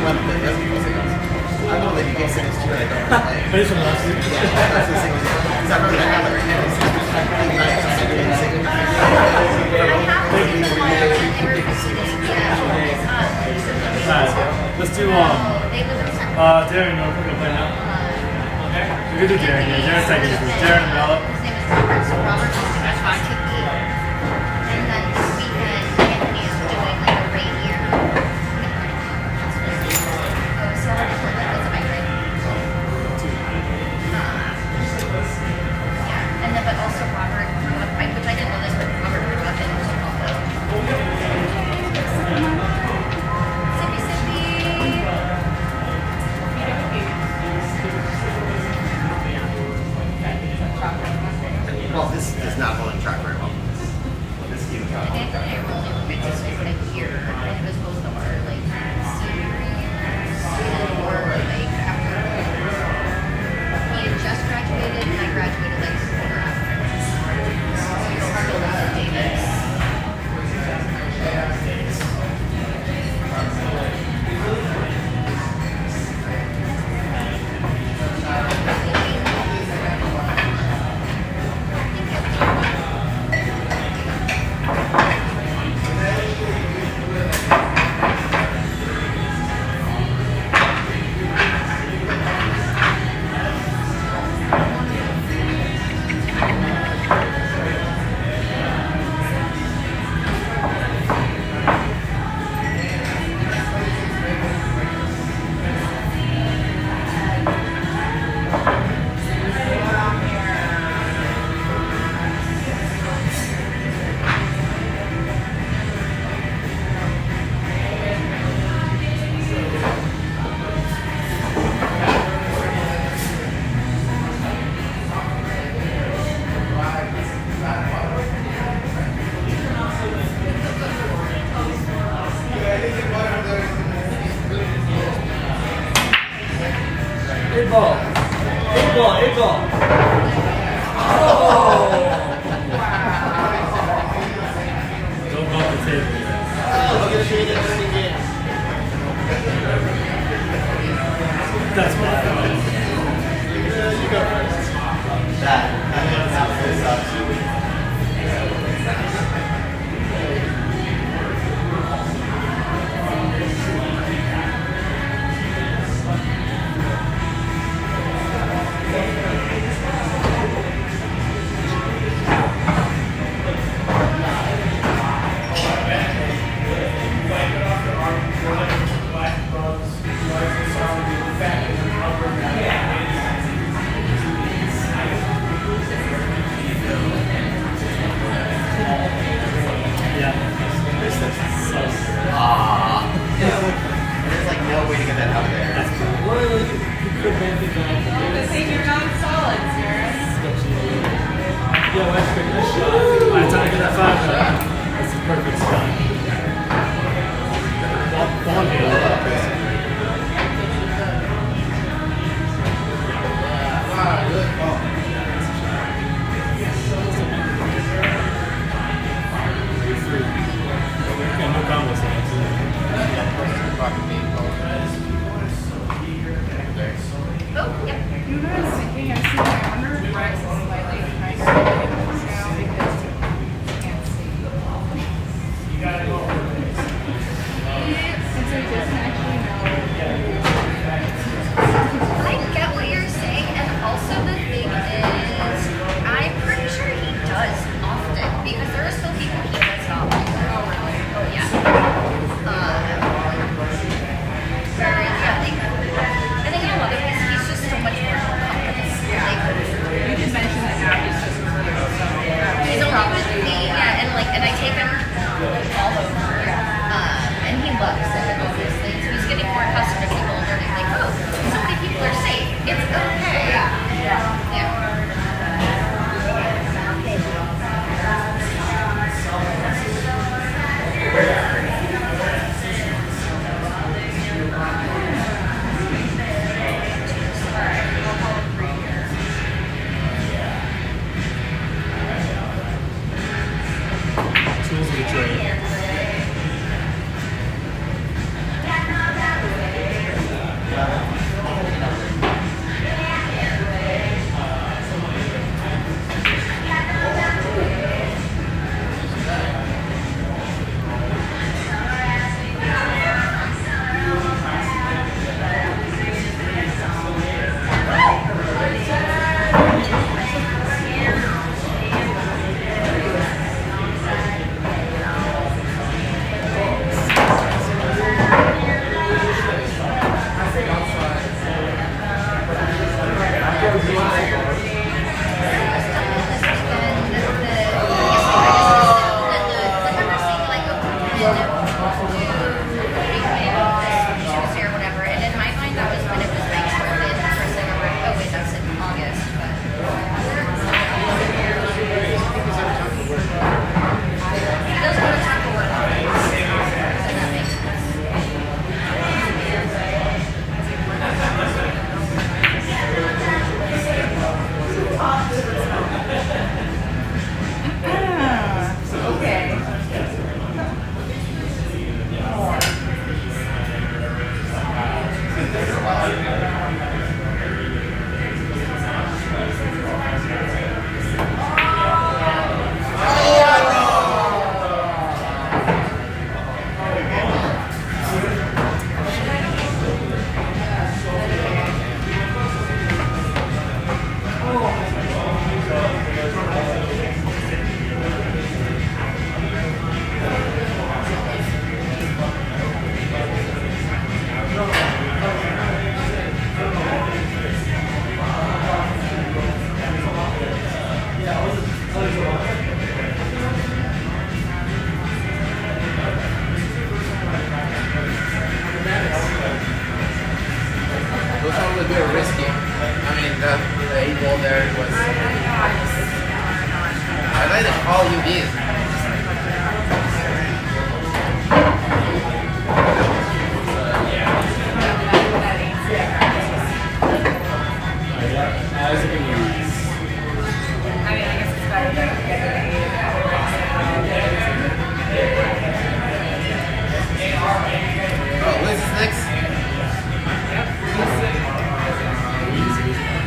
one of the I don't know that you get sentenced to it. I don't know. Based on last week. Yeah, that's the thing. Because I remember that now that we're in it. It's like really nice. I didn't say it. Let's do Darren, you want to play now? Okay. We can do Darren, yeah. Darren's taking it. Darren and Bella. His name is Robert, so Robert is trying to eat. And then this weekend, Anthony is doing like a reindeer. So that's a bike ride. Yeah, and then but also Robert grew up, which I didn't know this, but Robert grew up in Chicago. Sippy sippy. Well, this is not holding track very well. This is even And Anthony and I really were good for like a year, and it was both of our like senior years, or like after he had just graduated and I graduated like a quarter after. So you're still with Davis. Eight ball. Eight ball. Eight ball. Oh! Don't bump the table. That's why. You go first. That sucks. There's like no way to get that out of there. Save your non-solids, Sarah. Yeah, let's pick this shot. Alright, time to get that 5 shot. That's the perfect spot. Ball game. Okay, no combos here. Oh, yep. You know what I was thinking? I see my under Rex is slightly nicer now because he can't see. And so he doesn't actually That the 8 ball there was. I like the all UVs. Oh, Liz is next.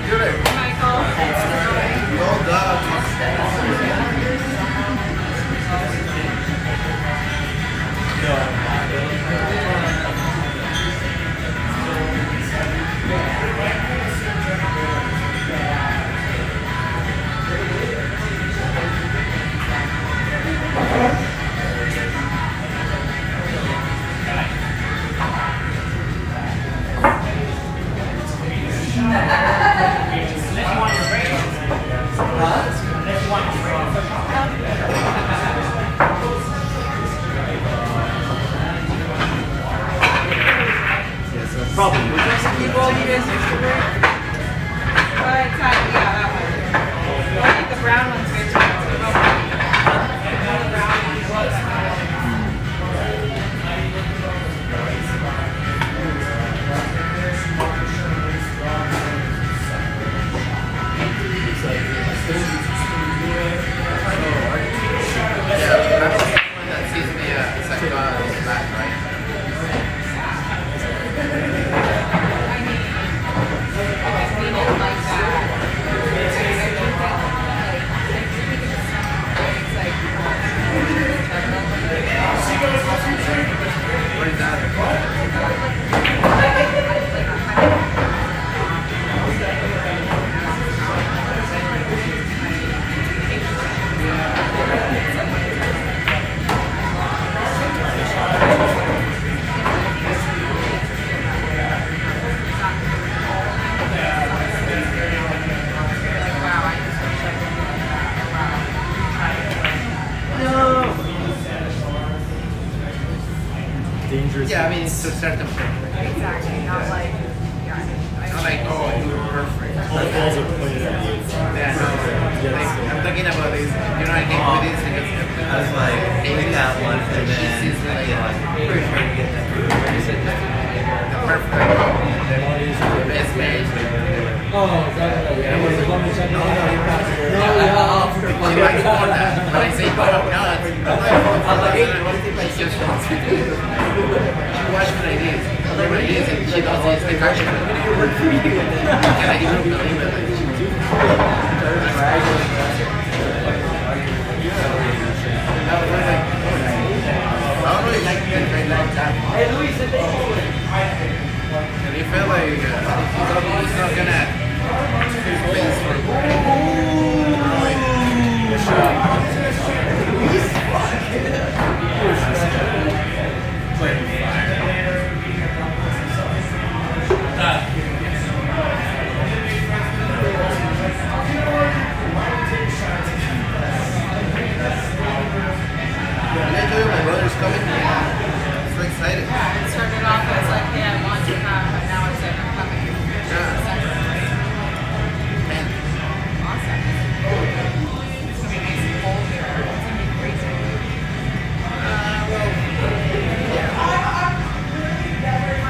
You're right. No doubt. Probably. You roll you guys used to wear? Yeah, that one. I think the brown one's good too. The brown one was fine. Yeah, that's the one that sees me it's like back, right? What is that? Dangerous. Yeah, I mean, it's a certain point. Exactly, not like, yeah. Not like, oh, you're perfect. All the balls are played out. Yeah, no. Like, I'm thinking about this. You know, I came with this because I was like, take that one and then She's like, pretty sure to get that. the perfect, the best marriage. Oh, that was the one which I know. She likes more that. When I say go, no, I'm like, hey, what do you think? She just wants to do. She watched what I did. What I did, and she does this. Like, actually, I'm going to work for you. And I didn't believe it. Like, she was I was like, oh, I don't really like it right now. Hey, Luis, and he felt like he's not gonna face for my brother's coming. I'm so excited. It started off as like, hey, I want to come, but now it's like, I'm coming. Man, Awesome. It's gonna be nice and cold here. It's gonna be crazy.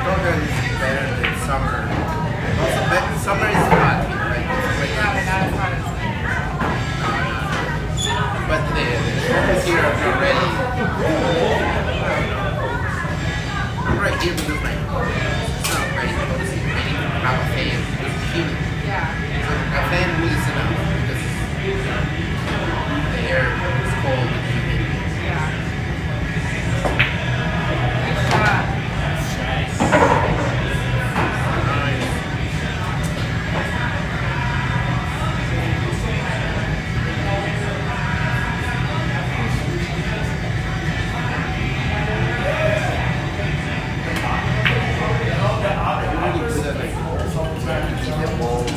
Tonga is better than summer. Also, summer is hot here, right? Yeah, but not as hot as like. But the summers here are already. I'm right here because my it's not very cozy. I need to have a fan. It's humid. Yeah. A fan is enough because the air is cold and humid. Yeah. Good job. Really good at like keep the balls so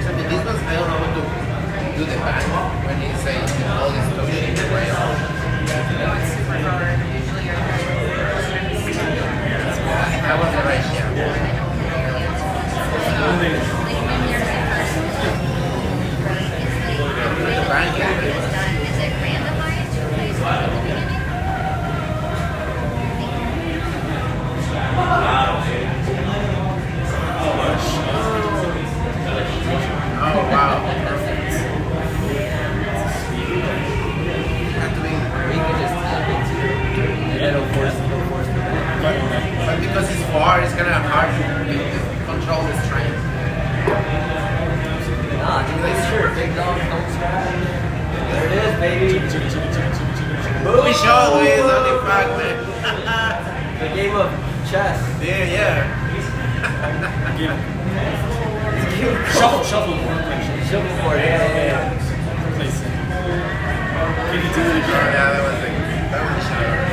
Except these ones, I don't know how to do the band when you say all this stuff in the way. No, it's super hard. Usually I try That was the right shit. The band Is it randomized or is it at the beginning? Oh wow, perfect. Have to be, We could just tap into it. It'll force the but because it's far, it's kind of hard to control this train. Nah, just make sure. Big dog, don't scratch. There it is, baby. We show Luis on the fact, man. The game of chess. Yeah. Shuffle board. Shuffleboard, yeah. Place it. Can you do it Oh, again? yeah, that was a shot.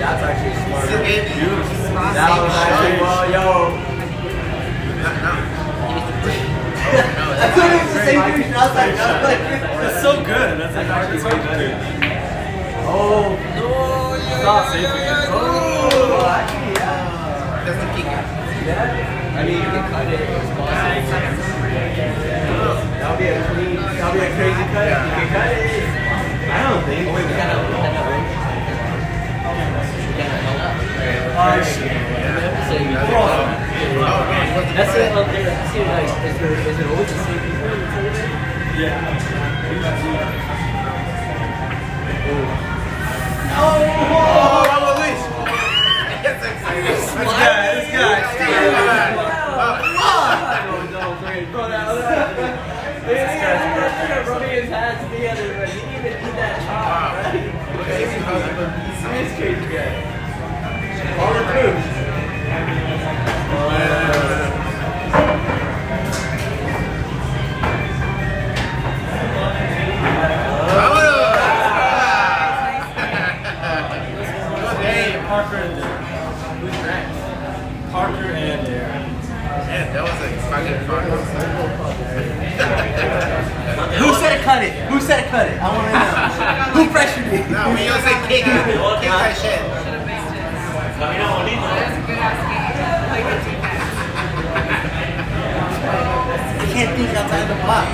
That's actually smart. Still getting That was actually, well, yo. No. You need to breathe. Oh, no, That's what it's the same three shots I got. That's so good. That's like actually so good. Oh, no, stop. Oh, actually, yeah. That's the kicker. Yeah. I mean, you can cut it. It's possible. That'll be a clean, that'll be a crazy cut. You can cut it. I don't think. Oh, wait, we gotta hold up. That's it up there. That's it. Like, is it always the same people? Yeah. Oh, vamos Luis. That's exciting. This guy. They're rubbing his hands together, but he didn't even eat that chop, right? Amazing how they It's crazy, yeah. All the food. Parker and Darren. Who's next? Parker and Darren. Man, that was a fucking fun one. Who said cut it? Who said cut it? I want to know. Who pressured me? No, we don't say kick it. Kick that shit. should have missed it. That was a good ass game. Like a defense. You can't think outside the box.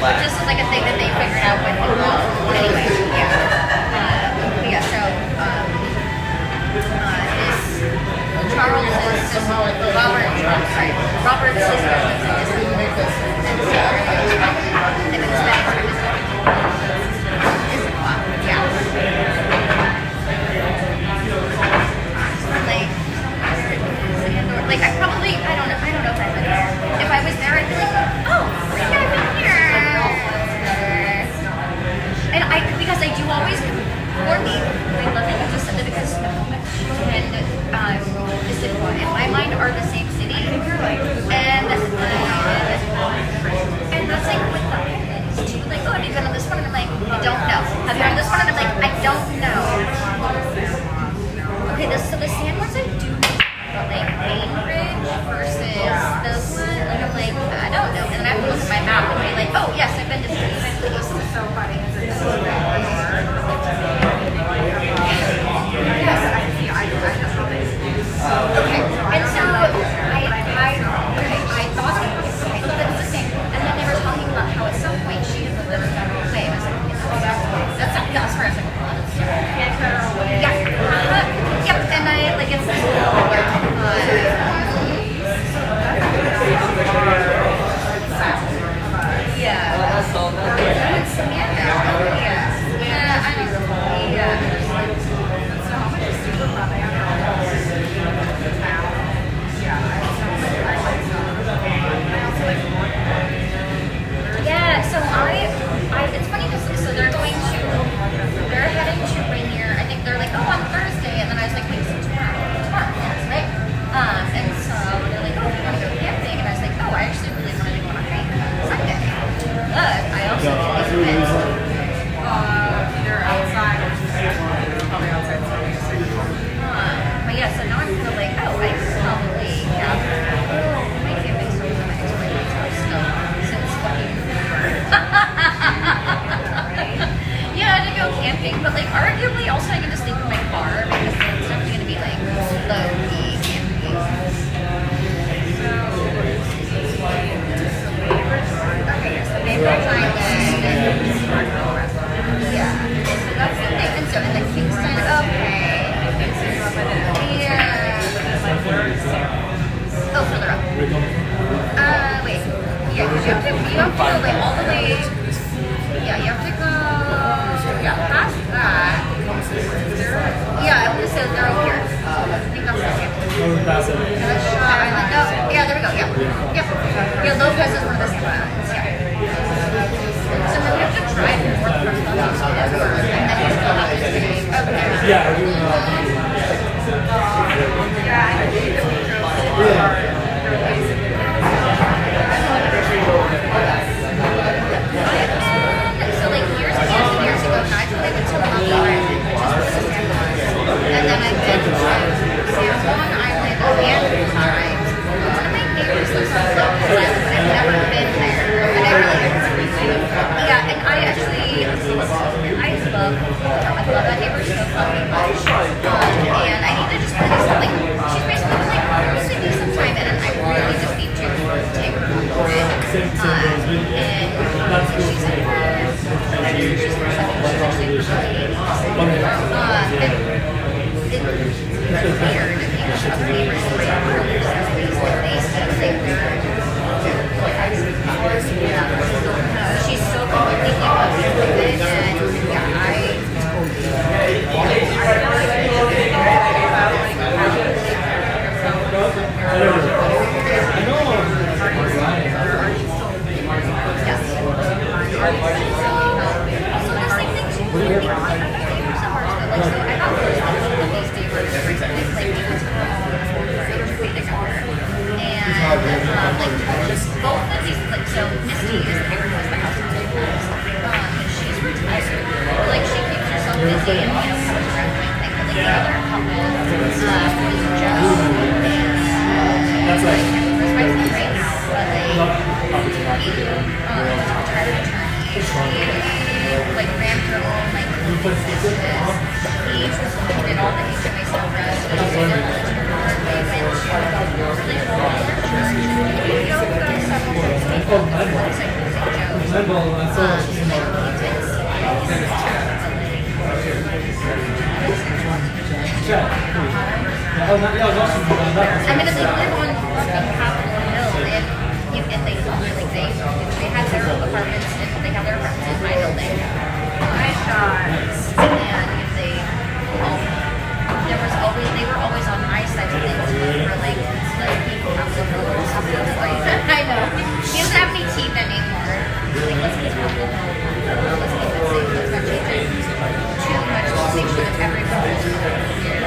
But this is like a thing that they figured out when anyway, yeah. Yeah, so this Charles is just Robert's sister lives in Istanbul. And so they've been spending time in Istanbul. Yeah. Like I probably I don't know if I lived there. If I was there I'd be like, oh, yeah, I've been here. And because I do always for me, I love that you just said that because Snow and Istanbul in my mind are the same city. And that's like with the islands too. Like, oh, have you been on this one? And I'm like, I don't know. Have you been on this one? And I'm like, I don't know. Okay, so the sand ones I do know, but like Bainbridge versus those ones, like I'm like, I don't know. And then I have to look at my map and be like, oh yes, I've been to these places. This is so funny. Okay, and so I thought it was the same, and then they were talking about how at some point she had lived away. I was like, that's not as far as I yeah. Yep, and I like it's yeah. Samantha. Yeah, I don't know. Yeah. So how much is super fun? I don't know. Yeah, so it's funny because so they're heading to Rainier. I think they're like, oh, on Thursday, and then I was like, wait, so tomorrow, yes, right? And so they're like, oh, you want to go camping? And I was like, oh, I actually really wanted to go on a hike Sunday, but I also didn't Either outside or just probably outside. but yeah, so now I'm kind of like, oh, I probably have my camping stories on my ex-boyfriend's house still since fucking yeah, to go camping, but like arguably also I can just sleep in my car because it's definitely gonna be like low-key camping. Okay, so Bainbridge Island. Yeah, so that's the thing. And so in the Kingston, okay. Yeah. Oh, further up. Wait. Yeah, because you have to go like all the way. Yeah, you have to go. Yeah, past that. Yeah, I want to say they're over here. I think that's the same. Island. Oh, yeah, there we go. Yeah. Yep. Yeah, Lopez is one of the same islands. Yeah. So then we have to drive north from Lopez to Edinburgh, and then you still have to stay. Okay. Yeah, I do Yeah, I think that we drove so far. So like years and years and years ago, I went to Long Island, which is where the sand was. And then I've been to San Juan Island a handful of times. One of my neighbors lives on Lopez Island, but I've never been there. And I really yeah, and I actually I love that neighbor so fucking much. And I need to just kind of like she's basically like visit me sometime, and I really just need to take her on the trip. And she's in her she's actually it's weird. Other neighbors in my room, they seem like they're she's so completely positive with it, and yeah, also the same thing too. I got these neighbors every time they play music and like just both of these like so Misty is the neighbor who has the house in and she's retired. Like she keeps herself busy and comes around doing things. But like the other couple is Joe and that's like respects them right now, but like he was a retired attorney. Like ran her own like business. He did all the HMA stuff for us. He was in the church. They went to really cool church. He opened several things. He opened one second St. Joe's. I mean, if they live on Capitol Hill, and they had their apartments, and they have their apartments in my building. Nice shots. And if they, they were always on my side of things for like people have to know or something. I know. He doesn't have any teeth anymore. Like, let's keep it safe. Let's not change it too much to make sure that everyone is here.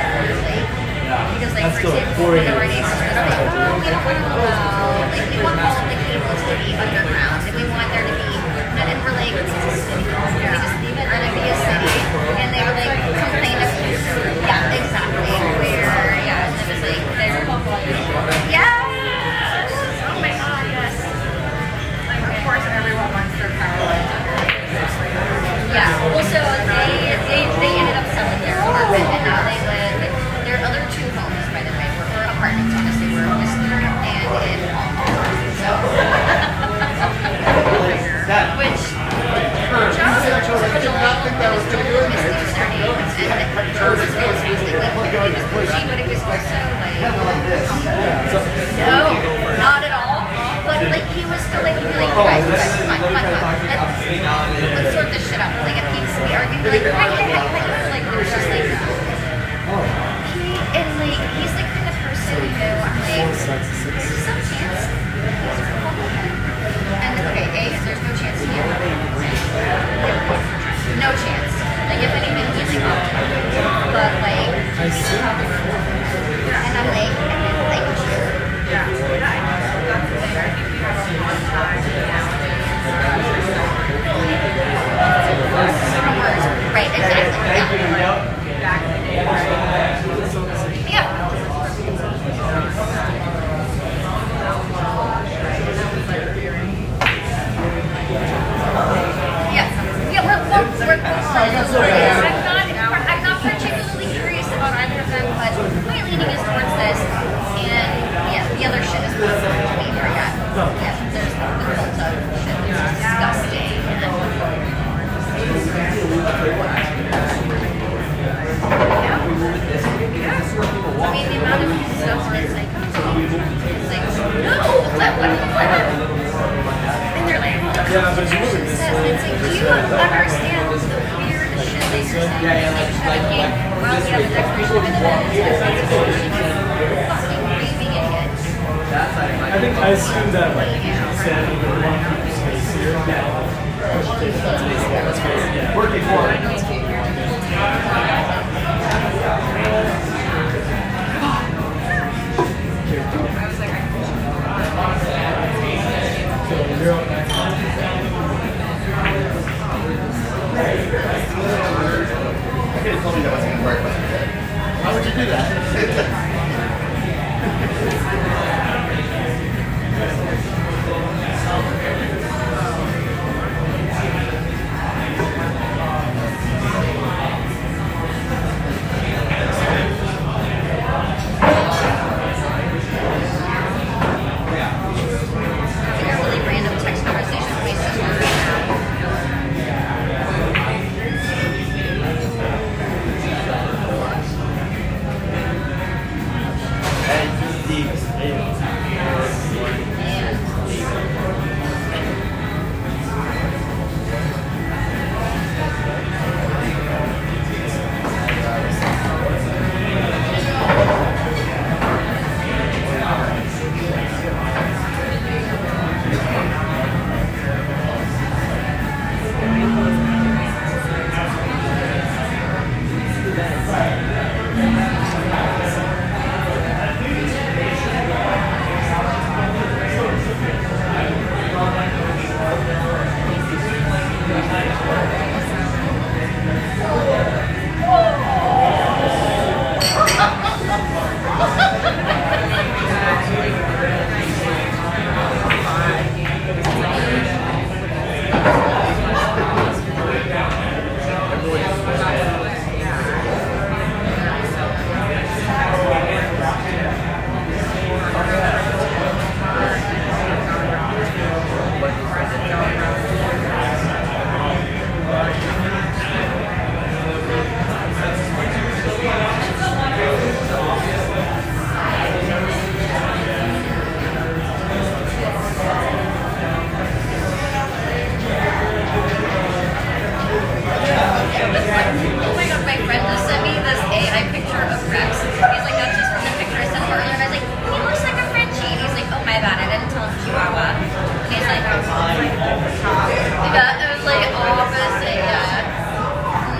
Because, like, for example, with our neighbors, they're like, oh, we don't want to allow, like, we want all of the cables to be underground, and we want there to be, and we're like, it's a city. We just leave it, let it be a city. And they were like, complain of, yeah, exactly. Where, yeah, and it was like, they're, yes! Oh my god, yes. Like, of course, everyone wants their power lines under. Yeah, well, so they ended up selling their apartment, and now they live, their other two homes, by the way, were apartments, honestly, were in Whistler and in Palm. So, which, John's not think that was going to go in there. John's was basically, but it was also like, no, not at all. But like he was still like, he'd be like, guys, let's sort this shit out. Like, if he's arguing, like, like, it was just like, and like, he's like kind of person, you know, I'm like, there's some chance he's Republican. And okay, there's no chance here. No chance. Like, if anything, he's Republican. But like, and I'm like, thank you. Yeah, that's the thing. I think we have a hard time nowadays. Right, exactly. Yeah. Back in the day, right? Yeah. Yeah, I'm not particularly curious about either of them, but my leaning is towards this, and yeah, the other shit is not to me for yet. Yeah, there's the cult of shit that's disgusting. I mean, the amount of stuff where it's like, no, what? And they're like, it's like, do you understand the weird shit that you're saying? Well, yeah, the Declaration of Independence is fucking raving idiot. I think I assume that like said over one people's face here. That's crazy. Yeah. Working for it. I was like, So you're up next. I could have told you that wasn't going to work, but why would you do that? Really random text conversation with my sister. Yeah, it was like opposite, yeah.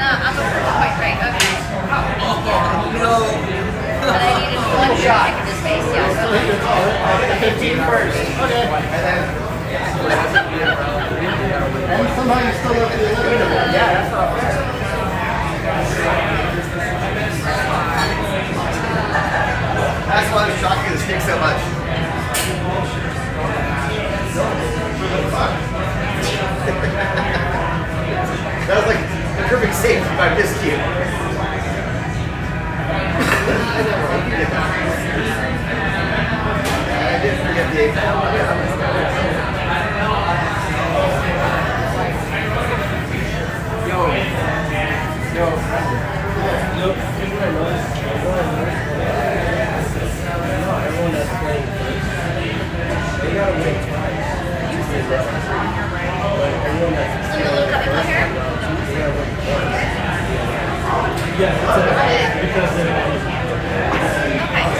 No, I'm a quite right, okay. No. But I needed one shot in this space, yeah. So like, 15 first. Okay. And somehow you still look at the eliminator. Yeah, that's not fair. That's why the shotgun is stick so much. That was like a perfect save if I missed you. I did forget the 'Everyone that's playing first, they gotta win twice. Like everyone that's some little cup in my hair. Yeah, because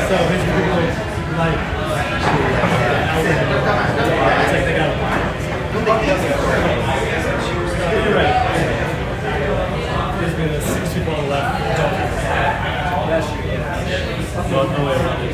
so his people like it's like they got you're right. There's been 6 people on the left. Well, no way around it.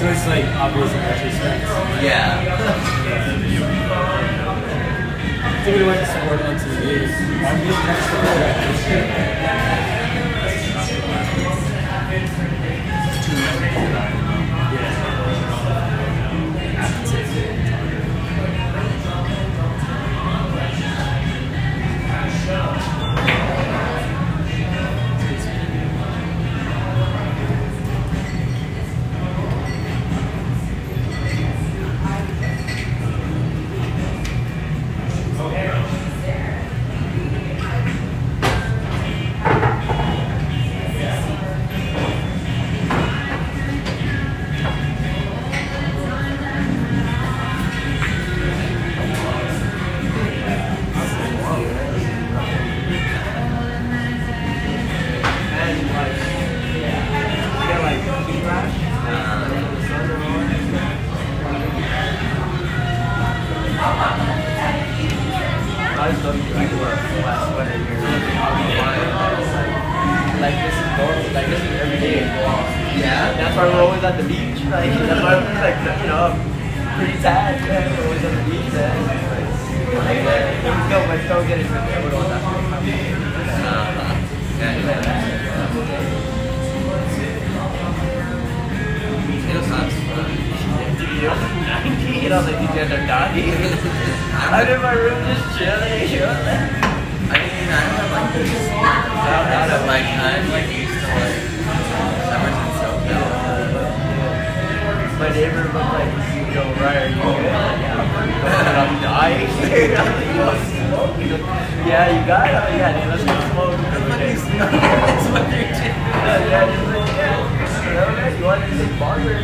So it's like obvious and actually strengths. Yeah. I think we went to sport on TV. I'm just next to I just love you. I can wear a flat sweater here. Like this is normal. Like this is every day. Yeah. That's why we're always at the beach. Like that's why we're like you know pretty sad. Yeah, we're always at the beach. Let's go get it. Everyone that's you know, like these guys are naughty. I'm in my room just chilling. I mean, I don't have like this. I don't like I'm like used to like summertime SoCal. My neighbor was like, you know, Ryan, you good? I'm dying. Yeah, you got it. Yeah, dude, let's go smoke. That's what you're doing. Yeah, just like, yeah. You want to take barber?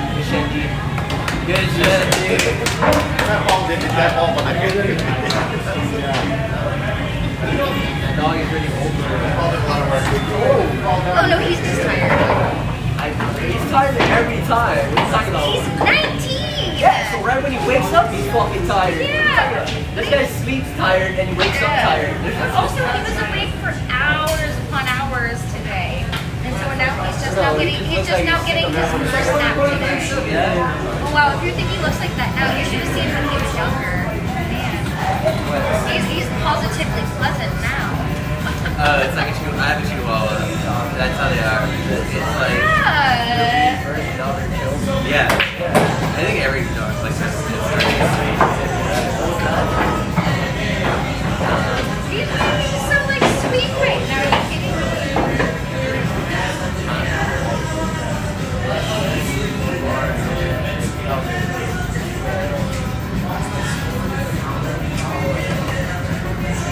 Good shit, dude. That ball didn't. That ball behind. time. What are you talking He's about? 19. Yeah, so right when he wakes up, he's fucking tired. Yeah. This guy sleeps tired and he wakes up tired. Also, he was awake for hours upon hours today, and so now he's just now getting his first nap today. Yeah. Oh wow! If you think he looks like that now, you should have seen when he was younger. Man, he's positively pleasant now. It's like I have a chihuahua. That's how they are. It's like, Yeah. yeah. I think every dog like this. He's so like sweet right now. Are you kidding me?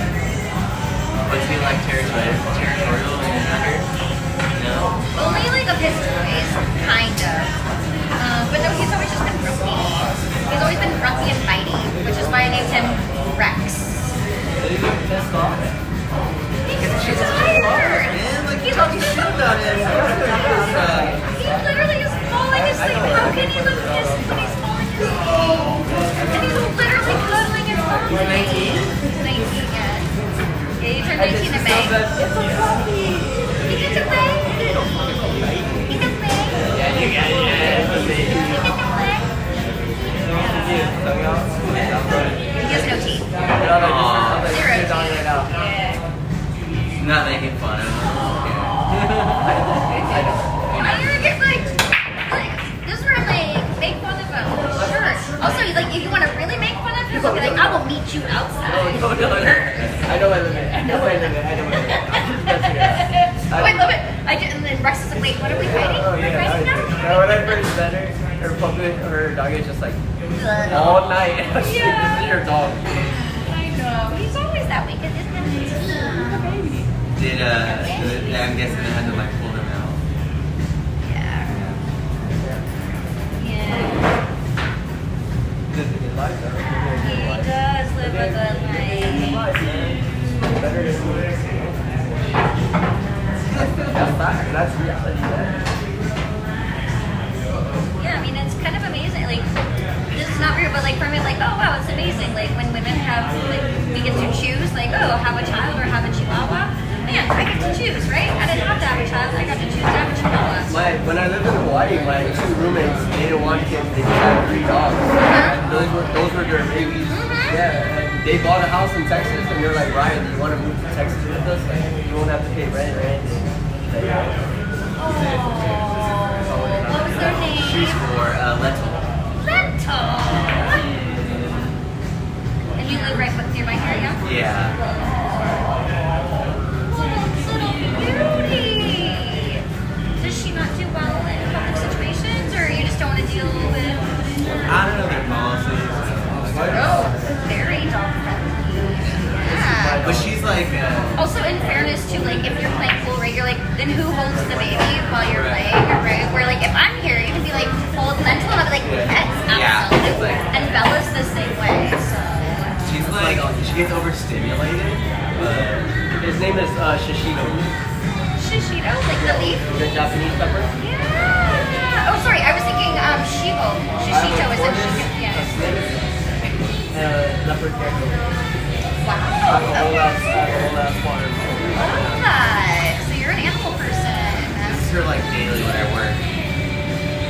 Was he like territorial when he was younger? No. Only like of his toys, kind of. But no, he's always just been grumpy. He's always been grumpy and bitey, which is why I named him Rex. Did he get pissed off? He's tired. Man, like you talking shit about him. He literally is falling asleep. How can he look pissed when he's falling asleep? And he's literally cuddling his mom. He's 19, yeah. Yeah, he turned 19 in May. It's a puppy. He gets to play. He can play. Yeah, you got it. Yeah, He gets to play. He has no teeth. Zero teeth. Yeah. Not making fun of him. Why you get like this where like make fun of him? Sure. Also, like if you want to really make fun of him, you'll be like, I will meet you outside. No. I know my limit. I love it. I did, and then Rex is like, wait, what are we fighting? Oh, We're yeah, fighting now? when I first met her dog is just like all night. Yeah. This is your dog. I know. He's always that way because it's Did I'm guessing they had to like pull them out. Yeah. Yeah. Does it get life, though? He does live a good life. Better that's fact. That's reality, man. Yeah, I mean, it's kind of amazing. Like, this is not weird, but like for me, like, oh wow, it's amazing. Like when women have, like, we get to choose, like, oh, have a child or have a chihuahua. Man, I get to choose, right? I didn't have to have a child. I got to choose to have a chihuahua. When I lived in Hawaii, my two roommates, they didn't want kids. They just had 3 dogs. And those were their babies. Yeah, and they bought a house in Texas, and they're like, Ryan, do you want to move to Texas with us? Like, you won't have to pay rent or anything. Like, Oh, what was their name? She's for Lentil. Lentil. And you live right near my area? Yeah. Little beauty. Does she not do well in public situations, or you just don't want to deal with? I don't know their policies. Oh, very dog friendly. Yeah. But she's like, Also, in fairness to like, if you're playing pool, right, you're like, then who holds the baby while you're playing, right? Where like, if I'm here, you can be like, hold Lentil, and I'll be like, yes, Yeah, absolutely. it's like- And Bella's the same way, so. she's like, she gets overstimulated. his name is Shishito, Shishito, like the leaf? the Japanese pepper. Yeah. Oh, sorry, I was thinking Shibo. Shishito is in Shishito. Yeah. Leopard gecko. Wow. I have a whole Okay. ass farm. Love that. So you're an animal person. This is her like daily when I work.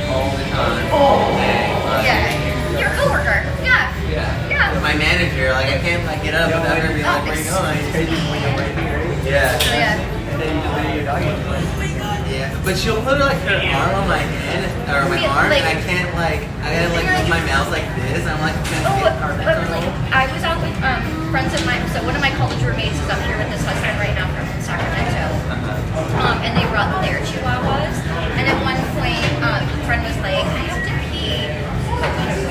All the time. All day. Like, Yeah. Your coworker. Yeah. Yeah. Yeah. My manager, like I can't like get up without her being like, where you going? Crazy when you're waiting, right? Yeah. So yeah. And then you just let your dog in. Yeah, but she'll put like her arm on my head or my Yeah, arm, like- and I can't like I gotta like move my mouth like this. I'm like, can't Oh, get but carpet. like, I was out with friends of mine. So one of my college roommates is up here with his husband right now from Sacramento. And they brought their chihuahuas. And at one point, a friend was like, I have to pee.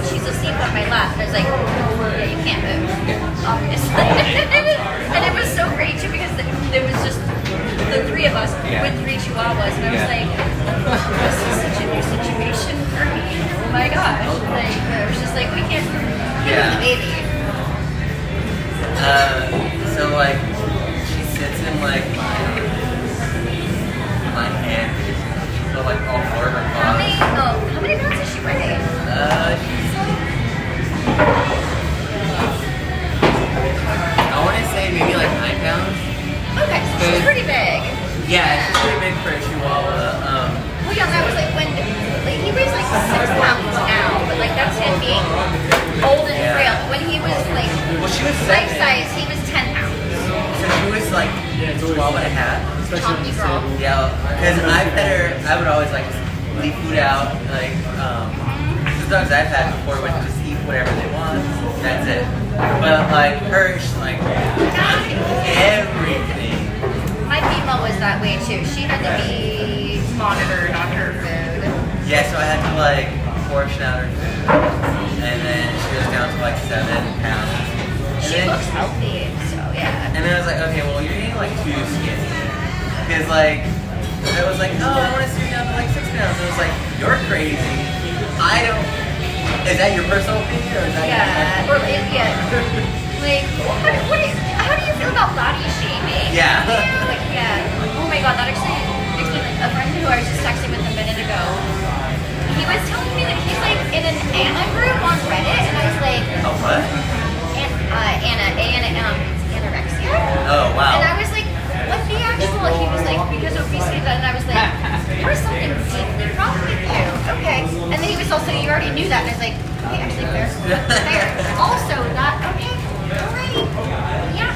She's asleep on my lap. And I was like, yeah, you can't move, obviously. And it was so great too because there was just the 3 of us with 3 chihuahuas. And I was like, this is such a new situation for me. Oh my gosh. Like, it was just like, we can't give him the baby. So like she sits in like my hand, so like all 4 of her How paws. many She's like, I want to say maybe like 9 pounds. Okay, so she's pretty big. Yeah, she's pretty big for a Chihuahua. Well, yeah, that was like when like, he weighs like 6 pounds now, but like that's him being old and frail. When he was like Well, she was life 7, size, he was 10 pounds. so she was like 12 and a half. Chunky girl. Yeah, because I fed her, I would always like leave food out. Like, the dogs I've had before would just eat whatever they want. That's it. But like her, she's like everything. My female was that way too. She had to be monitored on her food. Yeah, so I had to like portion out her food, and then she goes down to like 7 pounds. And She then, looks healthy, so yeah. and then I was like, okay, well you're eating like too skinny, because like I was like, oh, I want to see you down to like 6 pounds. And I was like, you're crazy. I don't. Is that your personal opinion, or is that Yeah, or yeah. Like, how do you feel about body shaming? Yeah. Like, yeah. Oh my god, that actually makes me like a friend who I was just texting with a minute ago. He was telling me that he's like in an Anna group on Reddit, and I was like, Oh what? anorexia. Oh wow. And I was like, what the actual? He was like, because obesity, and I was like, there's something deeply wrong with you. Okay. And then he was also, you already knew that, and I was like, okay, actually fair. Fair. Also, that, okay, alright. Yeah.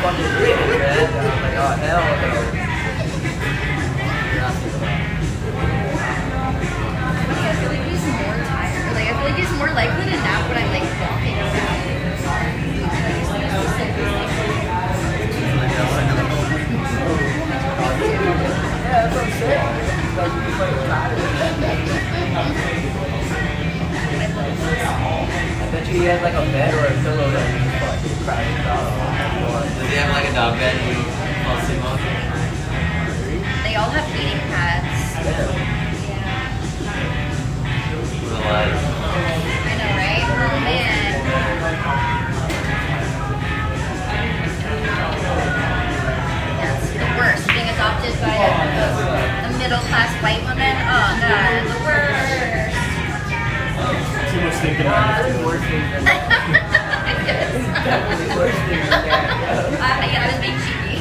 fucking reading, man. And I'm like, oh hell no. he has like a bed or a pillow that he fucking crashes out on. Does he have like a dog bed he falls asleep on? They all have feeding pads. Yeah. With a light. I know, right? Oh man. That's the worst. Being adopted by a middle-class white woman. Oh god, the worst. Too much thinking on it. There's worse things than that. Yes. Definitely worse things than that. I was being cheeky.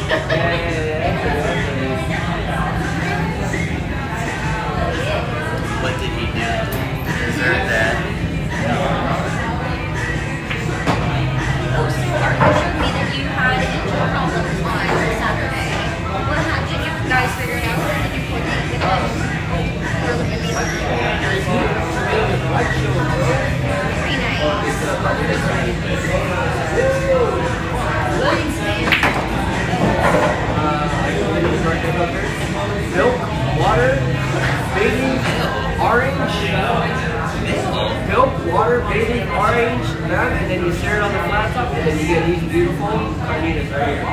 What did he do to deserve that? Oh, Stuart, you showed me that you had engine problems on Saturday. What happened? Did you guys figure it out? Did you coordinate with them? Or look at me like very nice. Milk, water, bathing, orange. Milk, water, bathing, orange, man, and then you stir it on the flat top, and then you get these beautiful carnitas right here.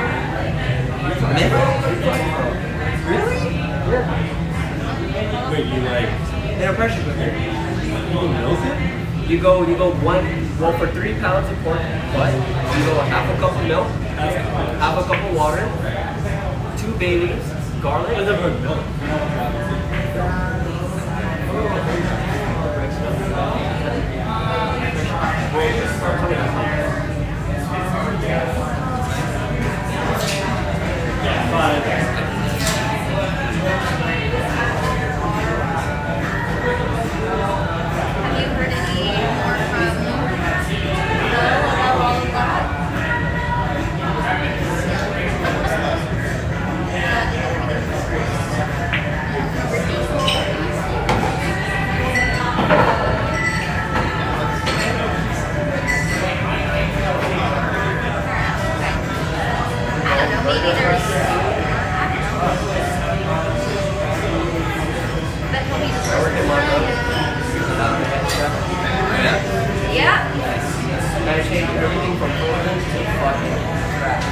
Really? Yeah. Wait, you like In a pressure cooker. you milk it? You go well for 3 pounds of pork butt, you go half a cup of milk, half a cup of water, 2 bay leaves, garlic. I never heard milk. Have you heard any more from Will about all of that? I don't know, maybe there's, I don't know. But he'll be the first Yeah. Gotta change everything from frozen to fucking scratch.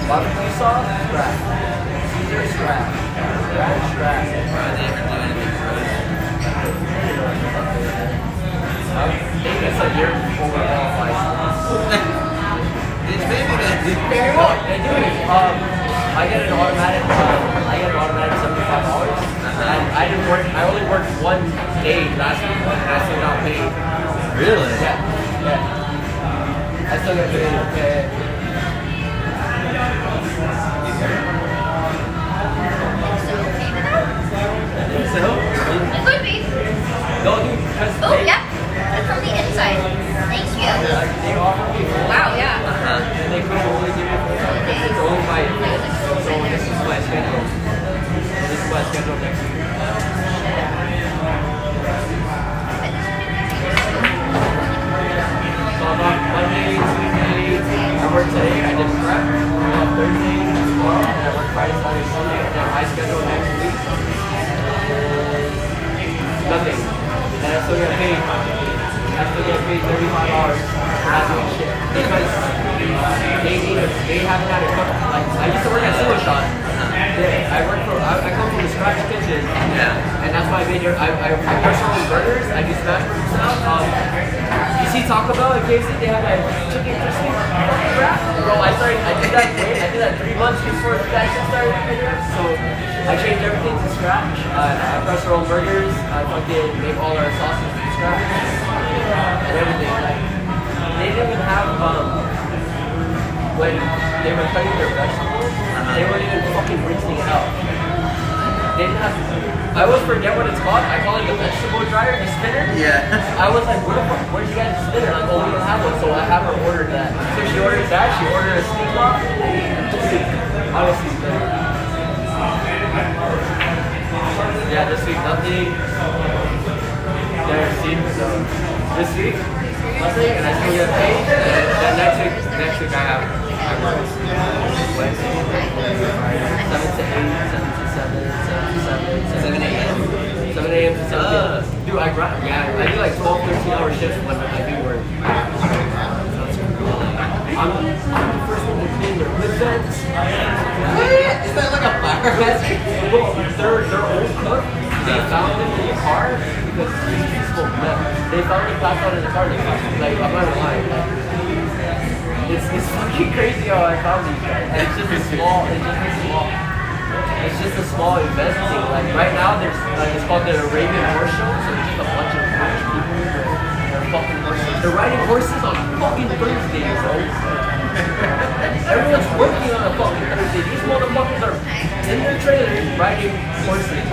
Barbecue sauce, scratch. Caesar, scratch. Scratch. Why would they ever do anything frozen? I think it's like you're overqualified. It's maybe that. No, they do it. I get an automatic. $75. And I didn't work. I only worked 1 day last week, and I still got paid. Really? Yeah. I still get paid. Okay. So? It could be. No, dude. Because Oh, yeah. It's from the inside. Thank you. they offer me. Wow, yeah. And they couldn't only give me 4 hours. It's only my. So this is my schedule. This is my schedule next week. So I'm on Monday, Tuesday, I work today, I did prep. I'm on Thursday, tomorrow, and I work Friday, Saturday, Sunday, and then my schedule next week is nothing. And I still get paid. I still get paid $35 for not doing shit. Because they haven't had a cook. Like, I used to work at Silo Shot. Yeah, I come from the scratch kitchen. Yeah. And that's why I made here. I press my own burgers. I do smash burgers now. You see Taco Bell and KFC, they have that chicken crispy wrap. Bro, I did that 3 months before that shit started right here. So I changed everything to scratch. I press our own burgers. I fucking make all our sauces from scratch and everything. Like, they didn't even have when they were cutting their vegetables, they weren't even fucking rinsing it out. They didn't have. I always forget what it's called. I call it the vegetable dryer, the spinner. Yeah. I was like, where'd you get the spinner? Like, oh, we don't have one, so I have her order that. So she ordered that. She ordered a steam block. Honestly, good. Yeah, this week nothing. Yeah, see. So this week nothing, and I still get paid. And then next week I work Wednesday, Friday, 7 to 8, 7 to 7, 7 a.m. 7 a.m. to 7 p.m. Dude, I do like 12, 13 hour shifts when I do work. They're old cook. They found them in the car because these people smoke meth. They found them passed out in the car. Like I'm not gonna lie. It's fucking crazy how I found these guys. And it's just a small. It's just a small event thing. Like right now, there's it's called the Arabian Horse Show. So it's just a bunch of rich people. They're fucking horses. They're riding horses on fucking Thursdays, right? Everyone's working on a fucking Thursday. These motherfuckers are in their trailers riding horses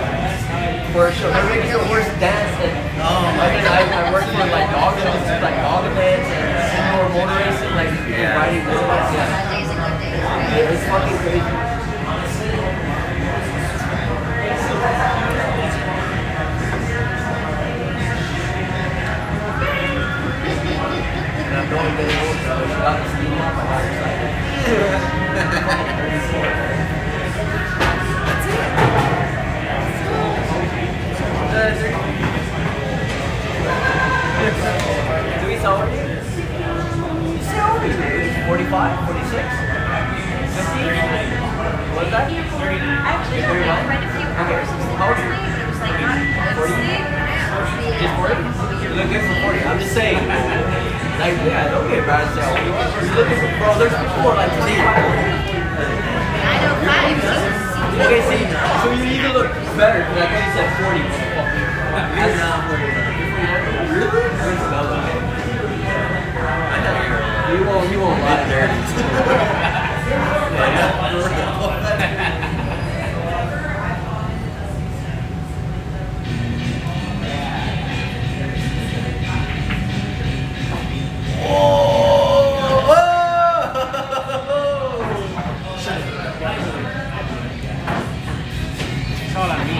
for a show. They're making the horse dance and I work for like dog shows, like dog events and indoor motor racing, like riding horses. Yeah. Bad days and good days, right? It's fucking crazy. And I'm going really old, so I got the steam off my motorcycle. Do we sell it? You say how old are you? 45? 46? 50? What's that? Actually, no, I read a few hours of sleep How old last are you? night, but it was like not good sleep. Just 40? You look good for 40. I'm just saying. Like, yeah, don't get embarrassed. You're looking for, bro, there's people who are like 25. I know five. Okay, see, so you need to look better, because I thought you said 40, motherfucker. That's not 40. Really? You won't lie there. It's all on me.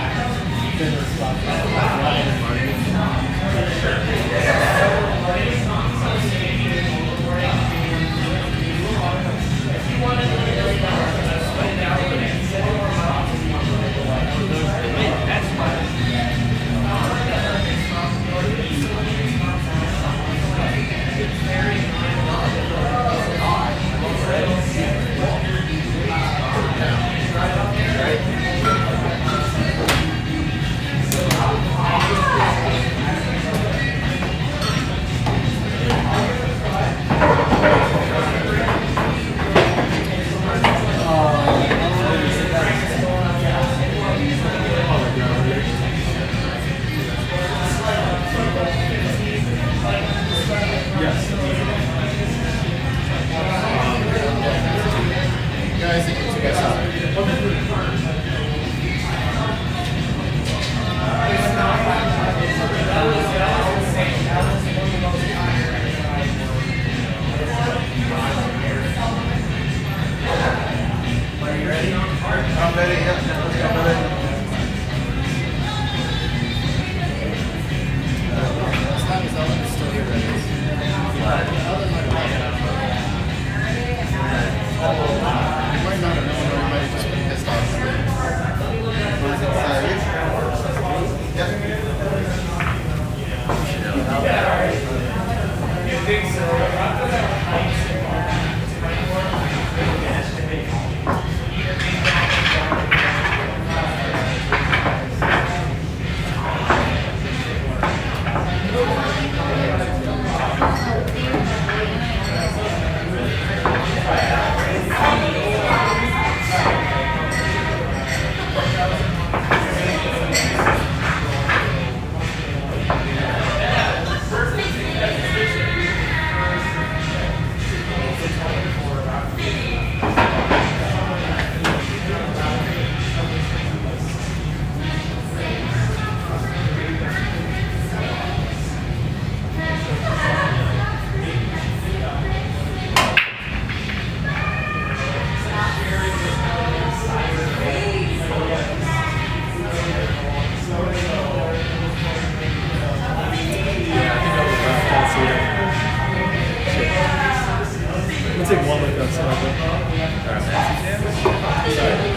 Let's take one look outside.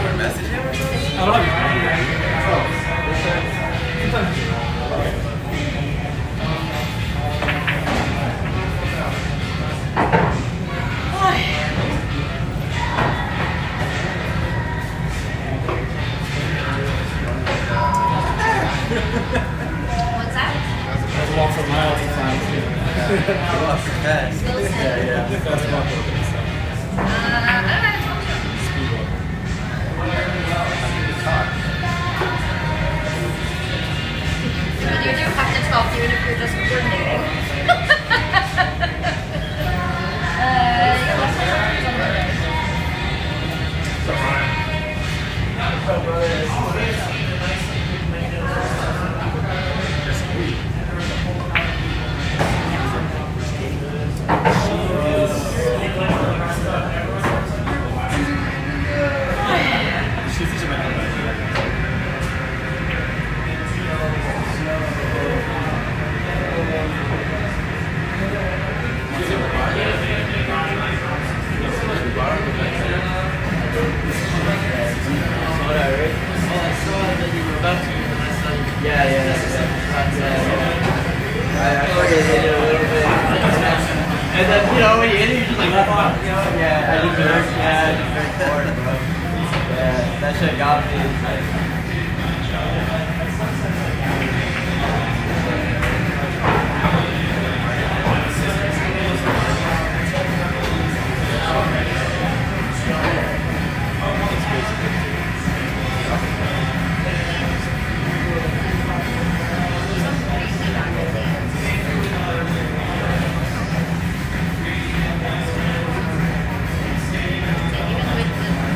Our message him? I don't have Fast. Wilson. Yeah. That's one of the stuff. I don't know how to tell you. Speedway. When you do 5 to 12, even if you're just coordinating. Your lesson is on Monday. She's teaching my number. Yeah. I fucking hit it a little bit. And then, when you hit it, you're just like, fuck. Yeah, I just very bored, bro. Yeah, that shit got me.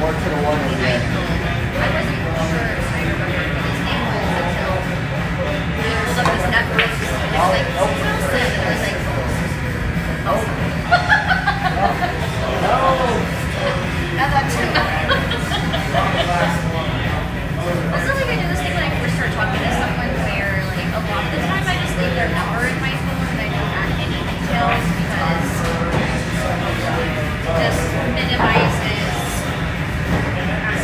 More to the one, yeah. I wasn't sure if I remember what his name was until we pulled up his Netflix. And it was like, Wilson. And I was like, oh. And that too. Also, like, I do this thing when I first start talking to someone where, like, a lot of the time I just leave their number in my phone and I don't add any details because it just minimizes.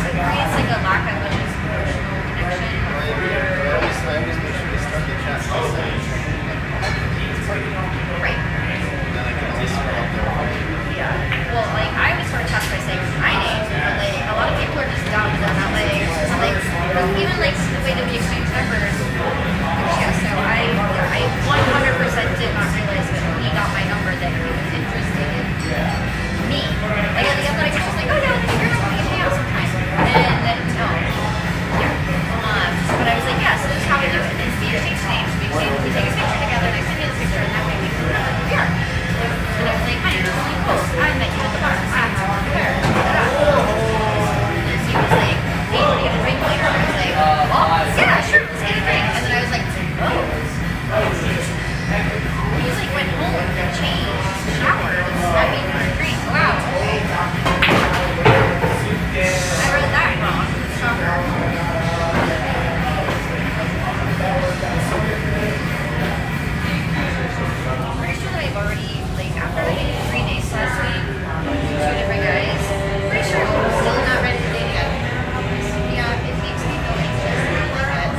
It creates like a lack of an emotional connection. Right. Yeah. Well, like I always start tests by saying my name, but like a lot of people are just dumb. They're not like even like the way that we exchange numbers. Yeah. So I 100% did not realize that when he got my number that he was interested in me. Like I thought he was just like, oh yeah, let's figure out what we can hang out sometime. And then no. But I was like, yeah, so this is how we do it. It's the exchange names. We take a picture together, and I send you the picture, and that way we can know who we are. And I was like, hi, this is Nicole. I met you at the bar. I'm there. And then he was like, hey, do you get a drink later? I was like, well, yeah, sure, let's get a drink. And then I was like, oh. He was like, went home and changed, showered, I mean, for a drink. Wow, okay. I read that wrong. Pretty sure that I've already, like, after I did 3 days last week, 2 different guys, pretty sure I'm still not ready to date yet. Yeah, it keeps me going. Just like that.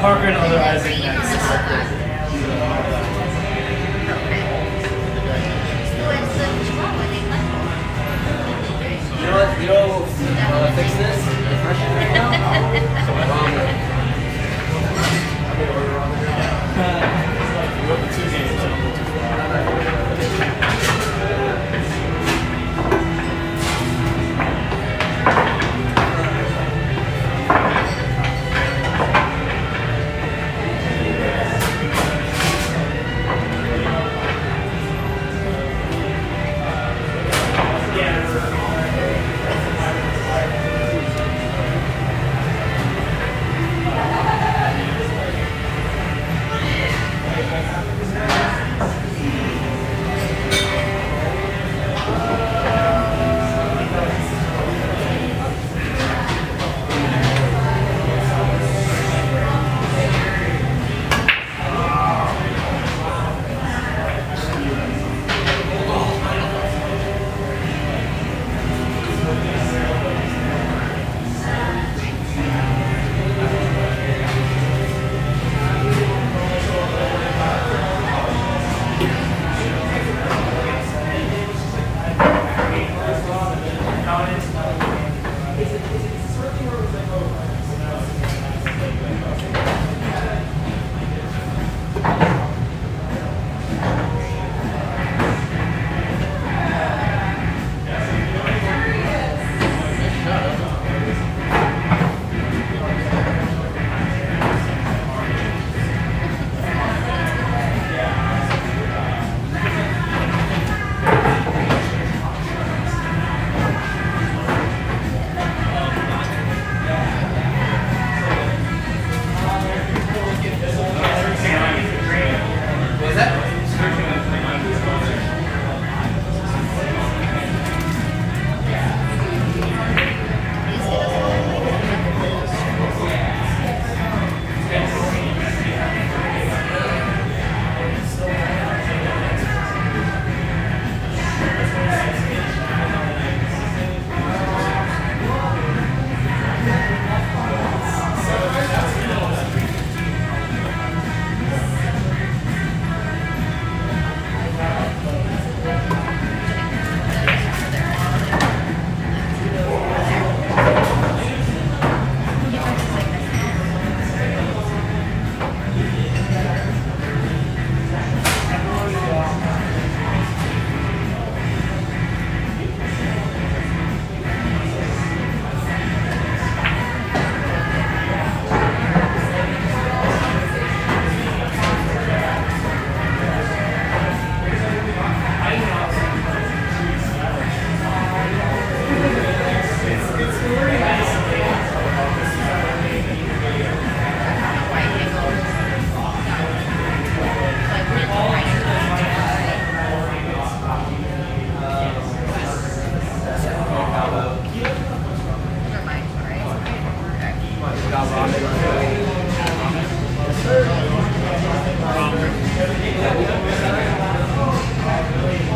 Parker and other Isaac Green or Ness. the black? Okay. What's the Chihuahua named Michael? You know what? You know, fix this. Refresh it right now. We went with 2 games.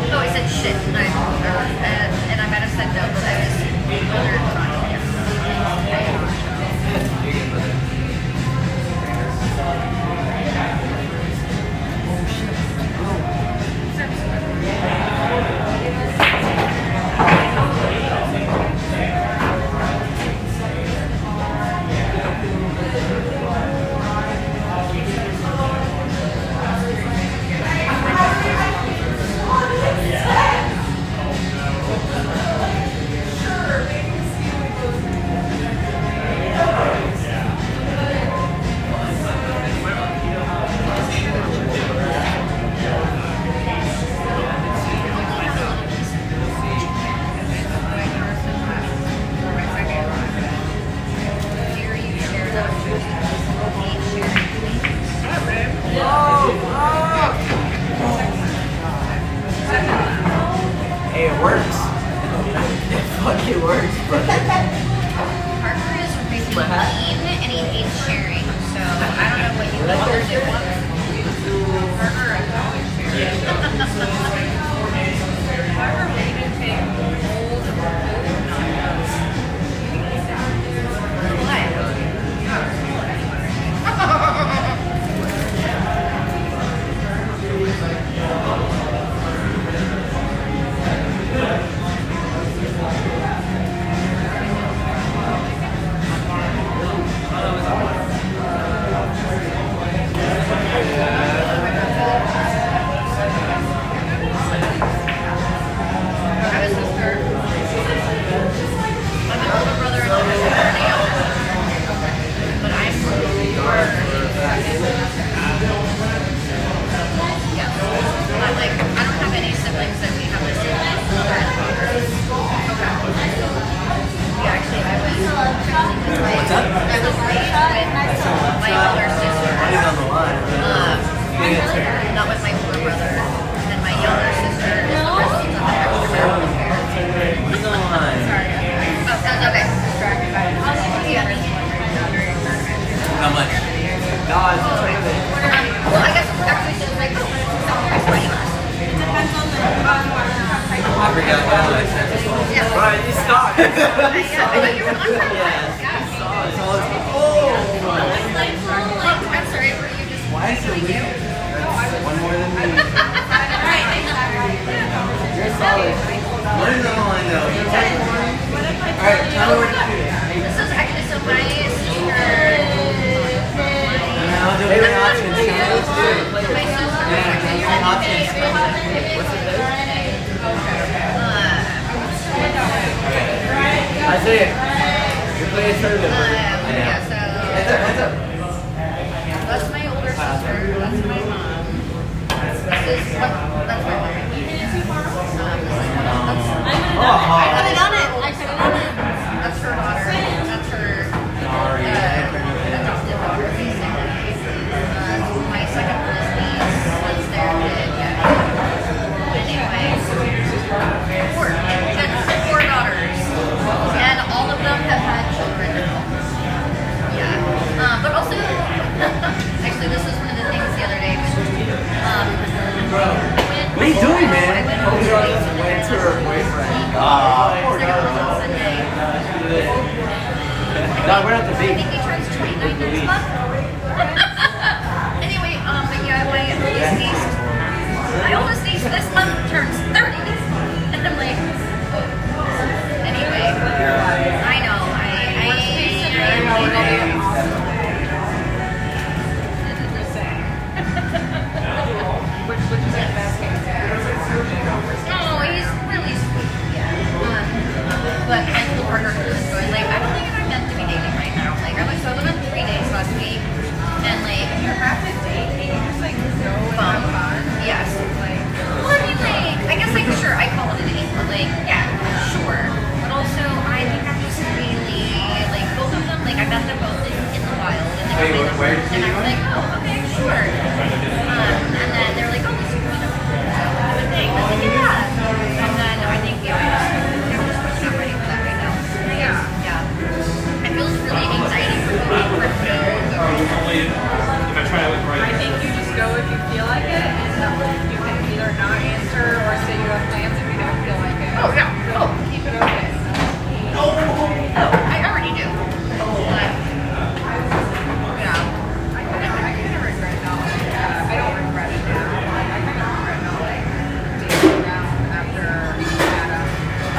Oh, I said shit. No, and I might have said no, but I was older Hey, it works. It fucking works, but Parker is really mean and he hates sharing, so I don't know what you want. Does it want Parker or always sharing? Parker will even take old What? What's up? I was raised with my older sister. Money's on the line. Not with my older brother. And my younger sister is the result of an extramarital affair. Money's on the line. Sorry. Oh, that's okay. Yeah. How much? God. Well, I guess actually she's like, oh, it's $20. It depends on the I forgot what I said. Yeah. Right, you stop. I think you're on time. Yeah. I'm sorry, were you just Why is it weird? One more than me. You're solid. Money's on the line though. Alright, tell me what to do. This is actually so my sister. I'll do the options. My sister. Options. What's the best? Isaiah, you're playing a tournament. Yeah, so Heads up. that's my older sister. That's my mom. That's my mom. I could have done it. That's her daughter. That's her adopted daughter, basically. My second oldest niece lives there. Anyway, four daughters, and all of them have had children now. Yeah, but also, actually, this was one of the things the other day. What are you doing, man? I went to her boyfriend. Poor girl. Sunday. No, we're at the I beach. think he turns 29 next month. Anyway, but yeah, my oldest niece this month turns 30. And I'm like, anyway, I know, Which is the best case? oh, he's really sweet, yeah. But mental partner is going, like, I don't think I'm meant to be dating right now. Like, so I went on 3 days last week, and like, You're practicing dating. You just like go and Fun. have fun. Yes. Well, I mean, like, I guess, like, sure, I call it a date, but, like, yeah, sure. But also, I think I'm just really, like, both of them, like, I met them both in the wild, and they Wait, were where did and I you was like, oh, okay, sure. And then they were like, oh, this is, have a thing. I was like, yeah. And then I think, yeah, I'm just not ready for that right now. Yeah. Yeah. It feels really anxiety for me. I think you just go if you feel like it, and you can either not answer or say you have plans if you don't feel like it. Oh, yeah. Oh. Keep it open. Oh, I already do. But, yeah. I kind of regret not. I don't regret it now. Like, I kind of regret not like being around after Adam.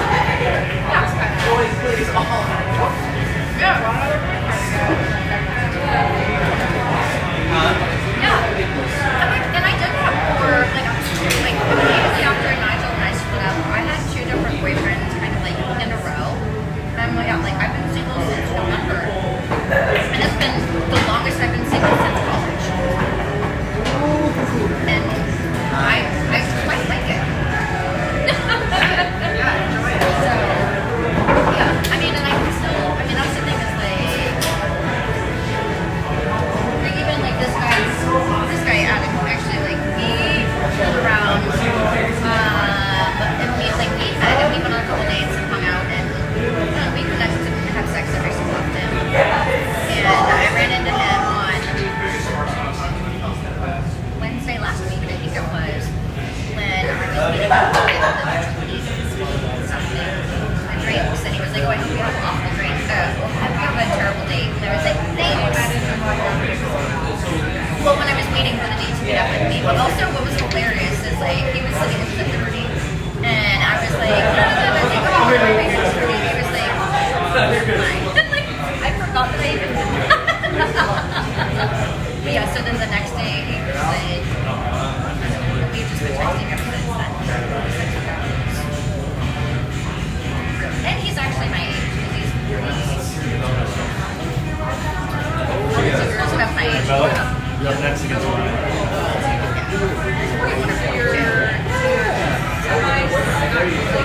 I was kind of. Yeah. Yeah. And I did that for, like, immediately after Nigel and I split up, I had 2 different boyfriends kind of, like, in a row. And, yeah, like, I've been single since November. And it's been the longest I've been single since college. And I quite like it. Yeah, enjoy it. So, yeah, I mean, and I can still, I mean, that's the thing is, like even, like, this guy, Adam, actually, like, we chilled around, and we met, and we went on a couple dates and hung out, and we connected to have sex every so often. And I ran into him on Wednesday last week, I think it was, when I was meeting up with something, a drinks, and he was like, oh, I hope you have an awful drink, I hope you have a terrible date, and I was like, thanks. Well, when I was waiting for the date to meet up with me, but also what was hilarious is, like, he was sitting in Fifth Liberty, and I was like, I was like, oh, you're my favorite city. He was like, like, I forgot that I even did that. But yeah, so then the next day, he was like, we've just been texting ever since then. And he's actually my age, because he's 30. So girls about my age. You're up next against Ryan. Semi-medium.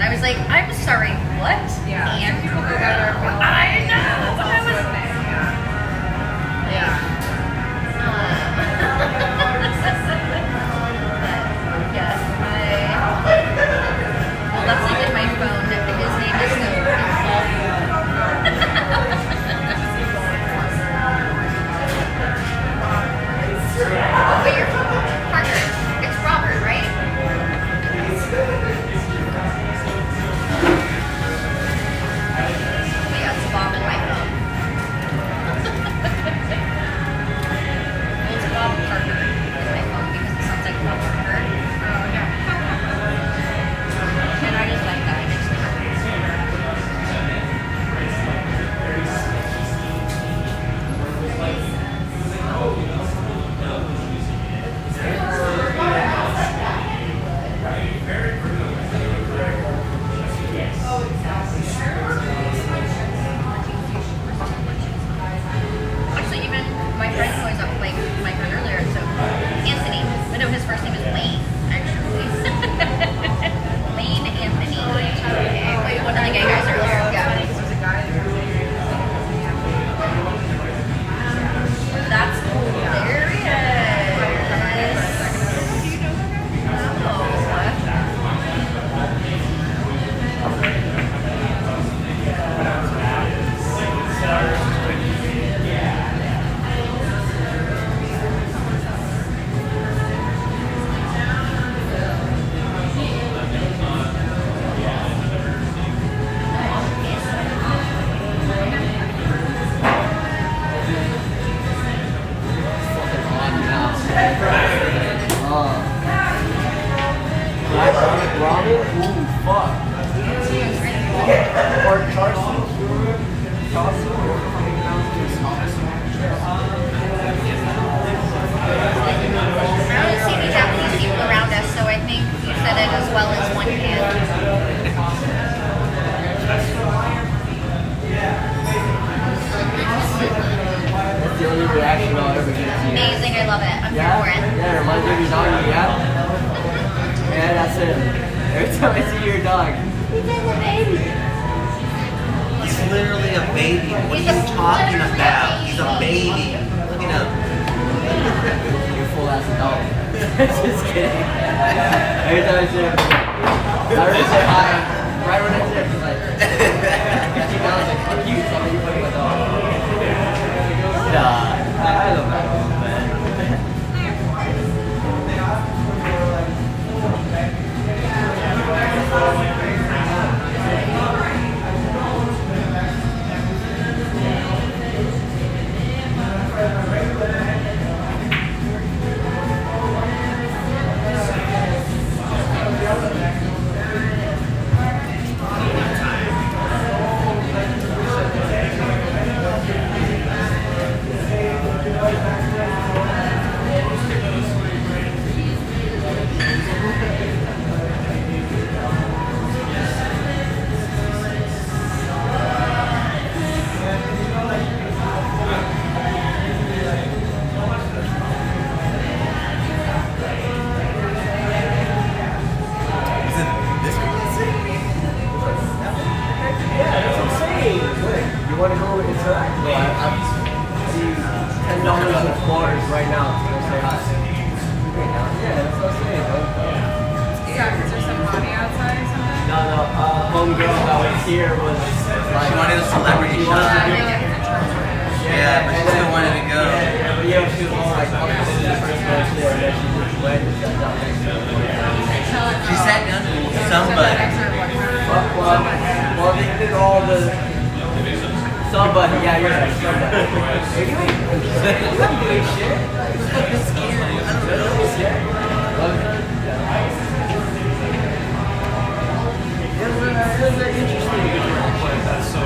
I was like, I'm sorry, what? Yeah. And People go by their ability. I know. That's I also was. a thing. Yeah. But yes, well, that's like in my phone. His name is But your partner, it's Robert, right? But yeah, it's Bob in my phone. Well, it's Bob Parker in my phone because it sounds like Bob Parker. Oh, yeah. And I just like that. I just Actually, even my friend who was up, like my friend earlier, so Anthony, but no, his first name is Wayne, actually. Wayne Anthony. Wait, one of the gay guys earlier. Yeah. There's a guy there. That's Ramen? Ooh, fuck. Or Charsu. I don't see any Japanese people around us, so I think you said it as well as one can. That's the only reaction I'll ever get to you. Amazing, I love it. I'm here Yeah? for it. Yeah, it reminds me of your dog, yeah? Yeah, that's it. Every time I see your dog, he's just a baby. He's literally a baby. What He's are you a talking literal about? He's a baby. baby. Look at him. You're full ass adult. Just kidding. Every time I see him, I already say hi. Right when I see him, he's like, catching down, I was like, fuck you, so I'm fucking my dog. Nah, I love that dog, man. Is it this one? Yeah, that's what I'm saying. You want to go interact? No, I'm $10 in quarters right now to go say hi. Right now? Yeah, that's what I'm saying, bro. Yeah, is there some mommy outside or something? No, homegirl that was here was like... She wanted a celebrity She wanted shot. to do- Yeah, but she still wanted to go. Yeah, but yeah, she was all like, oh, this is the first match there, and then she just went and sat down next to her. She sat down to somebody. Well, they did all the... Somebody, yeah, you're right, somebody. Hey, you ain't doing shit. It was very interesting.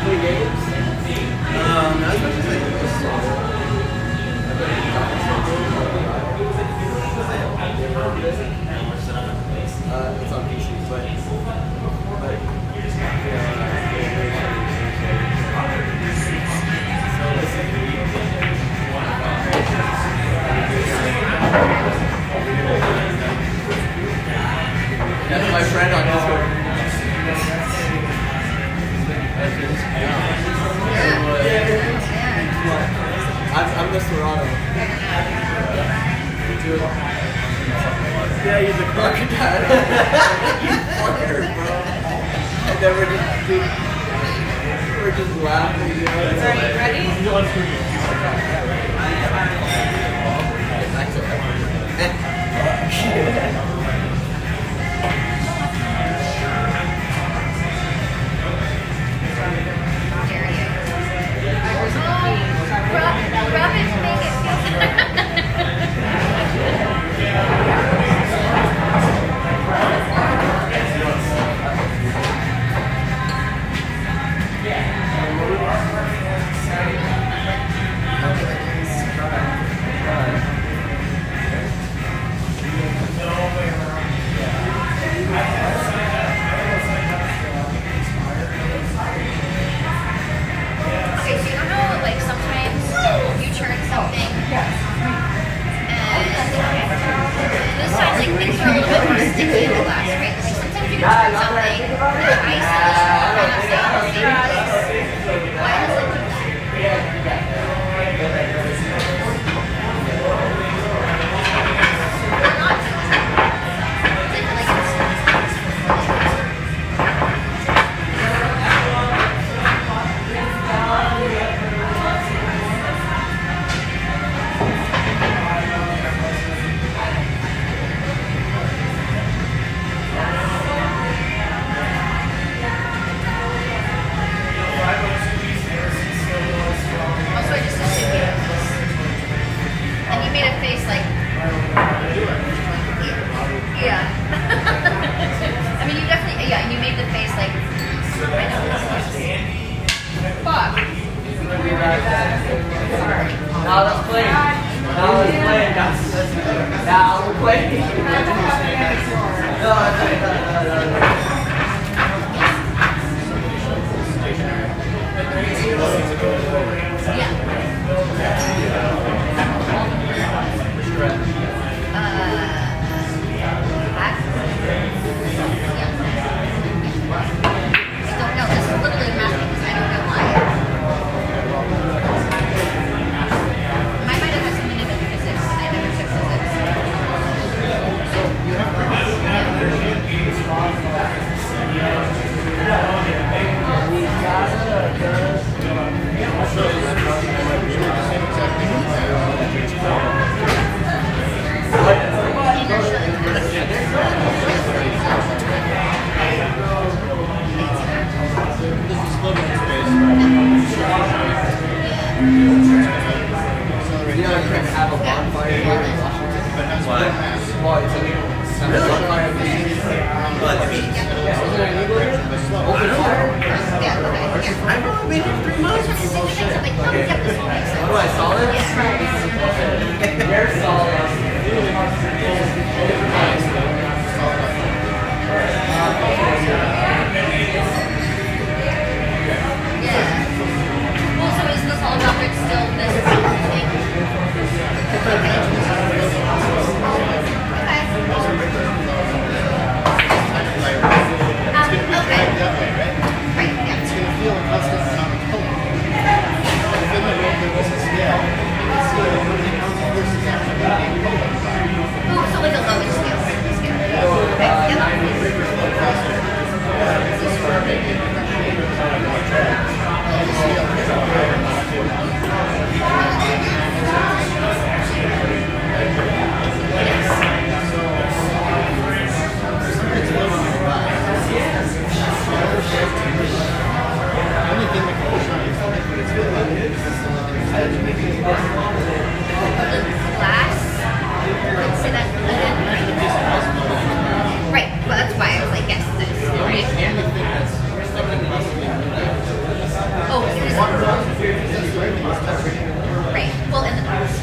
Play games? Toronto. Yeah, he's a Crocodile. You fucker, bro. And then we're just laughing, you know? Are you ready? Rub it to make it feel Okay, so you know how like sometimes you churn something and this sounds like things are a little bit more sticky in the glass, right? Like sometimes you churn something and the ice and the straw kind of stay in the same place. Why does it do that? Or not do that? Like also, I just assumed you know this. And you made a face like, yeah. I mean, you definitely, yeah, and you made the face like, I know this. Fuck. Now let's play. Now let's play. Now we're playing. No. I don't know. This is literally math because I don't know why. Mine might have had something to do with physics. I never took physics. You know, you can have a bonfire here in Washington. What? Well, it's a bonfire. But the beach. Isn't it illegal here? Open fire? Yeah, okay. Yeah. I've only been here 3 months. Like, oh, yeah, this one makes sense. What do I solid? You're solid. Yeah. Well, so is this all about like still this thing? Okay. Okay. Right, yeah. It's going to feel a constant amount of color. Within the room, there was a scale. You can see how many forces actually being pulled. Oh, so like a lowest scale. Okay, yeah. This is where maybe the anything that can push on you, it's really Glass. Say that again. Right, well that's why I was like, yes, this. Right. Oh, here's right. Well, in the glass.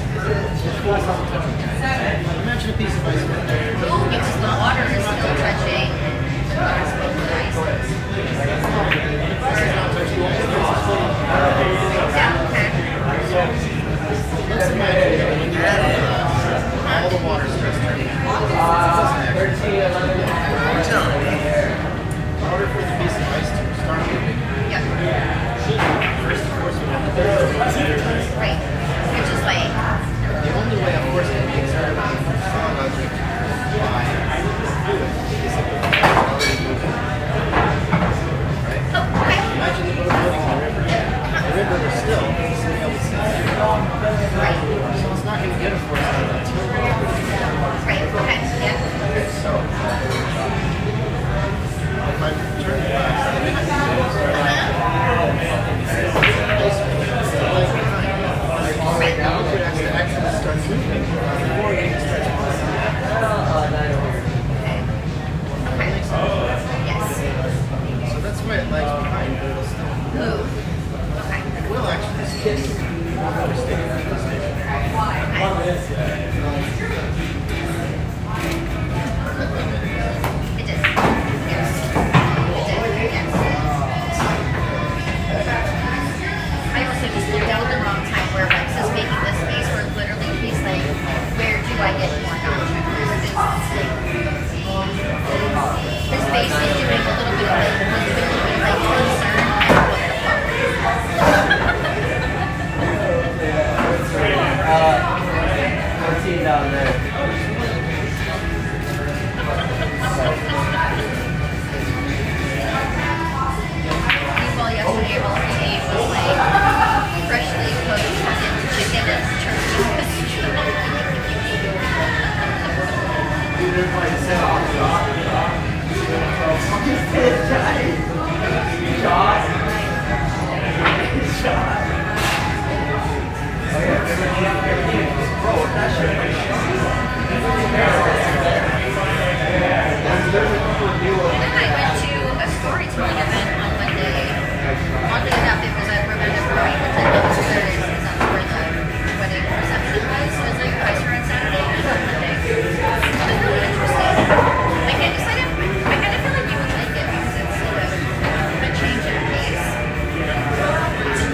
imagine a piece of ice cream. Oh, because the water is still touching the glass with the ice. Yeah, okay. Let's imagine that when you add all the water stress turning on. 13, 11. In order for the piece of ice to start moving, Yeah. first, of course, we have to Right. Which is like It did. Yes. It did. Yes. I also just looked out at the wrong time where Rex is making this face where literally he's like, where do I get more nachos? It's like, his face is doing a little bit of like, concern and what the fuck. Let's see down there. Meanwhile, yesterday all he ate was like freshly cooked chicken and And then I went to a storytelling event on Monday. Oddly enough, it was at Ravenna Brewing, which I love because that's where the wedding reception was. It was like Kaiser on Saturday and on Monday. It was really interesting. I kind of feel like you would like it because it's like a change in pace.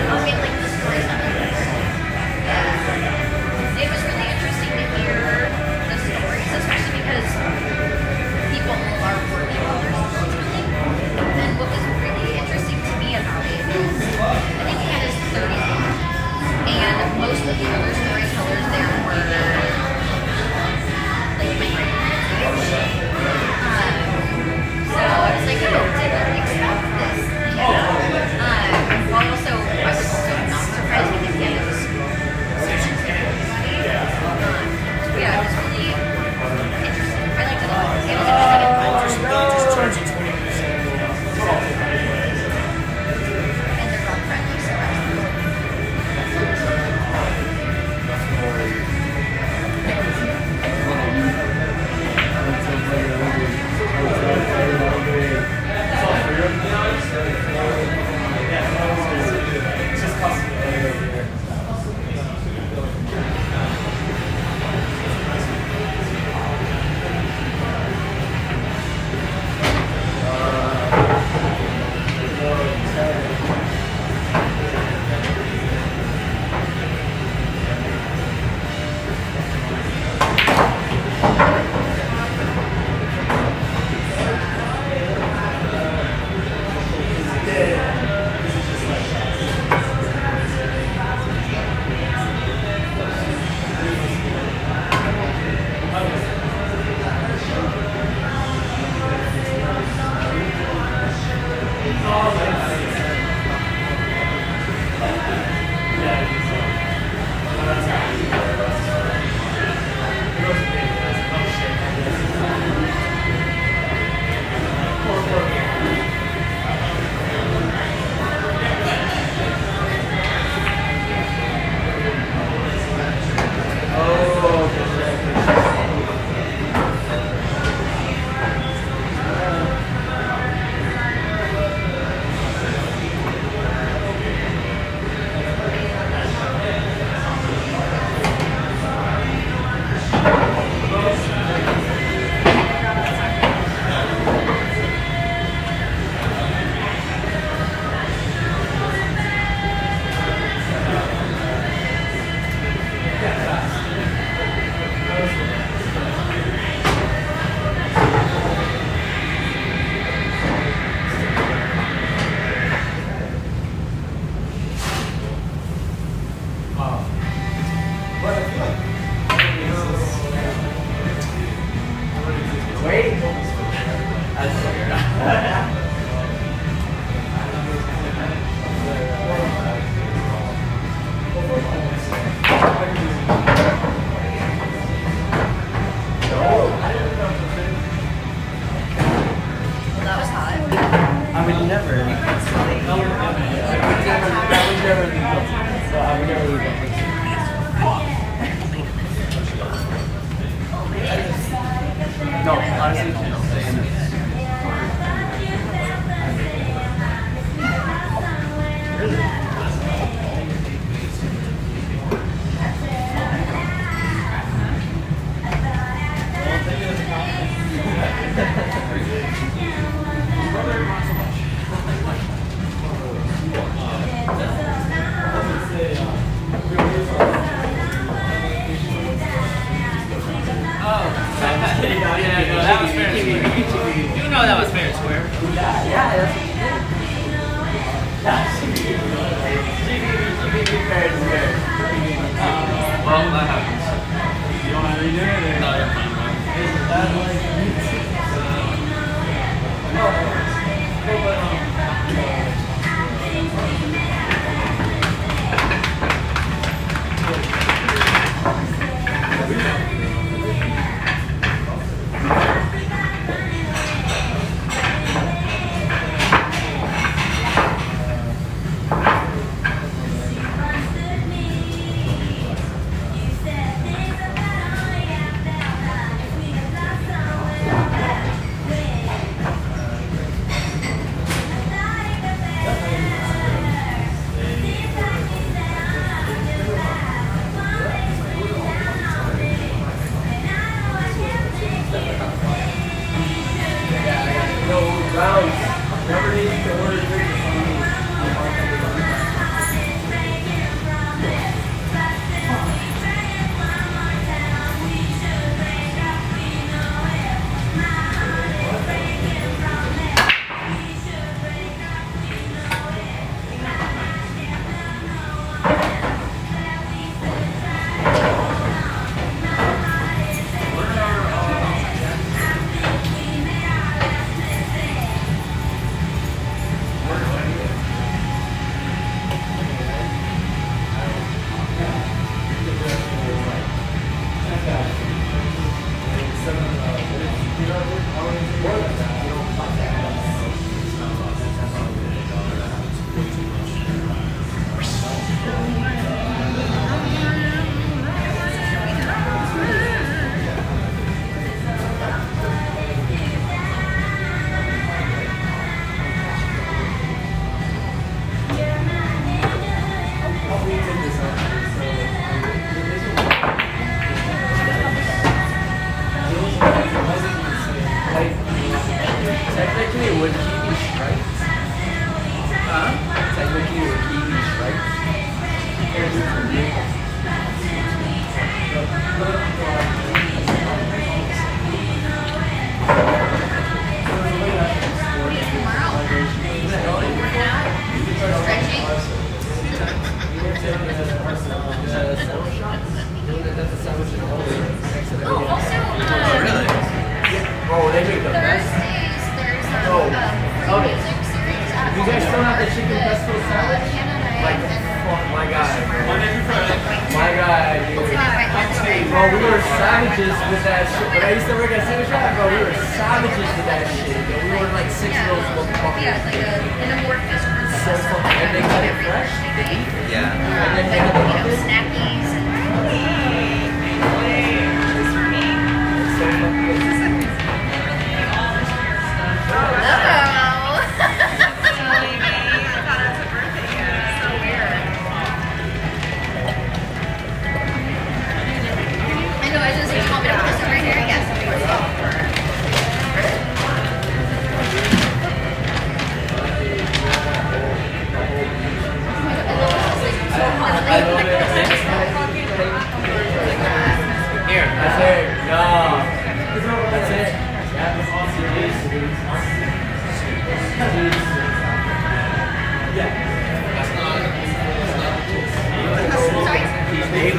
I'll get like the storytelling. Yeah. It was really interesting to hear the stories, especially because people are working while they're storytelling. And what was really interesting to me about it is, I think he had his 30th, and most of the other storytellers there were like my grandparents' age. So I was like, oh, didn't expect this, you know? While also, I was also not surprised because he had his yeah, it was really interesting. I liked it a lot. It was interesting and fun. Just charging 20%. And they're dog friendly, so that's cool. Wait. That's weird. Well, that was hot. I would never. I would never be guilty. So I would never be guilty. No, honestly, no. married. He's married. Well, that happens. You don't want to redo it? Or? No, you're fine, man. Isn't that like... Technically, would he be striped? Technically, would he be striped? Oh, they make the best. Thursdays, there's music series at You guys still have the chicken pesto salad? Like, and oh my god. Monday through Friday. My god, dude. Bro, we were savages with that shit. When I used to work at City Shop, bro, we were savages with that shit. Yo. We were like 6 of those motherfuckers. Yeah, like an amorphous group of So us. fucking, and they cut it fresh. Yeah. And then they cut it You know, up. snackies and So fucking good. I know, I just you want me to put this right here? Yes. I love it. Here. That's it. No. That's it. Sorry? They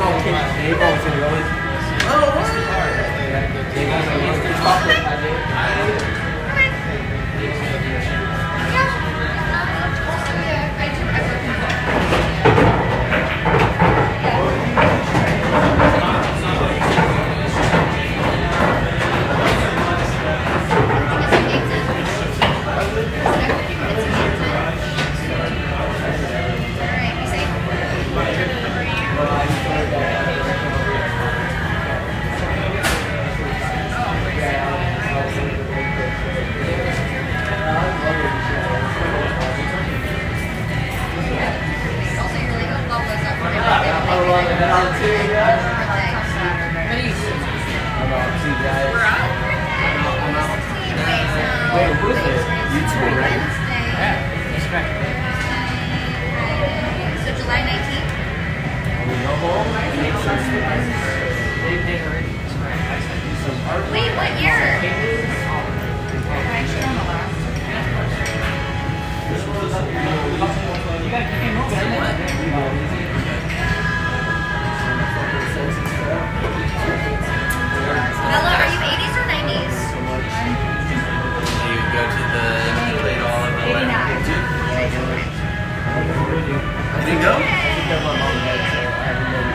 Wait, who is it? You two, right? So July 19th? We go home and make some Wait, what year? care of my mom and dad, so I haven't been.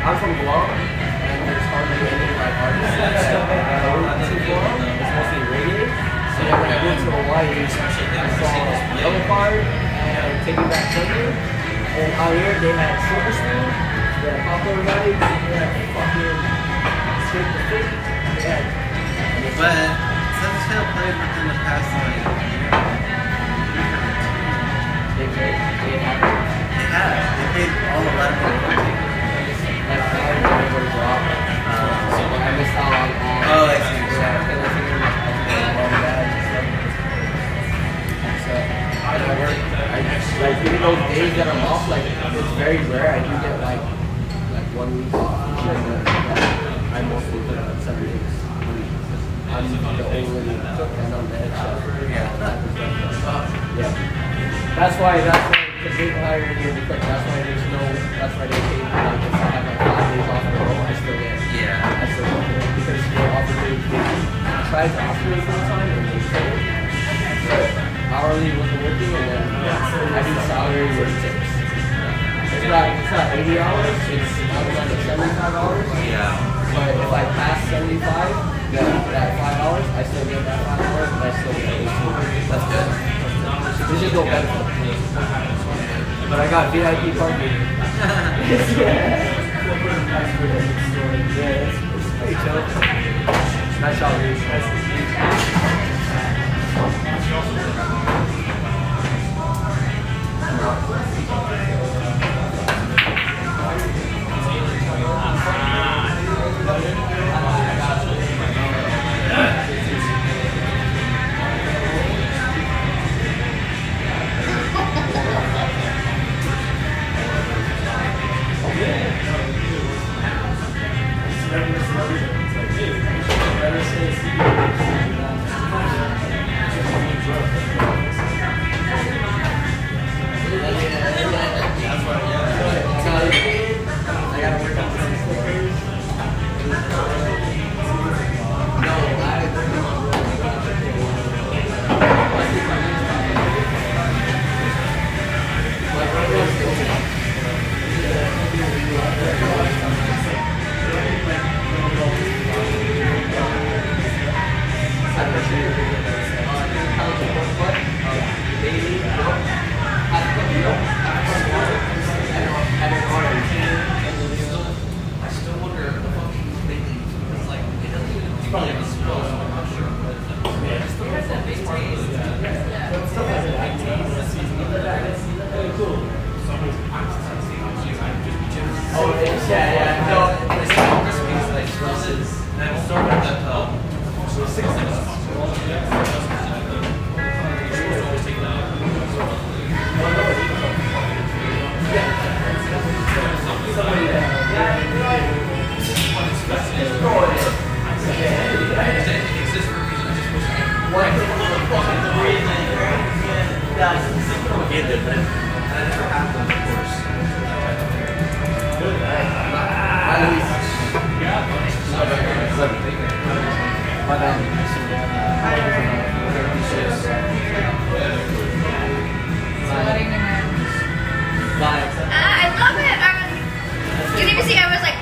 I'm from Guam, and there's hardly any like artists in Guam. It's mostly reggae. So then when I moved to Hawaii, I saw Yellow Card and Taking Back Sunday. And out here they had Silver Spoon, they had Popular Vibes, they had fucking Escape the Fate. They had. But Seven's Tail played within the past like year. They have. They have. They played all 11 and 14. Like now they're going to drop. So I missed out on all. Oh, I see. Yeah, and I think my mom and dad and stuff. So I work. Like even those days that I'm off, like it's very rare. I do get like 1 week off and shit, but I mostly put 7 days. I'm the only cook and I'm the head chef. Yeah. That's why because they hired me to cook. That's why they pay me. Like if I have like 5 days off in a row, I still get. Yeah. I still get it because they offer me. They tried to offer me full time and they couldn't. But hourly wasn't working, and then I do salary with tips. It's not 80 hours. It's on the 75 hours. Yeah. But if I pass 75, that $5, I still get that $5, and I still get 18. That's good. There's just no benefit. But I got VIP parking. Yeah, it's pretty chill. Nice job, Reese. I gotta work on some stickers. I still wonder if the function is thinking, it's like, it doesn't, it's probably a smell, I'm not sure, but it's the one that maintains. Oh, yeah. No, This piece, like, versus, and it started at, 6 I love it. You didn't even see. I was like.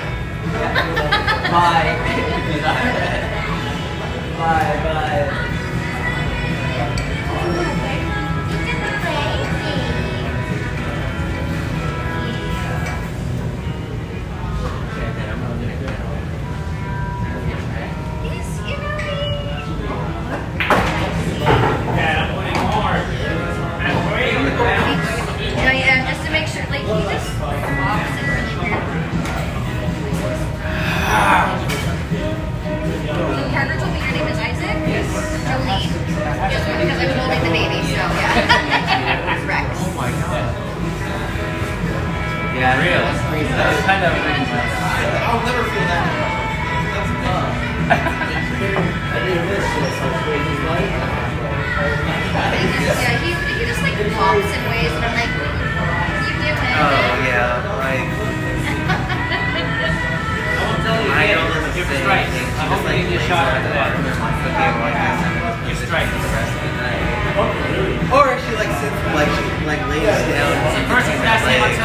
Bye. Bye. Yeah, just to make sure, like, he just walks in really weird. So Parker told me your name is Isaac? Yes. Jolene. Yes, because I'm holding the baby, so yeah. Rex. Oh my god. Yeah, real. That's kind of. I'll never feel that. That's dumb. I mean, this is so crazy, right? Yeah, he just like walks in ways that I'm like, you do it. Oh, yeah, right. I know this is the same thing. She just like lays on the bottom of the cooking like this and gives it to me the rest of the night. Or she like sits, like she like lays down and sits between my legs.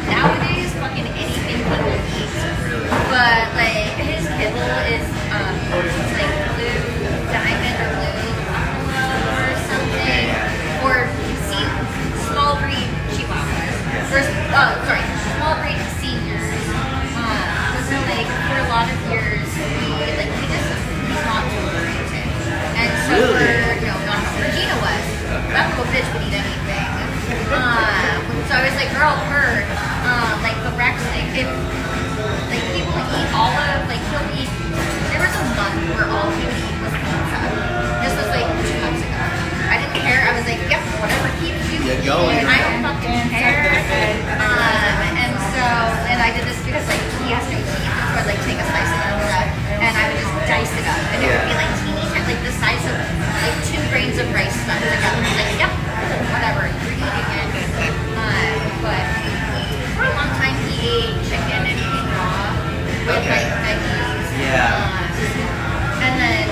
Nowadays, fucking anything he will eat. But like his kibble is like blue diamond or blue buffalo or something, or small breed chihuahuas. Or, small breed seniors. So like for a lot of years, he's not oriented, and so Regina was. That little bitch would eat anything. So I was like, girl, her, like the Rex thing, if like people eat he'll eat. There was a month where all he would eat was pizza. This was like 2 months ago. I didn't care. I was like, yep, whatever keeps you going. I don't fucking care. And I did this because like he has no teeth, so I'd like take a slice of pizza and I would just dice it up, and it would be like teeny, like the size of like 2 grains of rice stuck together. I was like, yep, whatever, you're eating it. But for a long time he ate chicken and quinoa with like veggies. Yeah. And then,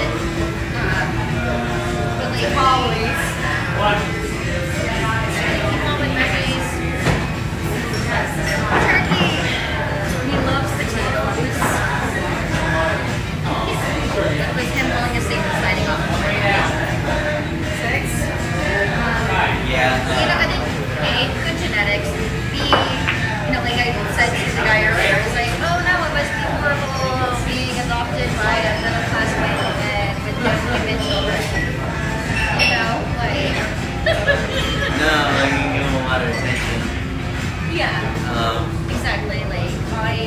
but like always, quinoa with veggies. Turkey. He loves potatoes. That was him falling asleep and sliding off the board. 6. I think A, good genetics. B, like I said to the guy earlier, I was like, oh no, it must be horrible being adopted by a middle class white woman with no dignity. No, like you give him a lot of attention. Yeah. Exactly.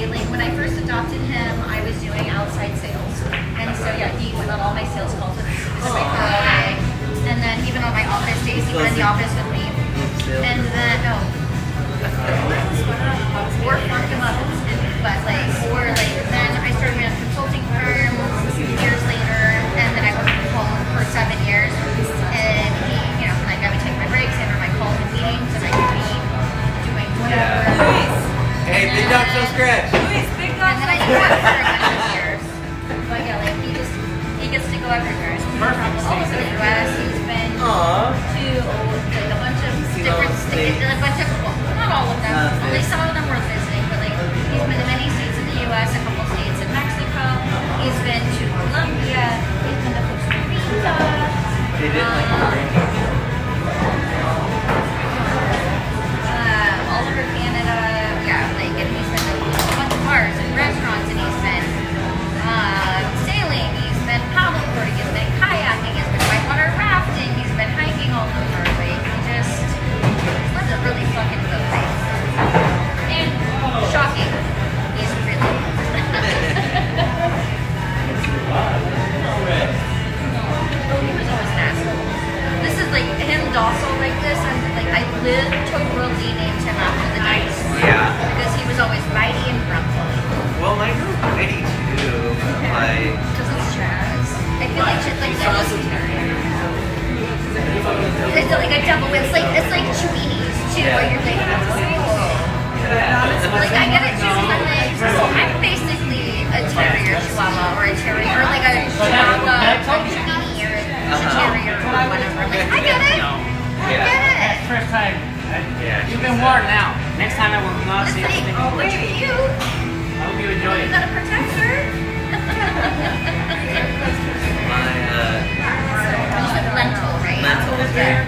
Like when I first adopted him, I was doing outside sales, and so yeah, he went on all my sales calls with me. He was my guy, and then even on my office days, he went in the office with me. And then or fucked him up, but then I started my own consulting firm years later, and then I worked from home for 7 years, and he, I would take my breaks, answer my calls and meetings, and I could be doing whatever. Hey, big dog, no scratch. And then I did work for a bunch of years. But yeah, he gets to go everywhere. He's been all over the US. He's been to a bunch of different states, not all of them. Only some of them were visiting, but he's been to many states in the US, a couple states in Mexico. He's been to Colombia. He's been to Costa Rica. They didn't like the drinking. All over Canada. And he's been to a bunch of bars and restaurants, and he's been sailing, he's been paddleboarding, he's been kayaking, he's been whitewater rafting, he's been hiking all over. He's lived a really fucking good life. And shocking, he's really Oh, he was always an asshole. This is him docile like this, and I totally named him after the dice. Yeah. Because he was always mighty and grumpy. Well, I know Mighty too. Because it's Chaz. I feel like they're also terrier. It's like a double. It's like Cheweenies too, where you're like, I get it too. I'm basically a terrier chihuahua or a terrier or like a chihuahua, a Cheweenie or a terrier or whatever. I get it. I get it. First time. You've been warned now. Next time I will not say anything. Oh, but you're cute. I hope you enjoy You it. gotta protect her. Lentil, right? Lentil is very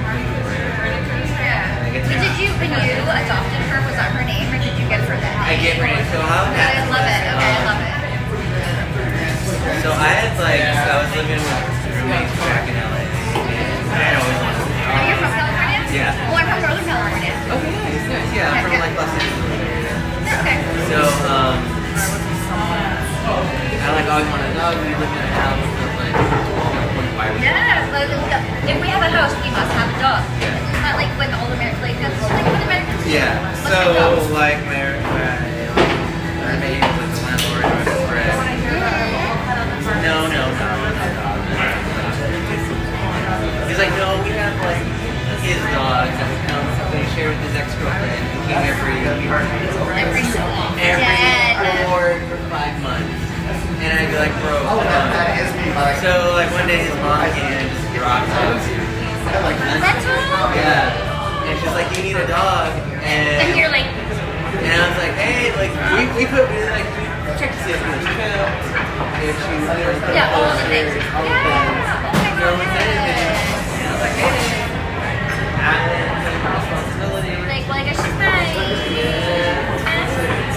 Yeah. When you adopted her, was that her name, or did you get her that name? I get ready to I love that. love it. Okay, I love it. So I was living with roommates back in LA. And I always wanted to Are you from California? Yeah. Oh, I'm from Northern California. Okay, nice. Yeah, I'm from Los Angeles area. Okay. So, I always wanted a dog. We lived in a house with why we Yeah, if we have a house, we must have a dog. Yeah. It's not like when all Americans, like when Americans do. Yeah. Let's So have dogs. like my roommate with the landlord or the friend. No. He's like, no, we have his dogs that we come. They share with his ex-girlfriend who came every Every so often. every board for 5 months. And I'd be like, bro. So one day his mom came and just dropped him. Rental? Yeah. And she's like, you need a dog, And you're like, and I was like, hey, like we checked to see if she was trim, if she was yeah, all the things. all the Yeah. things. Oh No my one's anything. god. And I was like, hey, and then put her responsibility. Like I guess she's mine.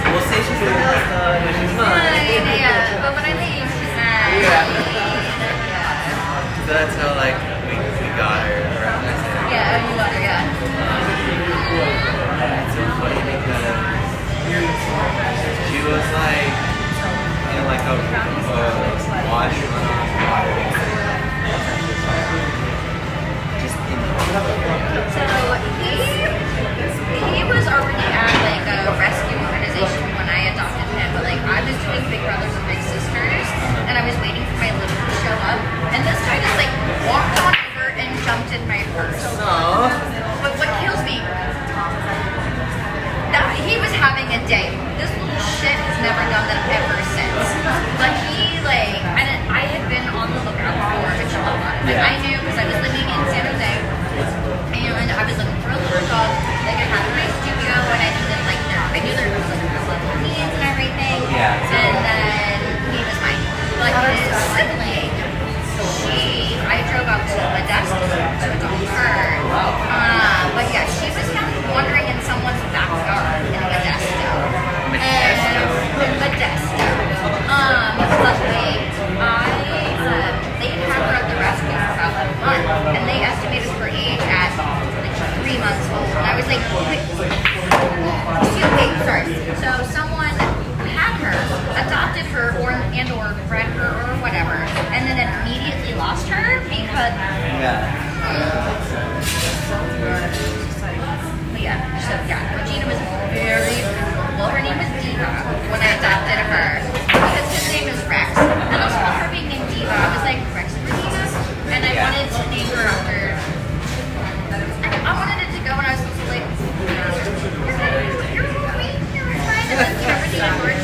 We'll say she's the best dog, but she's Mine, mine. yeah. But when I leave, she's mine. Yeah. Yeah. So that's how like we got her around that time. Yeah, you got her, yeah. It's so funny because she was like in like a wash just in the So he was already at like a rescue organization when I adopted him, but like I was doing Big Brothers and Big Sisters, and I was waiting for my litter to show up, and this guy just like walked on over and jumped in my purse. But what kills me, that he was having a day. This little shit has never done that ever since. But he like, I had been on the lookout for a chihuahua. Like I knew because I was living in San Jose, and I was looking for a little dog. Like I had my studio, and I needed like I knew there was like little needs and everything. Yeah. And then he was mine. But his sibling, I drove out to Modesto to adopt her. But yeah, she was found wandering in someone's backyard in Modesto. In Modesto. Luckily, they had her at the rescue for about a month, and they estimated her age at like 3 months old. And I was like, wait, sorry. So someone had her, adopted her, or bred her, or whatever, and then immediately lost her because. But yeah, so yeah, Regina was her name was Diva when I adopted her. Because his name is Rex. And also with her being named Diva, I was like, Rex Regina? And I wanted to name her after, I wanted it to go when I was supposed to like, you're fine. And then Trevor George.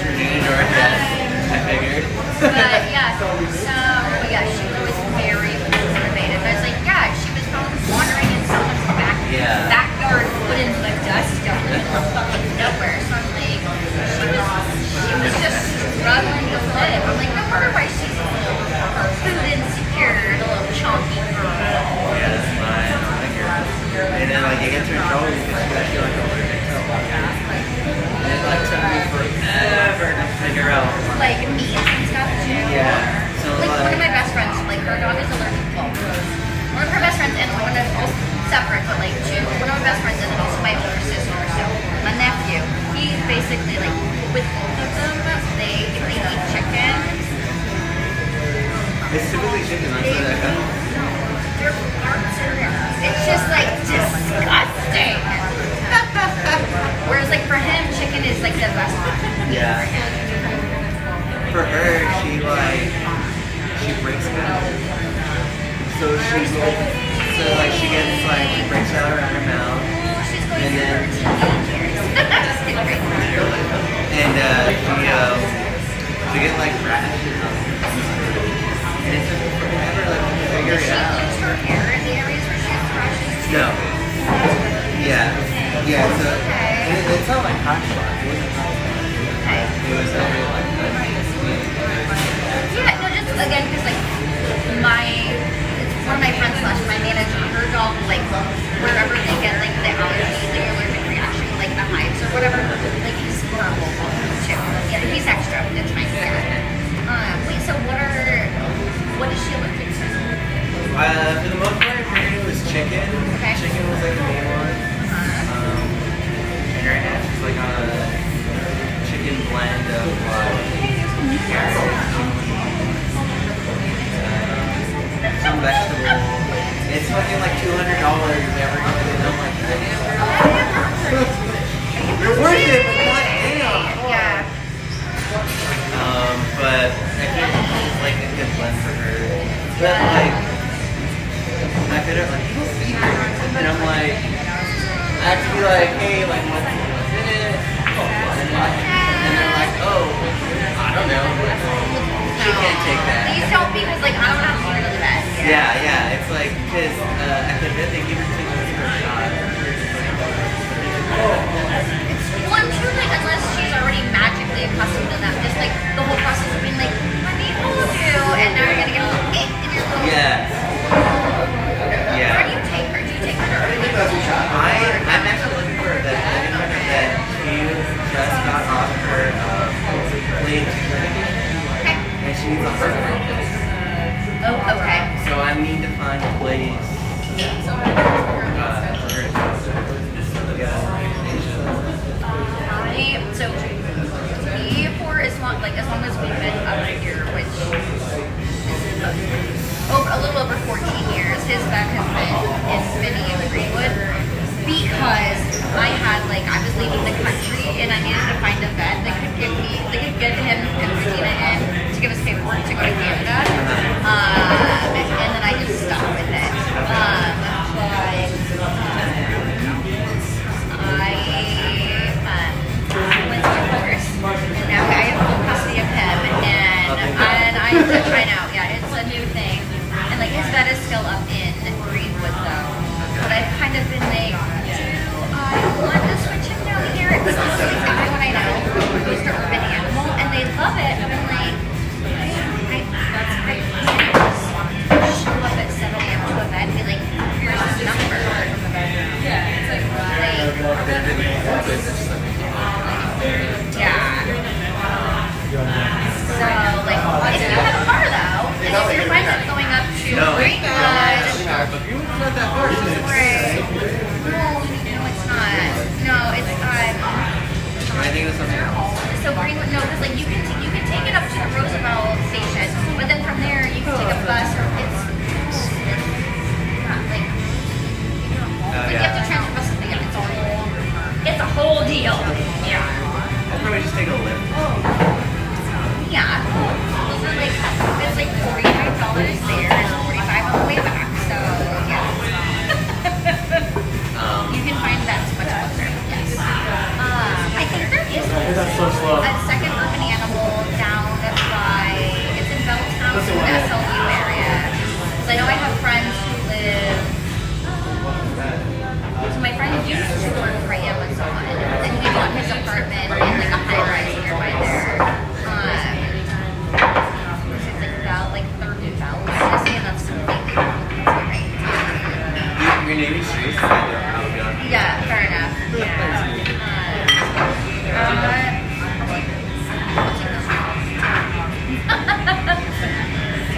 I figured. But yeah, but yeah, she was very motivated. But I was like, yeah, she was found wandering in someone's backyard, put in the dust, in the middle of fucking nowhere. So I'm like, she was just struggling to live. I'm like, no wonder why she's a little food insecure, a little chunky girl. Yeah, that's fine. And then like it gets her in trouble because she got like allergic to and it like took me forever to figure out. Like meat and stuff too. Yeah. So Like one of my best friends, like her dog is allergic to one of her best friends and one of also separate, but like one of my best friends and then also my older sister. So my nephew, he's basically like with both of them, they eat chicken. it's typically chicken. That's what I got. Their parts are, it's just like disgusting. Whereas like for him, chicken is like the best food Yeah. for him. For her, she breaks it out. So she gets like she breaks it out around her mouth. She's going And through then- her teenage years. Just kidding, right? And she gets like rashes. And it took forever like to figure Does it she out. lose her hair in the areas where she has rashes? No. Yeah. So Okay. it's not like hot spots. It wasn't hot spots. Okay. It was like Yeah, no, just again, because like it's one of my friends slash my manager, her dog, like wherever they get like the allergy, the allergic reaction, like the hives or whatever, like he's horrible too. Yeah, he's extra. It's fine. Yeah. Wait, so what is she allergic to? for the most part, it was chicken. Okay. Chicken was like the main one. And right now she's like on a chicken blend of carrots, some vegetable. It's fucking like $200 every month. And I'm like, you're worth it, but god damn. Yeah. But I think it's like a good blend for her. But like, I could have like, people feed her. And I'm like, I have to be like, hey, like, what's in it? And they're like, oh, I don't know. She can't take that. Please don't, because like I don't have to go to the vet. Yeah, it's like, because at the vet they give her things for a shot. I had like I was leaving the country and I needed to find a vet that could give me, they could get him and Regina in to give us paperwork to go to Canada. And then I just stuck with it. I went to divorce, and now I have full custody of him, and I know, yeah, it's a new thing, and like his vet is still up in Greenwood though, but I've kind of been like, do I want to switch him down here? Because everyone I know goes to Urban Animal, and they love it, and I'm like, I can't show up at 7 a.m. to a vet and be like, here's his number. Yeah, it's like, Yeah. So, like, if you have a car though, and if your friends are going up to Greenwood, But you were not that far. It's just right? No, it's not. No, it's I think that's something else. So Greenwood, no, because like you can take it up to the Roosevelt station, but then from there you can take a bus, or it's not like you have to transfer bus something. It's a whole deal. Yeah. I'll probably just take a lift. Yeah. Those are like, it's like $45 there and $45 on the way back. So yeah. You can find that much closer. Yes. I think there is That's so slow. a second urban animal down by, it's in Belltown, in the SLU area. So I know I have friends who live, so my friend used to work for Amazon, and he bought his apartment in like a high rise nearby there. It's like Third and Bell. I'm gonna say that's completely wrong. That's right. Your name is Trace. I'll be honest. Yeah, fair enough.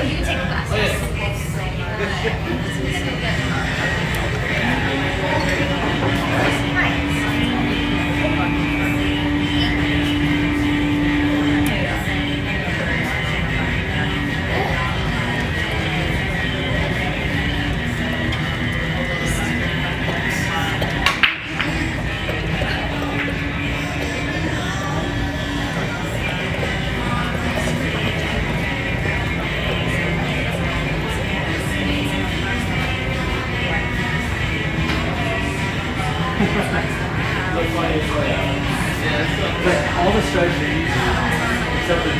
Oh, you can take the bus. But all the stripes are easy, except for the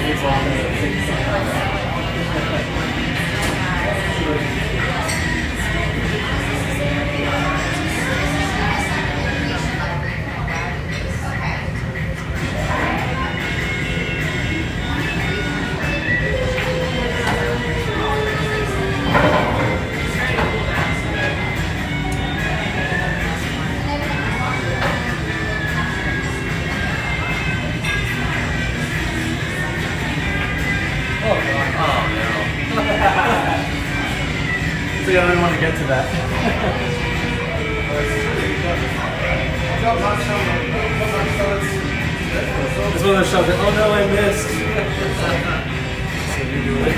people on the thick I don't want to get to that. It's one of those shows that, oh no, I missed. So you do it.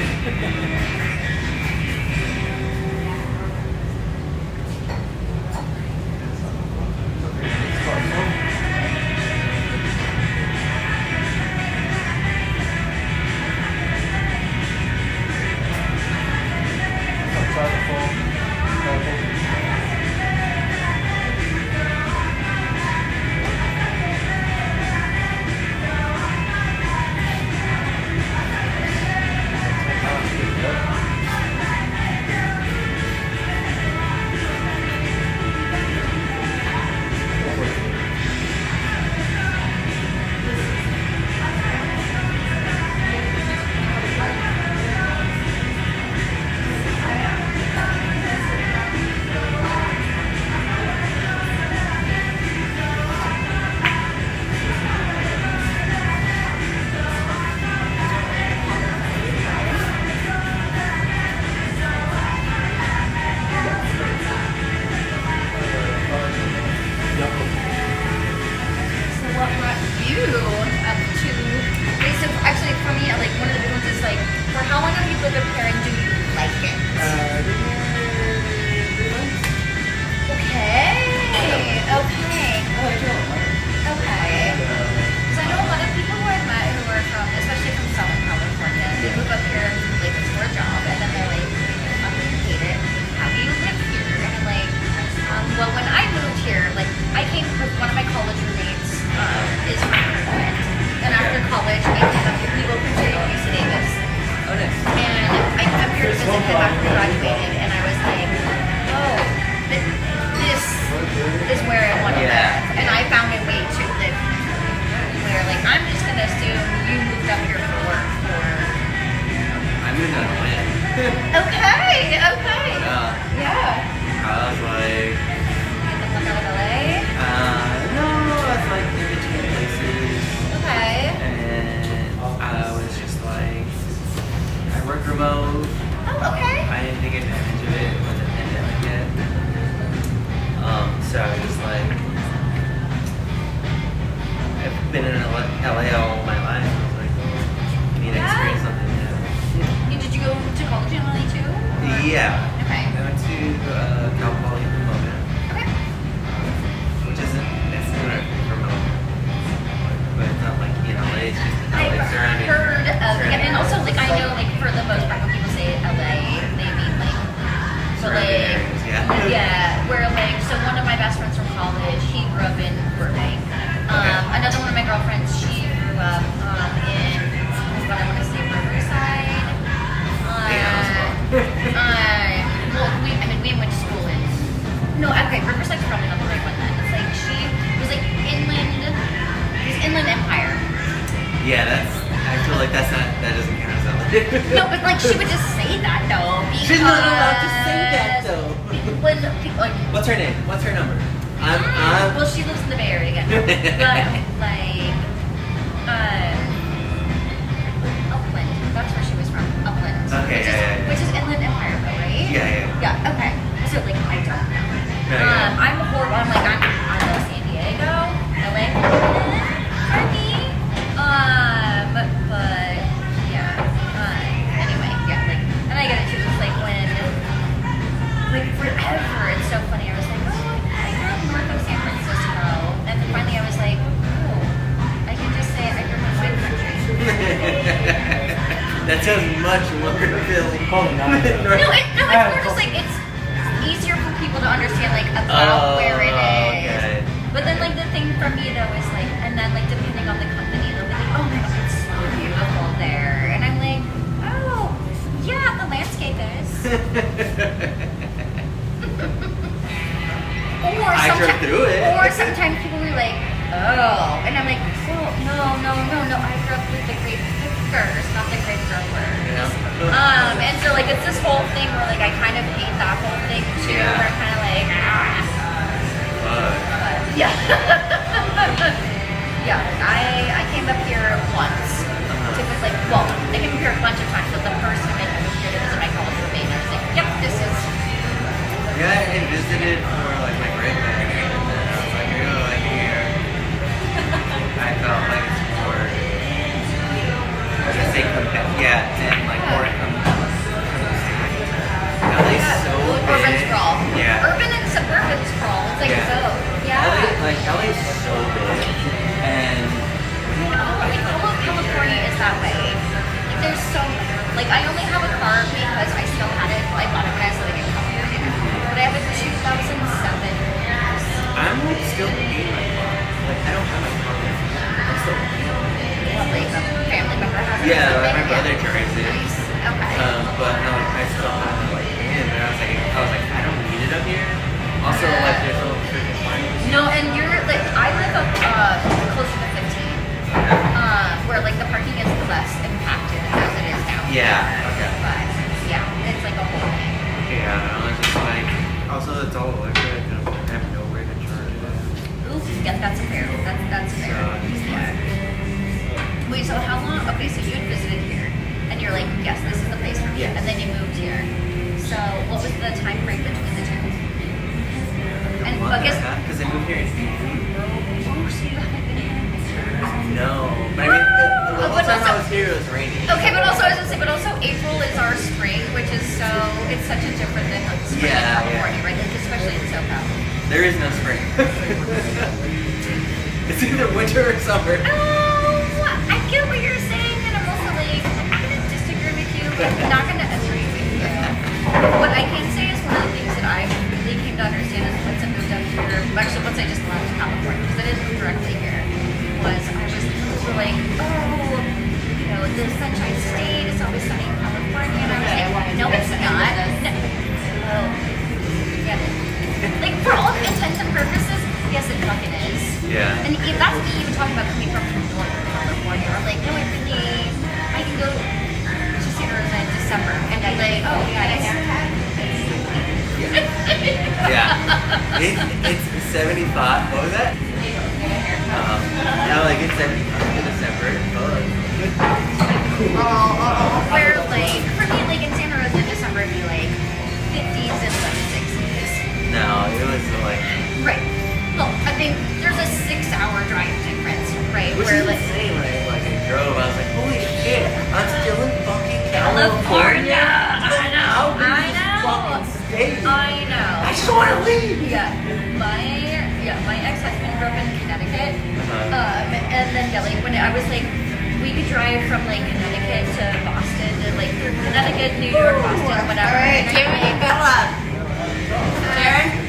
been in LA all my life. I was like, I need to experience something new. Did you go to college in LA too? Yeah. Okay. I went to Cal Poly Pomona, Okay. which isn't necessarily from LA, but it's not like in LA. It's just LA I've surrounding. heard of, surrounding and also like I know LA. like for the most part when people say LA, they mean like so Surrounding like areas, yeah. yeah, where like so one of my best friends from college, he grew up in Burbank. Another one of my girlfriends, she grew up in what I want to say Riverside. Well, we went to school in. No, okay, Riverside's probably not the right one then. It's like she was like Inland Empire. Yeah, I feel like that doesn't count as LA. No, but like she would just say that though. Because She's not allowed to say that though. When like What's her name? What's her number? well, she lives in the Bay Area again. But like Upland. That's where she was from. Upland. Okay, yeah. Which is Inland Empire, though, right? Yeah. Yeah. Okay. So like I don't know. No, yeah. I'm horrible. I love San Diego, LA, for me. But yeah. Anyway, yeah. Like, and I get it too. It's like when, like forever. It's so funny. I was like, oh, I grew up north of San Francisco, and then finally I was like, oh, I can just say I grew up in wine country. That sounds much more appealing. Probably not. No, it's more just like it's easier for people to understand like about where it is. Okay. But then like the thing for me though is like, and then like depending on the company, they'll be like, oh my god, it's so beautiful there, and I'm like, oh yeah, the landscape is. I drove through it. Or sometimes people are like, oh, and I'm like, oh no, I grew up with the Great Pickers, not the Great Growers. Yeah. And so like it's this whole thing where like I kind of hate that whole thing too. Yeah. Where I'm kind of like, but yeah, yeah. I came up here once. Typically, well, I came up here a bunch of times, but the first time I came up here to visit my college roommate, I was like, yep, this is. Yeah, I visited for like my grandparents, and then I was like, oh, I here. I felt like it's more, I should say, and like more LA's so Urban big. sprawl. Yeah. Urban and suburban sprawl. It's like Yeah. both. Yeah. LA's so big, and All of California is that way. Like there's so like I only have a car because I still had it. I bought it when I was living in California. But I have a 2007. I'm like still paying my car. Like I don't have my car. I'm still paying. Like a family member has it. or Yeah, like something. my brother drives it. Nice. Okay. But no, I still have it like in, and I was like, I don't need it up here. Also, like there's no freaking parking. No, and you're like I live up closer to 15. Where like the parking is less impacted as it is now. Yeah. Okay. But yeah, it's like a whole thing. Yeah, I was just like. Also, it's all electric, and I have nowhere to charge it. Ooh, yeah, that's fair. That's So fair. I'm just like. Wait, so how long? Okay, so you had visited here, and you're like, yes, this is the place for me, Yes. and then you moved here. So what was the time frame between the two? And I guess. Because I moved here in June. Oh, so you haven't been here. No, but I mean, the whole But time I also- was here, it was raining. Okay, but also I was gonna say, but also April is our spring, which is so it's such a different than like spring in Yeah, California, right? Like especially in SoCal. There is no spring. It's either winter or summer. I get what you're saying, and I'm also like, I'm gonna disagree with you, but I'm not gonna agree with you. What I can say is one of the things that I really came to understand is once I moved up here, actually once I just left California, because I didn't move directly here, was I was like, oh, you know, the Sunshine State is always sunny in California, and I was like, no, it's not. No. Oh, yeah. Like for all intents and purposes, yes, it fucking is. Yeah. And that's me even talking about coming from Northern California. I'm like, no, I can go to Santa Rosa in December, and I'm like, oh yeah, it's Yeah. It's 75. What was that? No, like it's 75 in December. where like for me, like in Santa Rosa in December, it'd be like 50s and like 60s. No, it was like. Right. Well, I think there's a 6-hour drive difference right, Which where is like insane. Like I drove, I was like, holy shit, I'm still in fucking California. I know. I know. Fucking state. I know. I just want to leave. Yeah, my ex-husband grew up in Connecticut, and then like when I was like, we could drive from like Connecticut to Boston, to like through Connecticut, New York, Boston, whatever. All right, Jimmy, good luck. Darren?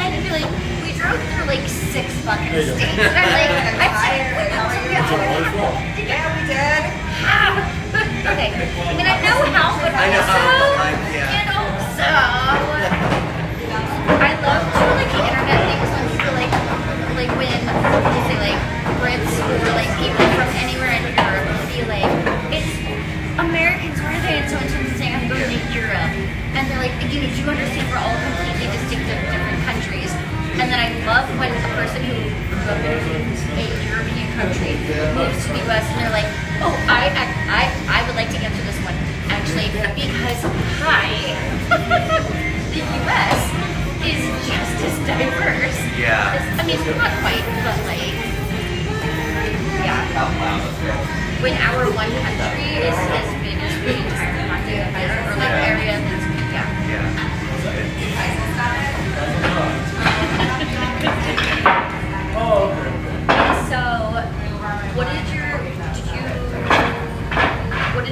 And it'd be like, we drove through like 6 fucking states. And I'm like, Yeah, we did. okay, I mean I know how, but I know also, how, like, yeah. and also, I love to like the internet things when people like when they say like Brits or like people from anywhere in Europe will be like, it's Americans, where are they? And someone's saying I'm going to Europe, and they're like, you know, do you understand we're all completely distinctive different countries? And then I love when a person who grew up in a European country moves to the US and they're like, oh, I would like to answer this one actually because the US is just as diverse. Yeah. I mean, not quite, but like, yeah. Oh, wow, that's great. When our one country is as big as the entire continent or like area that's, yeah. Yeah. Oh, okay. So, what did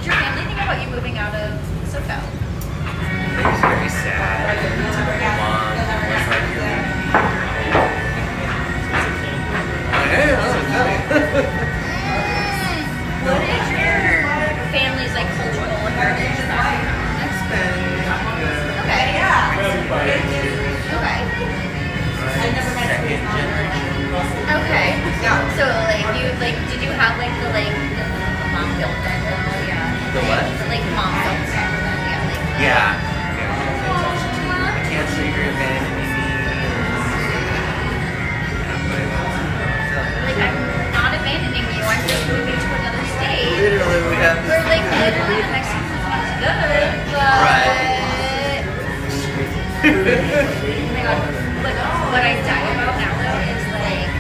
your family think about you moving out of SoCal? It was very sad. My mom was like, hey, What is your family's like cultural heritage background? Okay. Okay. second generation. Okay. So like did you have like the mom built that? Yeah. The what? Like mom built that. Yeah. Like. Yeah. I can't say you're abandoning me. Like I'm not abandoning you. I'm just moving to another state. Literally, we have We're like literally the next 6 months is good, but Right. oh my god. Like what I die about now though is like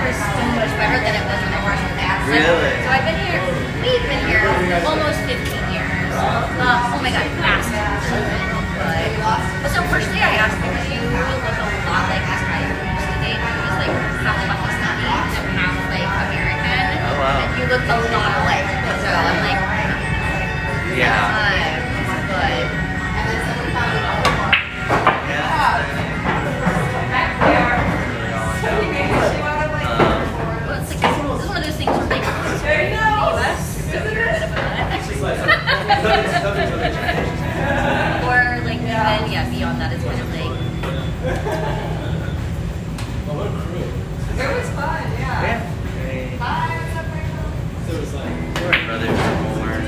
it's so much better than it was when I first moved. Really? So I've been here. We've been here almost 15 years. Oh my god, fast. But so firstly, I asked because you look a lot like this guy who used to date. He was like half Pakistani and half like American. Oh, wow. And you look a lot alike. So I'm like, Yeah. but. Well, it's like, this is one of those things where like, in the US, it's a bit of a or like even beyond that, it's kind of like It was fun, yeah. Yeah. Great. Bye, what's up, Rachel? We're brothers or more.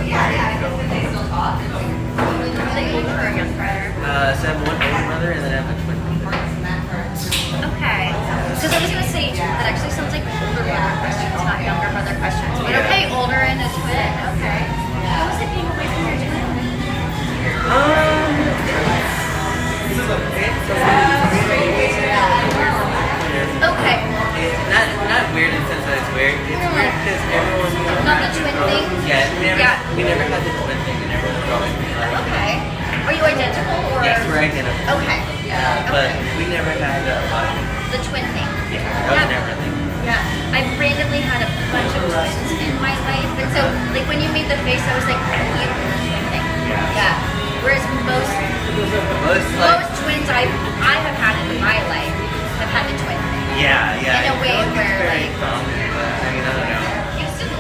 Yeah, I guess they still talk. are they older or younger? So I have one older brother and then I have a twin brother. Okay. Because I was gonna say that actually sounds like older brother questions, not younger brother questions. But okay, older and a twin. Okay. How was it being away from your twin? Okay. It's not weird in the sense that it's weird. It's weird because everyone. Not the twin thing? Yeah, Yeah. we never had the twin thing, and everyone would always be like. Okay. Are you identical or? Yes, we're identical. Okay. But Okay. we never had The twin thing. yeah, that was never a thing. Yeah. I've randomly had a bunch of twins in my life, and so like when you made the face, I was like, oh, you have a twin thing. Yeah. Whereas most twins I have had in my life have had the twin thing. Yeah. In a way I feel like where, it's very like- common, but I mean, I don't know. You still.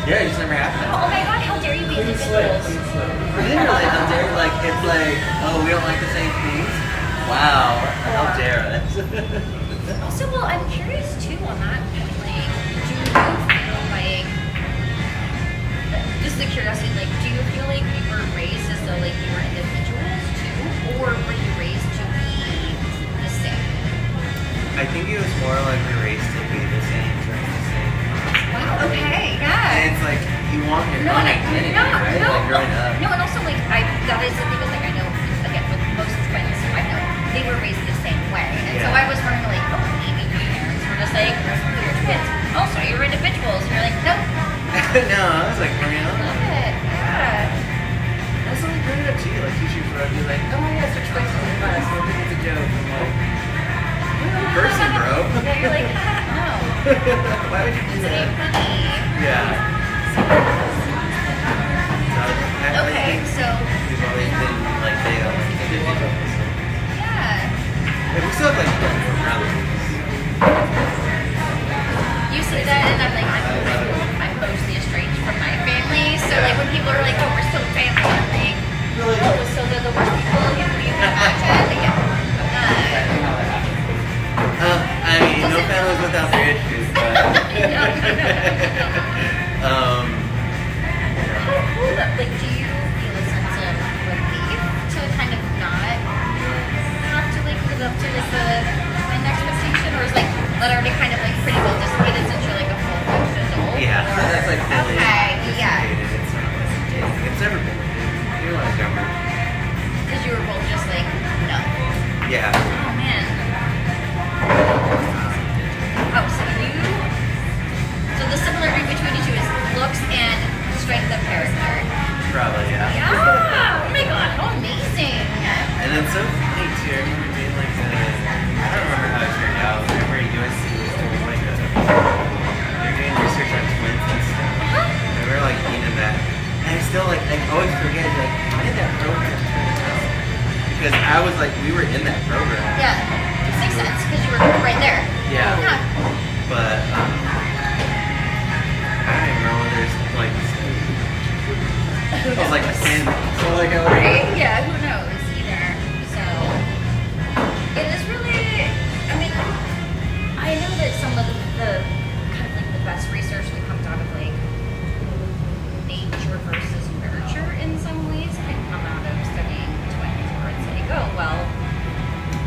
Yeah, it just never happened. Oh my god, how dare you be individuals? Literally, how dare like it's like, oh, we don't like the same things. Wow, how dare us? Also, well, I'm curious too on that point. Like, do you feel like, just the curiosity, like, do you feel like you were raised as though like you were individuals too, or were you raised to be the same? I think it was more like we raised to be the same, trying the same. Wow. Okay. Yeah. And it's like you want your own identity, right? Like growing up. No, and also like that is the thing is like I know again with most twins I know they were raised the same way, you're like, no. Why would you do It's that? ain't funny. Yeah. Okay, so We've always been like they individuals. yeah. Like, we still have like around. You say that, and I'm like, I'm mostly estranged from my family. So like when people are like, oh, we're still family, I'm like, oh, so they're the worst people you can imagine. Yeah. I mean, no families without their issues, but Like, do you feel a sense of relief to kind of not have to like live up to like the an expectation, or is like that already kind of like pretty well dissipated since you're like a full-fledged adult? yeah, Or, that's like fully okay, yeah, dissipated. It's not like it's never been. You're like dumber. because you were both just like no. Yeah. Oh man. Oh, so the similarity between you two is looks and strength of character. Probably, yeah. Yeah. Oh my god, how amazing. And it's so funny too. I remember being like I don't remember how it turned out. I remember USC was doing like they're doing research on twins and stuff. And we were like into that. And I still like always forget like how did that program turn out? Because I was like we were in that program. Yeah. Makes sense because you were right there. Yeah. Yeah. But I don't even know there's like it was like a sin. So like I would Right? Yeah, who knows either. So it is really I mean I know that some of the kind of like the best research that comes out of like nature versus nurture in some ways can come out of studying twins where it's like, oh well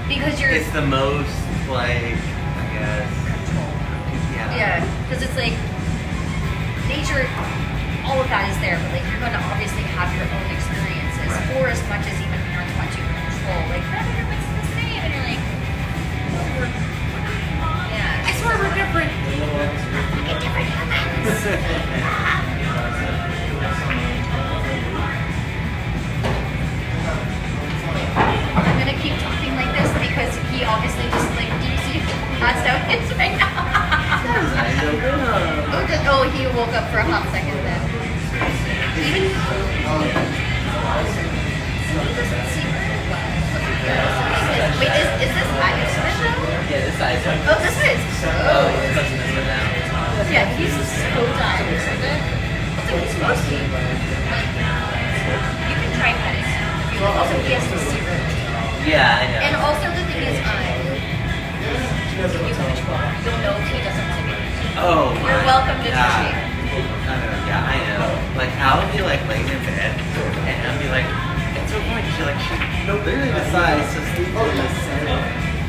because you're it's the most like I guess yeah, because it's like nature, all of that is there, but like you're going to obviously have your own experiences for as much as even parents want you to control. Like, not everyone's the same, and you're like, well, yeah, I swear we're different. We're different humans. I'm gonna keep talking like this because he obviously just like, do you see passed out his right now? Oh, he woke up for a hot second then. Even he doesn't see very well. Wait, is this ice though? Yeah, this size. Oh, this is. Oh, he's touching this one now. Yeah, he's so done. That's what he's supposed to be. You can try petting him. Also, he has to see her. Yeah, I know. And also the thing is, you'll know if he doesn't see me. Oh my You're welcome to God. try. Yeah, I know. Like I'll be like laying in bed and I'll be like, it's so funny because she literally decides to sleep in the center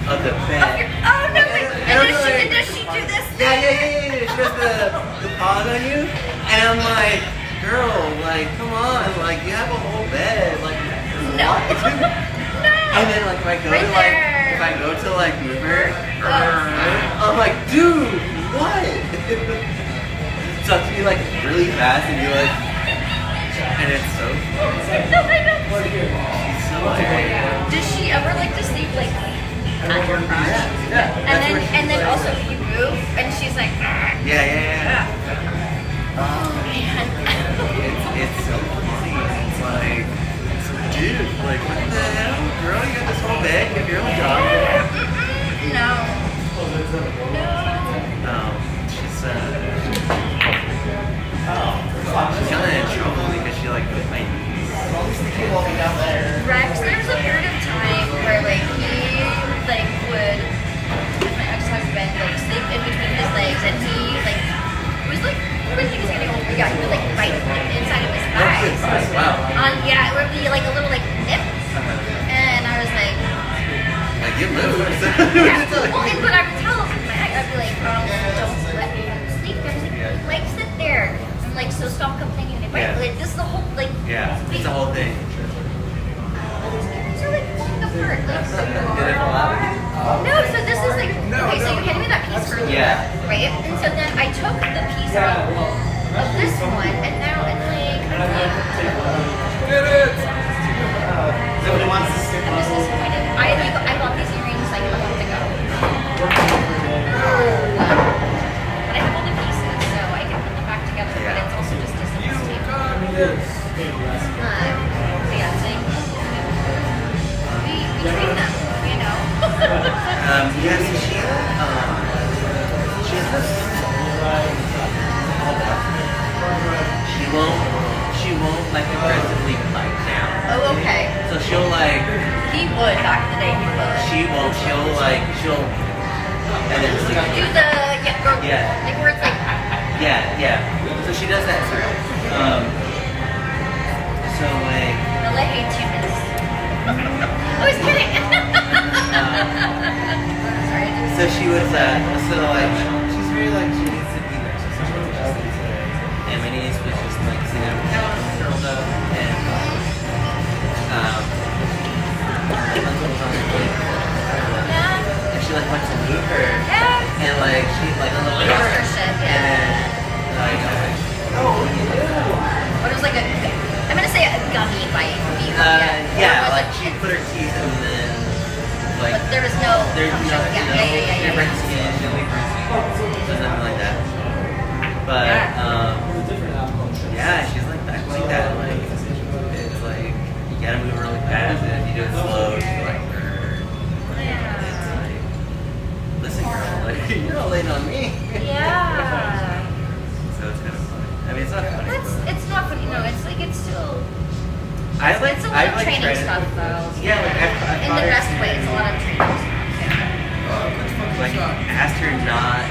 of the bed. Oh no! Wait. And I'm And like- does she do this? Yeah. She does the paws on you, and I'm like, girl, like, come on, like, you have a whole bed, like, No. And then like if I go Right to like there. if I go to like move her, Oh. I'm like, dude, what? So to be like really fast and be like, and it's so funny. No, I know. She's so hilarious. Does she ever like to sleep like on your crotch? Yeah. And then also you move and she's like, Yeah. oh man. It's so funny. It's like, dude, like what the hell, girl? You got this whole bed. You have your own job. No. No, she's kind of in trouble because she like bit my knees. Rex, there's a period of time where like he like would, with my ex-husband, like sleep in between his legs, and he like was like when he was getting older, yeah, he would like bite like, inside of his thighs. Wow. Yeah, it would be like a little like nip, and I was like, Like you move. yeah. Well, and but I would tell my ex, I'd be like, don't let me sleep there. He's like, sit there. I'm like, so stop complaining. And Yeah. like, this is the whole like. Yeah, it's a whole thing. So like falling apart. Like, so you Did it fall are. out? No, so this is like okay. So you handed me that piece earlier, Yeah. right? And so then I took the piece out of this one, and now it's like I'm Nobody wants to just disappointed. I bought these earrings like a month ago. Yeah, so she has this. She won't like aggressively bite down. Oh, okay. So she'll like, He would back in the day. He would. she'll, and then just like, Do the girl. Yeah. Like where it's like. yeah. So she does that, sorry. So like, Mila hates humans. I was kidding. Sorry. so she was, so like, she's very like, she needs to be there. So she just needs to, and my niece was just like sitting on the couch, curled up, and my uncle was on her plate. Yeah. And she like went to move her, Yeah. and like, she like on the way Lost over, her shit, yeah. and then, like, I was like, But it was like a. I'm gonna say a gummy bite. yeah, like she put her teeth and then, like, But there was no. there's no, Yeah. different skin, no different skin, so nothing like that. But, yeah, she's like that, like, it's like, you gotta move really fast, and if you do it slow, she's like, it's like, listen girl, like, you're all laying on me. Yeah. So it's kind of funny. I mean, it's not funny, It's not funny. No, it's like it's still. I like, It's a I lot of like training trying to- stuff though. Yeah, like, I've In taught the her best to- way, it's a lot of training stuff. like asked her not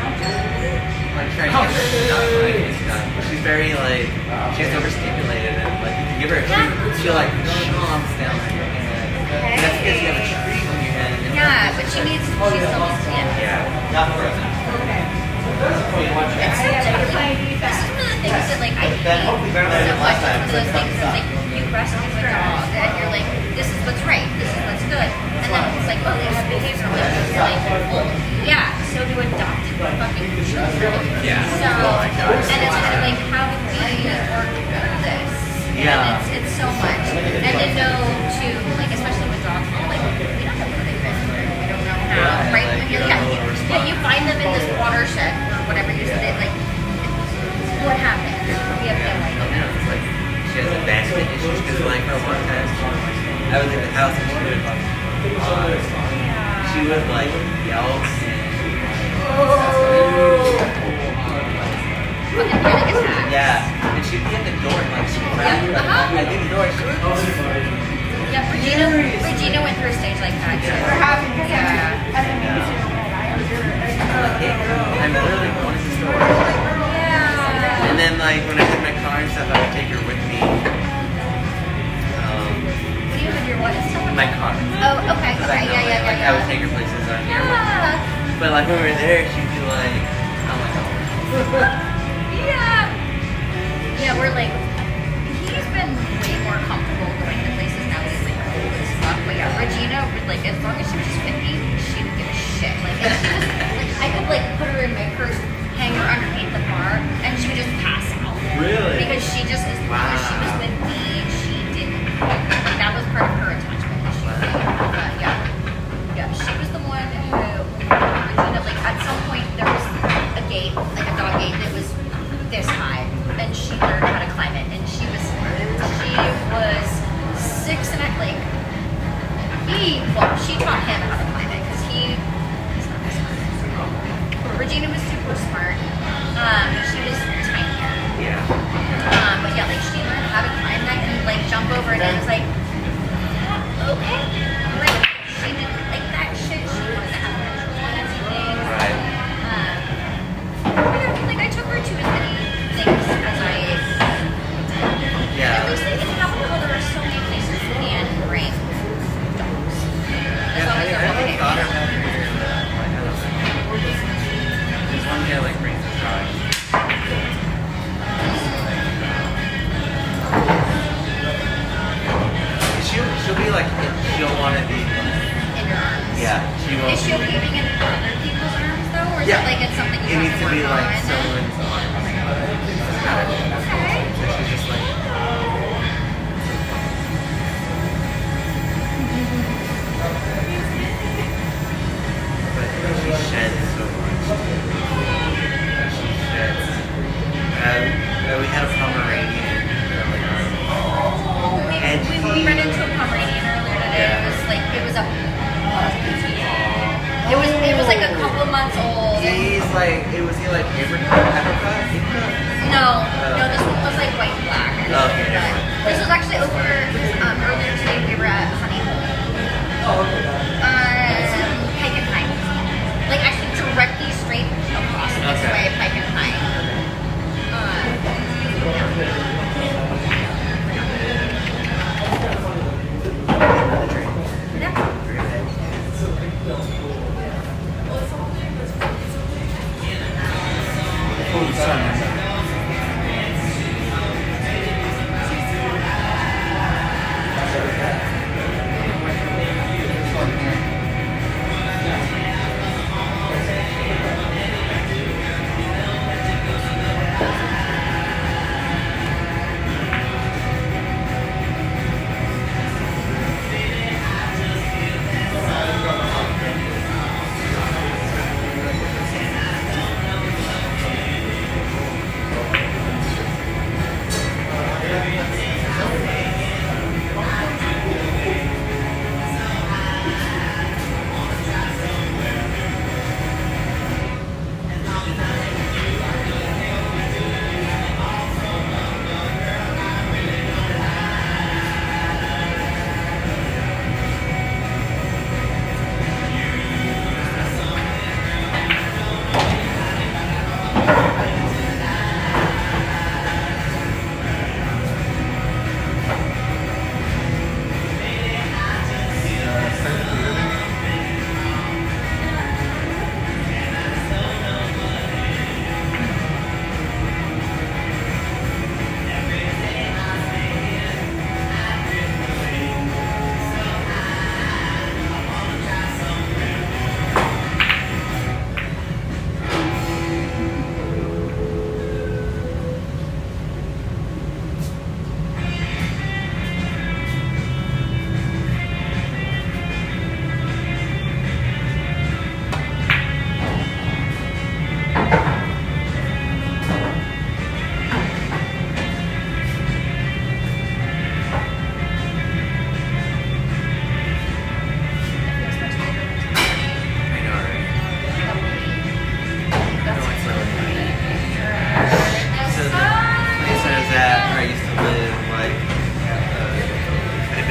like trying to get her to not like it's not. She's very like she's overstimulated and like if you give her a treat, she'll like chomps down on your hand. And that's because you have a treat on your hand. And Yeah, but she's almost yeah. Not frozen. It's such a like, this is one of the things that like I hate so much. It's one of those things that like you rescue a dog and you're like, this is what's right, this is what's good, and then it's like, oh, they have behavioral issues. Like, well, yeah, so do adopted fucking children. Yeah. So, and it's kind of like, how do we work through this? Yeah. And it's so much, and to know too, like especially with dogs, we're like, we don't know where they've been. We don't know how. Right? Like, When you're, yeah, you find them in this watershed or whatever you said. Like, what happened? We have no idea. It's like she has abandonment issues because like for a long time I would leave the house and she would like yell Fucking panic attack. yeah, and she'd be at the door and like she'd I'd be at the door and she would Yeah, Regina went through a stage like that too. Yeah. like, hey girl, I'm literally going to the store. Yeah. And then like when I had my car and stuff, I would take her with me. You had your what and stuff? My car. Oh, okay. Okay. Yeah. Like I would take her places on here. But like when we were there, she'd be like, oh my god. Yeah. Yeah, we're like, he's been way more comfortable going to places now. He's like old as fuck. But yeah, Regina, like as long as she was just 50, she didn't give a shit. Like, and she just, like I could like put her in my purse, hang her underneath the bar, and she would just pass out. Really? Because she just, as long as she was with me, she didn't. Like that was part of her attachment issue. But yeah, she was the one who, Regina, like at some point there was a gate, like a dog gate that was this high, and she learned how to climb it, and she was 6 and like she taught him how to climb it because he's not that smart. Regina was super smart. She was tinier. Yeah. But yeah, like she learned how to climb that and like jump over it, and it was like, okay. Like she didn't like that shit. She wanted to have control on everything. Right. Yeah, like I took her to as many things as I. Yeah. At least like in Capitol, there are so many places you can bring dogs. As long as they're I okay. thought about it. Like, I don't know. There's one guy like brings his dog. She'll be like, she'll want to be. In your arms. Yeah, she won't. Is she okay being in other people's arms though, or is Yeah. it like it's something It you needs have to to be work like on? someone's arms. Okay. So she's just like. But she sheds so much. She sheds. We had a Pomeranian early on. Oh, we ran into a Pomeranian earlier today. Yeah. It was like it was a. It was months old. He's like, was he like apricot? No, this one was like white and black. Okay, never But mind. this was actually over earlier today. We were at Honeymoon. Pike and Pine. Like actually directly straight across this Okay. way, Pike and Pine. Full sun.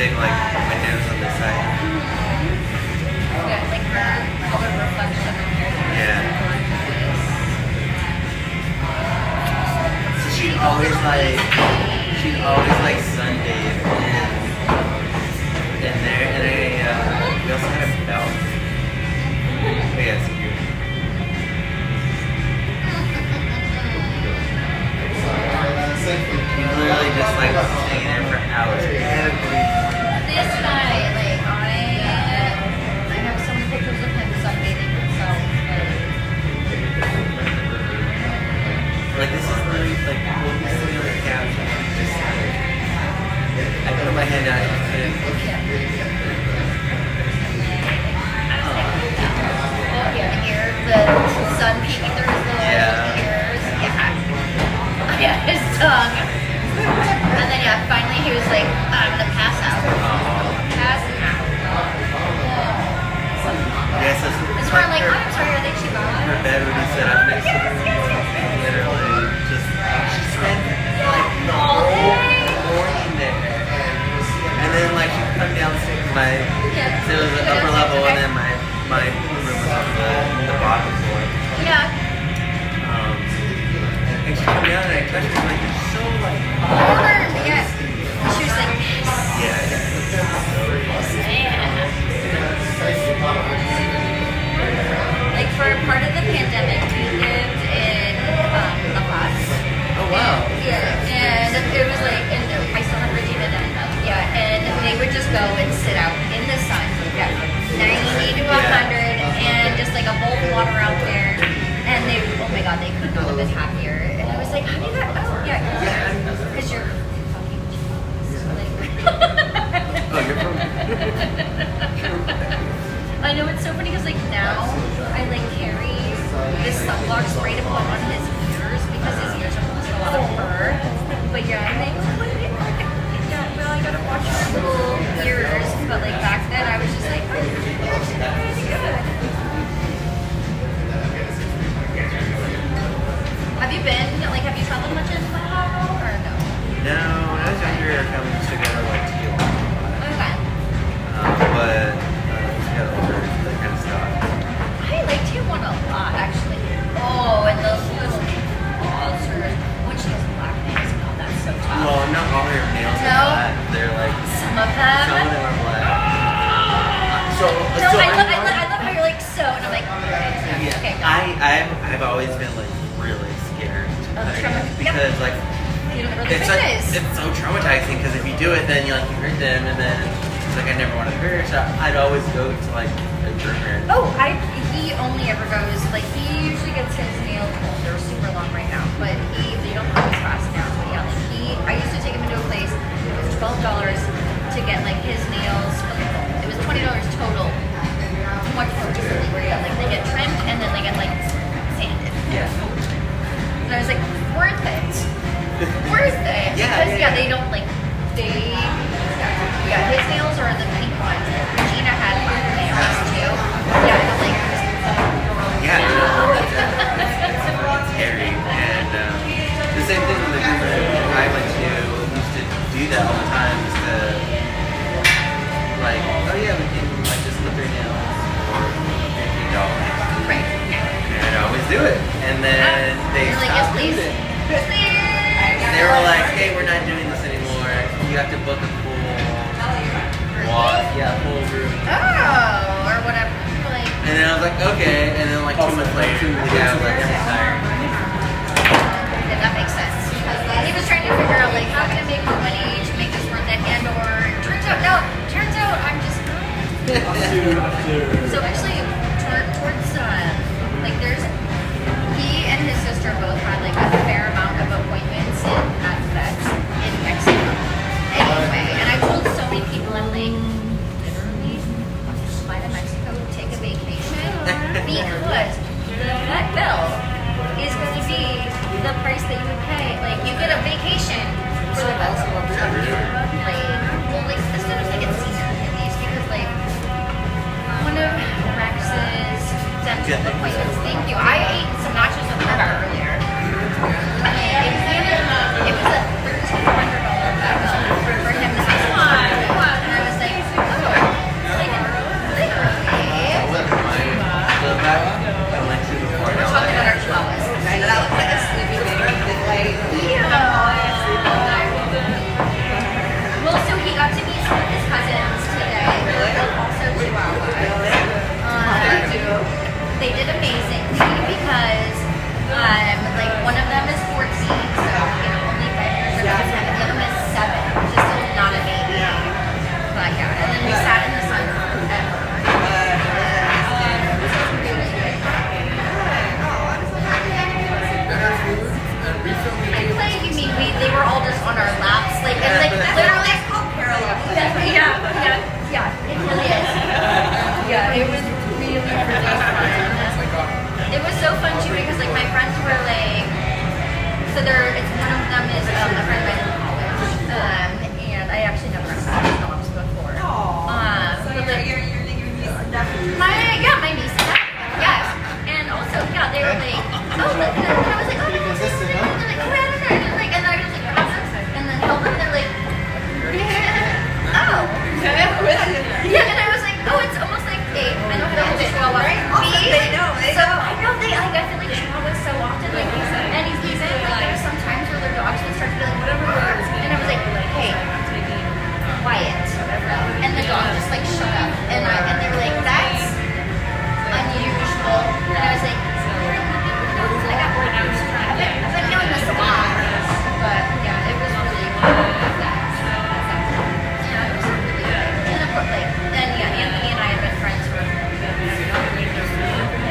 big like windows on this side. Yeah, like the color reflection. Yeah. So she'd always like Sunday in there, and we also had a belt. Oh yeah, security. You literally just like staying there for hours every. This guy, like I have some pictures of him sunbathing himself. Like this is literally like when he's sitting on the couch, and just I put my hand out and Oh yeah, here the sun peeking through his little ears. Yeah, his tongue. And then yeah, finally he was like, I'm gonna pass out. Pass out. yes, this It's where I'm like, I'm sorry, are they cheap on? her bed would be set up next to her. Literally, just she spent like the All whole day. morning there, and then like she'd come downstairs. So it was the upper level, and then my room was on the bottom floor. Yeah. And she came down and I touched her, like, you're so like Warm, yes. She was like, like for part of the pandemic, we lived in La Paz. oh wow. Yeah, and it was like, and I still have Regina then. Yeah, and they would just go and sit out in the sun, 90 to 100, and just like a bowl of water out there. And they, oh my god, they could not have been happier. And I was like, how do you got, oh yeah, because you're fucking genius. Oh, you're from I know it's so funny because like now I like carry this sunblock spray to put on his ears because his ears are full of a lot of fur. But yeah, I'm like, yeah, well I gotta watch your little ears. But like back then I was just like, oh, that's good. because like You don't know where the it's fish like, is. it's so traumatizing because if you do it, then you like you hurt them, and then it's like I never want to hurt. So I'd always go to like a groomer. Oh, he only ever goes, like, he usually gets his nails, well, they're super long right now, but they don't grow as fast now. But yeah, like, I used to take him into a place, it was $12 to get, like, his nails, it was $20 total. Much more recently where, yeah, like, they get trimmed and then they get, like, sanded. Yeah. And I was like, worth it. Worth it. Yeah, Because, yeah. they don't, like, yeah, his nails are the pink ones. Regina had black nails, too. Yeah, I don't like Yeah, no, that's fucking scary. And the same thing with the groomer I went to used to do that all the time. Just to like, oh yeah, we can like just clip your nails for $15. Right. And I'd always do it. And then they You're like, yes, stopped please. doing it. Please. They were like, hey, we're not doing this anymore. You have to book a full full room. Oh, or whatever. Like, And then I was like, okay. And then like 2 months later, the guy was like, I'm retired. yeah, that makes sense. Because he was trying to figure out, like, how can I make more money to make this worth it, and or turns out I'm just so actually towards like there's he and his sister both had like a fair amount of appointments at vets in Mexico. Anyway, and I told so many people I'm like, literally fly to Mexico, take a vacation because the vet bill is going to be the price that you would pay. Like you get a vacation for the vet bill. Like as soon as I get senior at least because like one of Rex's dental appointments. Thank you. I ate some nachos with her earlier. It was a $1,300 bill for him to have one. And I was like, oh, like literally. The back I went to before. We're talking about our chihuahuas. That looks like a sleeping baby. Well, so he got to meet some of his cousins today. They're also chihuahuas. They did amazingly because, like, one of them is 14, so, only 5 years old, and the other one is 7, which is still not a baby. But, yeah, and then we sat in the sun forever. I play, you mean they were all just on our laps, like, and, like, literally, yeah, it really is. Yeah, it was really fun. It was so fun too because like my friends were like, so it's one of them is a friend I in college, and I actually never met his moms before. So but like, your niece and nephew. my niece and nephew, yes, and also they were like, oh look, and I was like, oh, no, this is it. And they're like, oh, I don't know, and like, and I was like, and then held them, they're like, oh, yeah, and I was like, oh, it's almost like I don't know if Chihuahua They know. So I know I feel like Chihuahuas so often like and he's saying like there's some times where their dogs would start to be like whatever words and I was like hey quiet and the dog just like shut up and they were like that's unusual and I was like I got bored I've been doing this a lot but yeah it was really good. Yeah, it was really good. And of course like then yeah Anthony and I have been friends for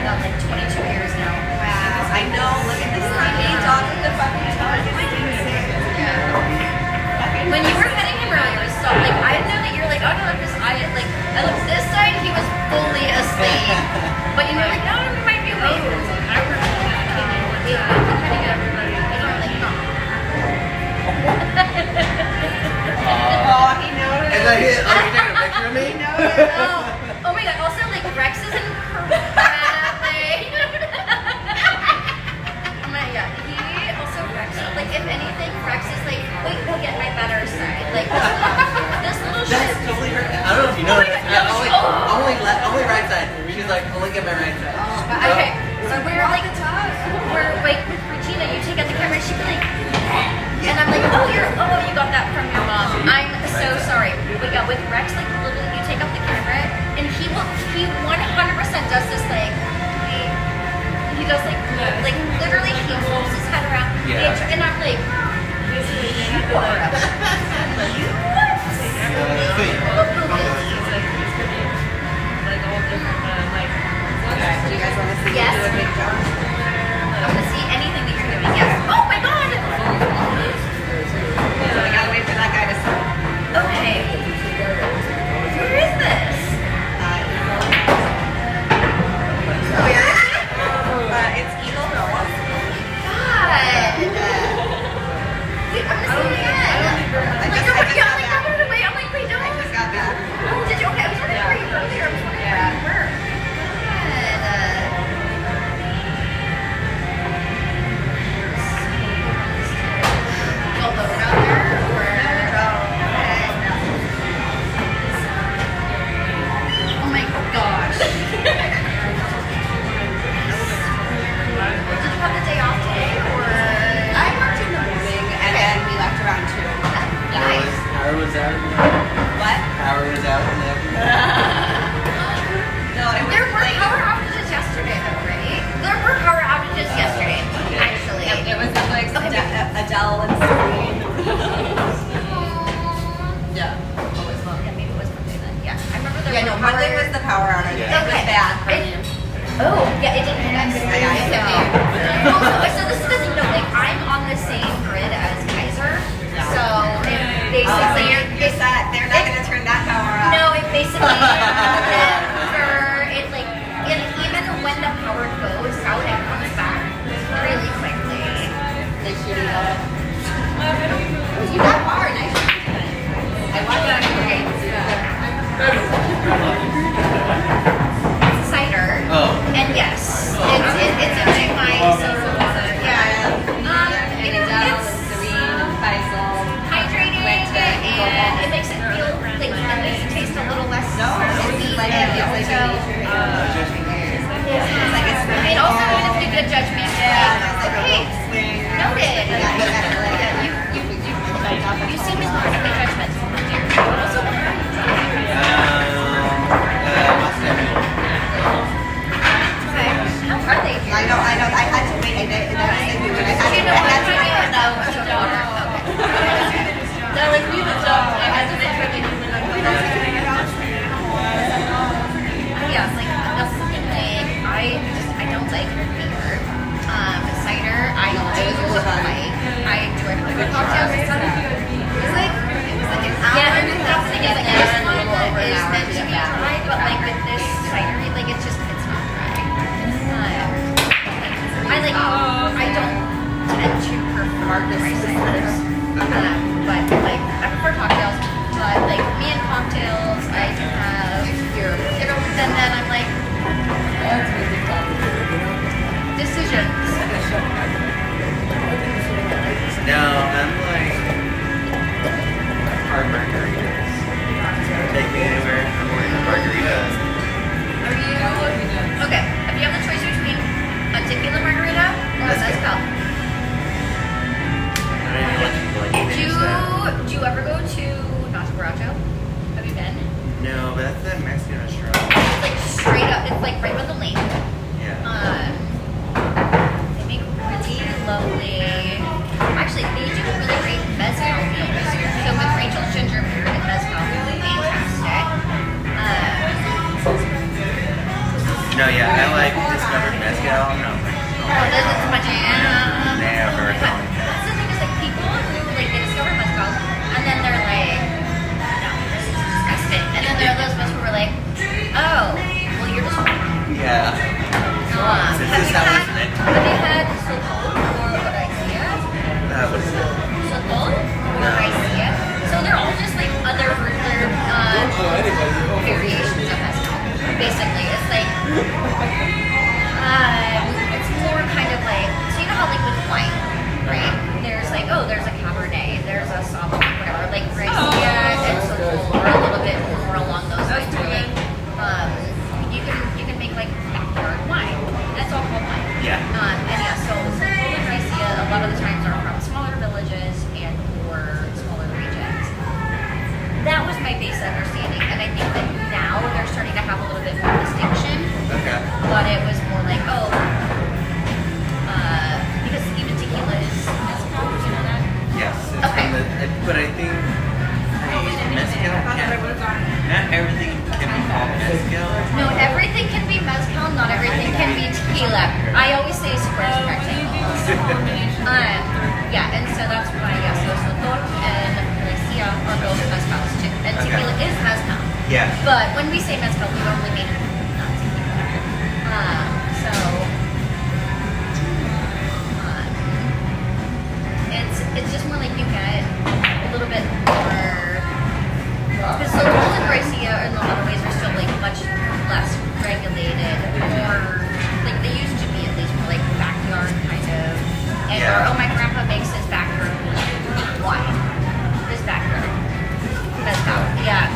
about like 22 years now. Wow. I know. Look at this tiny dog with the fucking tongue. When you were petting him earlier, so like I know that you're like, oh no, because I looked this side, he was fully asleep. But you're like, no, we might be awake. I was petting everybody, and you're like, no. Oh, he noticed. And then you taking a picture of me? Oh my god, also like Rex is incredibly oh my god, he also Rex like if anything, Rex is like, wait, he'll get my better side. Like this little shit. That's totally her. I don't know if you know Oh my this. God, Only right side. She's like, only get my right side. Okay, so we're like with Regina, you take out the camera, she'd be like, and I'm like, you got that from your mom. I'm so sorry. But yeah, with Rex, like literally, you take out the camera, Oh, yeah, it didn't hit us. Yeah, it hit me. So this is the thing, though, like, I'm on the same grid as Kaiser. So it basically, You're set. They're not gonna turn that power off. no, it basically never, it like, and even when the power goes out, it comes back really quickly. They shoot it up. You got power, nice. I want that. Okay. Cider. Oh. And yes, it's into my social yeah. It's hydrating and it makes it feel like it makes it taste a little less sweet and also it also gives you good judgment. Hey, noted. Yeah, you seem to have good judgment. What also okay. How are they? I know. I had to wait. I had Do you know what to I wait. No, like we would jump. I had to make sure they knew yeah, like that's something like I don't like beer. Cider I do like. I enjoy liquid cocktails. It's like yeah, that's the thing is like this one is meant to be dry, but like with this cider, like it's not dry. I don't tend to prefer dry ciders. But like I prefer cocktails. But like me and cocktails, I can have your and then I'm like decisions. No, I'm like hard margaritas. Take me anywhere. I'm ordering margaritas. Are you okay? If you have the choice between a tequila margarita or a mezcal, I don't know what people like. do you ever go to Nacho Borracho? Have you been? No, but that's a Mexican restaurant. It's like straight up. It's like right by the lake. Yeah. They make really lovely. Actually, they do really great mezcal meals. So with Rachel's ginger beer and mezcal, fantastic. No, yeah, I like discovered mezcal. No, There's a bunch of never But that's the thing is like people who like they discover mezcal and then they're like, no, this is disgusting. And then there are those of us who were like, oh, well you're just wrong. yeah. This is how it's meant. Have you had Sotol or Raicilla? What is it? Sotol or Raicilla? So they're all just like other variations of mezcal. Basically, it's like it's more kind of like so you know how like with wine, right? There's like there's a Cabernet, there's a Sauvignon, whatever, like Raicilla and Sotol are a little bit more along those lines. Where like you can make like backyard wine. That's all called wine. Yeah. And yeah, so Sotol and Raicilla a lot of the times are from smaller villages and or smaller regions. That was my basic understanding, and I think that now they're starting to have a little bit more distinction. Okay. But it was more like, because even tequila is mezcal, you know that? Yes. It's Okay. but I think mezcal not everything can be called mezcal. No, everything can be mezcal, not everything can be tequila. I always say squares and rectangles. Yeah, and so that's why, yeah, so Sotol and Raicilla are both mezcals too. And tequila is mezcal. Yeah. But when we say mezcal, we normally mean not tequila. So it's just more like you get a little bit more because Sotol and Raicilla in a lot of ways are still like much less regulated, more like they used to be at least more like backyard kind of. And Yeah. or my grandpa makes his backyard wine. His backyard mezcal. Yeah.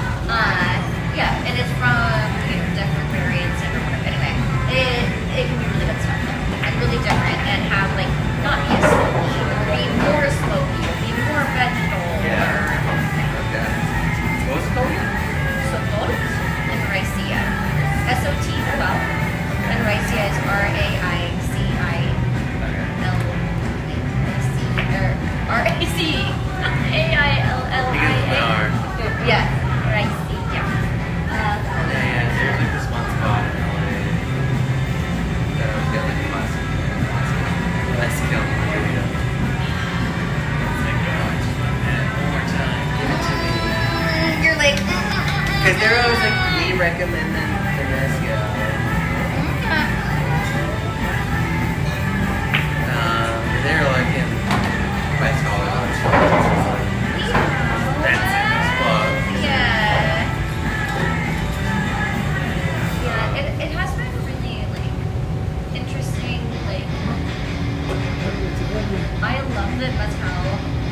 Yeah, and it's from different They're like in West Hollywood. That's it as fuck. Yeah. Yeah, it has been really like interesting. Like I love that Mezcal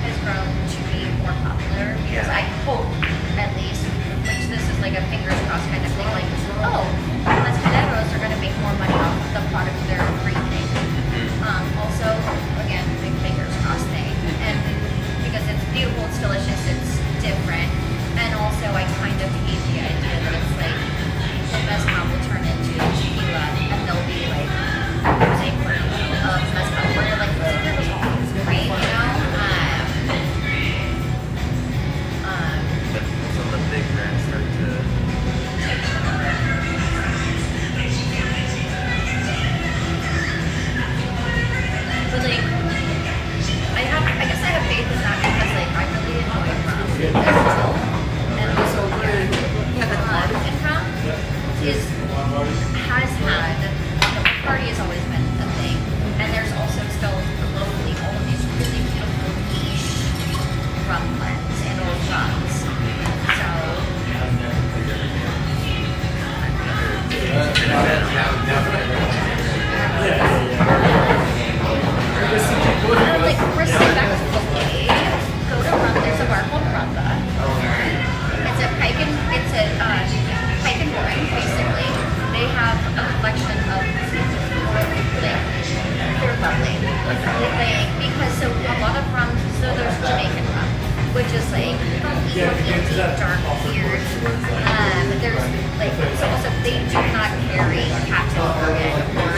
has grown to be more popular because I hope at least, which this is like a fingers crossed kind of thing, like, oh, mezcaleros are gonna make more money off the product they're creating. Also, again, big fingers crossed thing. And because it's beautiful, it's delicious, it's different. And also I kind of hate the idea that it's like the mezcal will turn into tequila and there'll be like a version of mezcal where you're like, it was always great, you know? But some of the big brands start to But like, I guess I have faith in that because like I really enjoy rum as well. And also, and rum has had, the party has always been a thing. And there's also still globally all of these really beautiful niche rum blends and old rums. Like respectfully, go to rum. There's a bar called Rumba. It's a pike and wine, basically. They have a collection of like they're lovely. Like, because so a lot of rums, so there's Jamaican rum, which is like funky, dark, weird. There's like so also they do not carry Captain Morgan or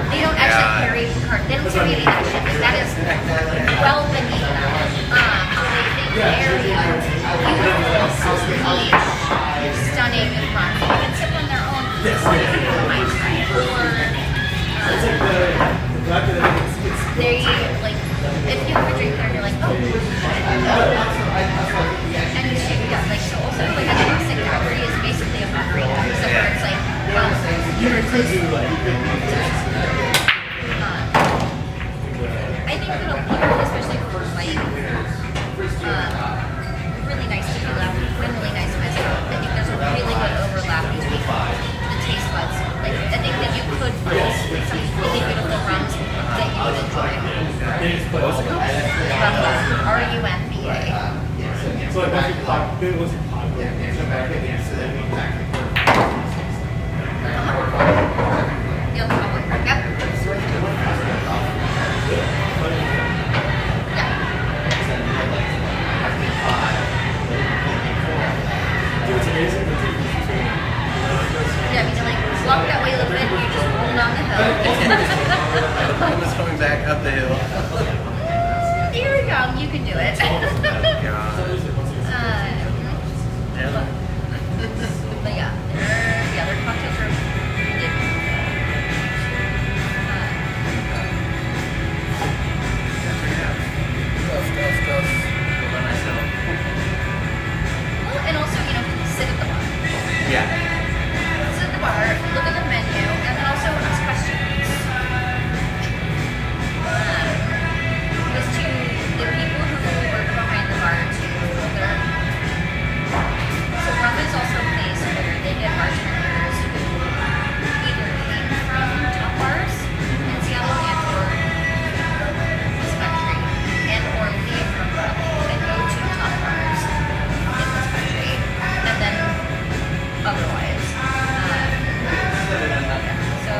they don't actually carry Picard. They don't carry any of that shit. Like, that is well beneath them. They carry beautiful, niche, stunning rums. You can sip on their own. Might try it. They like if you have a drink there, you're like, oh. And you should like so also like a classic daiquiri is basically a margarita. So where it's like I think that a lot, especially for like really nice tequila and really nice mezcal, I think there's a really good overlap between the taste buds. Like I think that you could find some really beautiful rums that you would enjoy. Rumba, R-U-M-B-A. So like once you pop, Yep. it's amazing. Yeah, I mean, like, walk that way a little bit, you just roll down the hill. I was coming back up the hill. You're young, you can do it. But yeah, their cocktails are really well, and also, you know, sit at the bar. Yeah. Sit at the bar, look at the menu, and then also ask questions. Because to the people who work behind the bar too, so rum is also a place where they get bartenders who either came from top bars in Seattle and or this country, and or leave from rum and go to top bars in this country, and then otherwise. So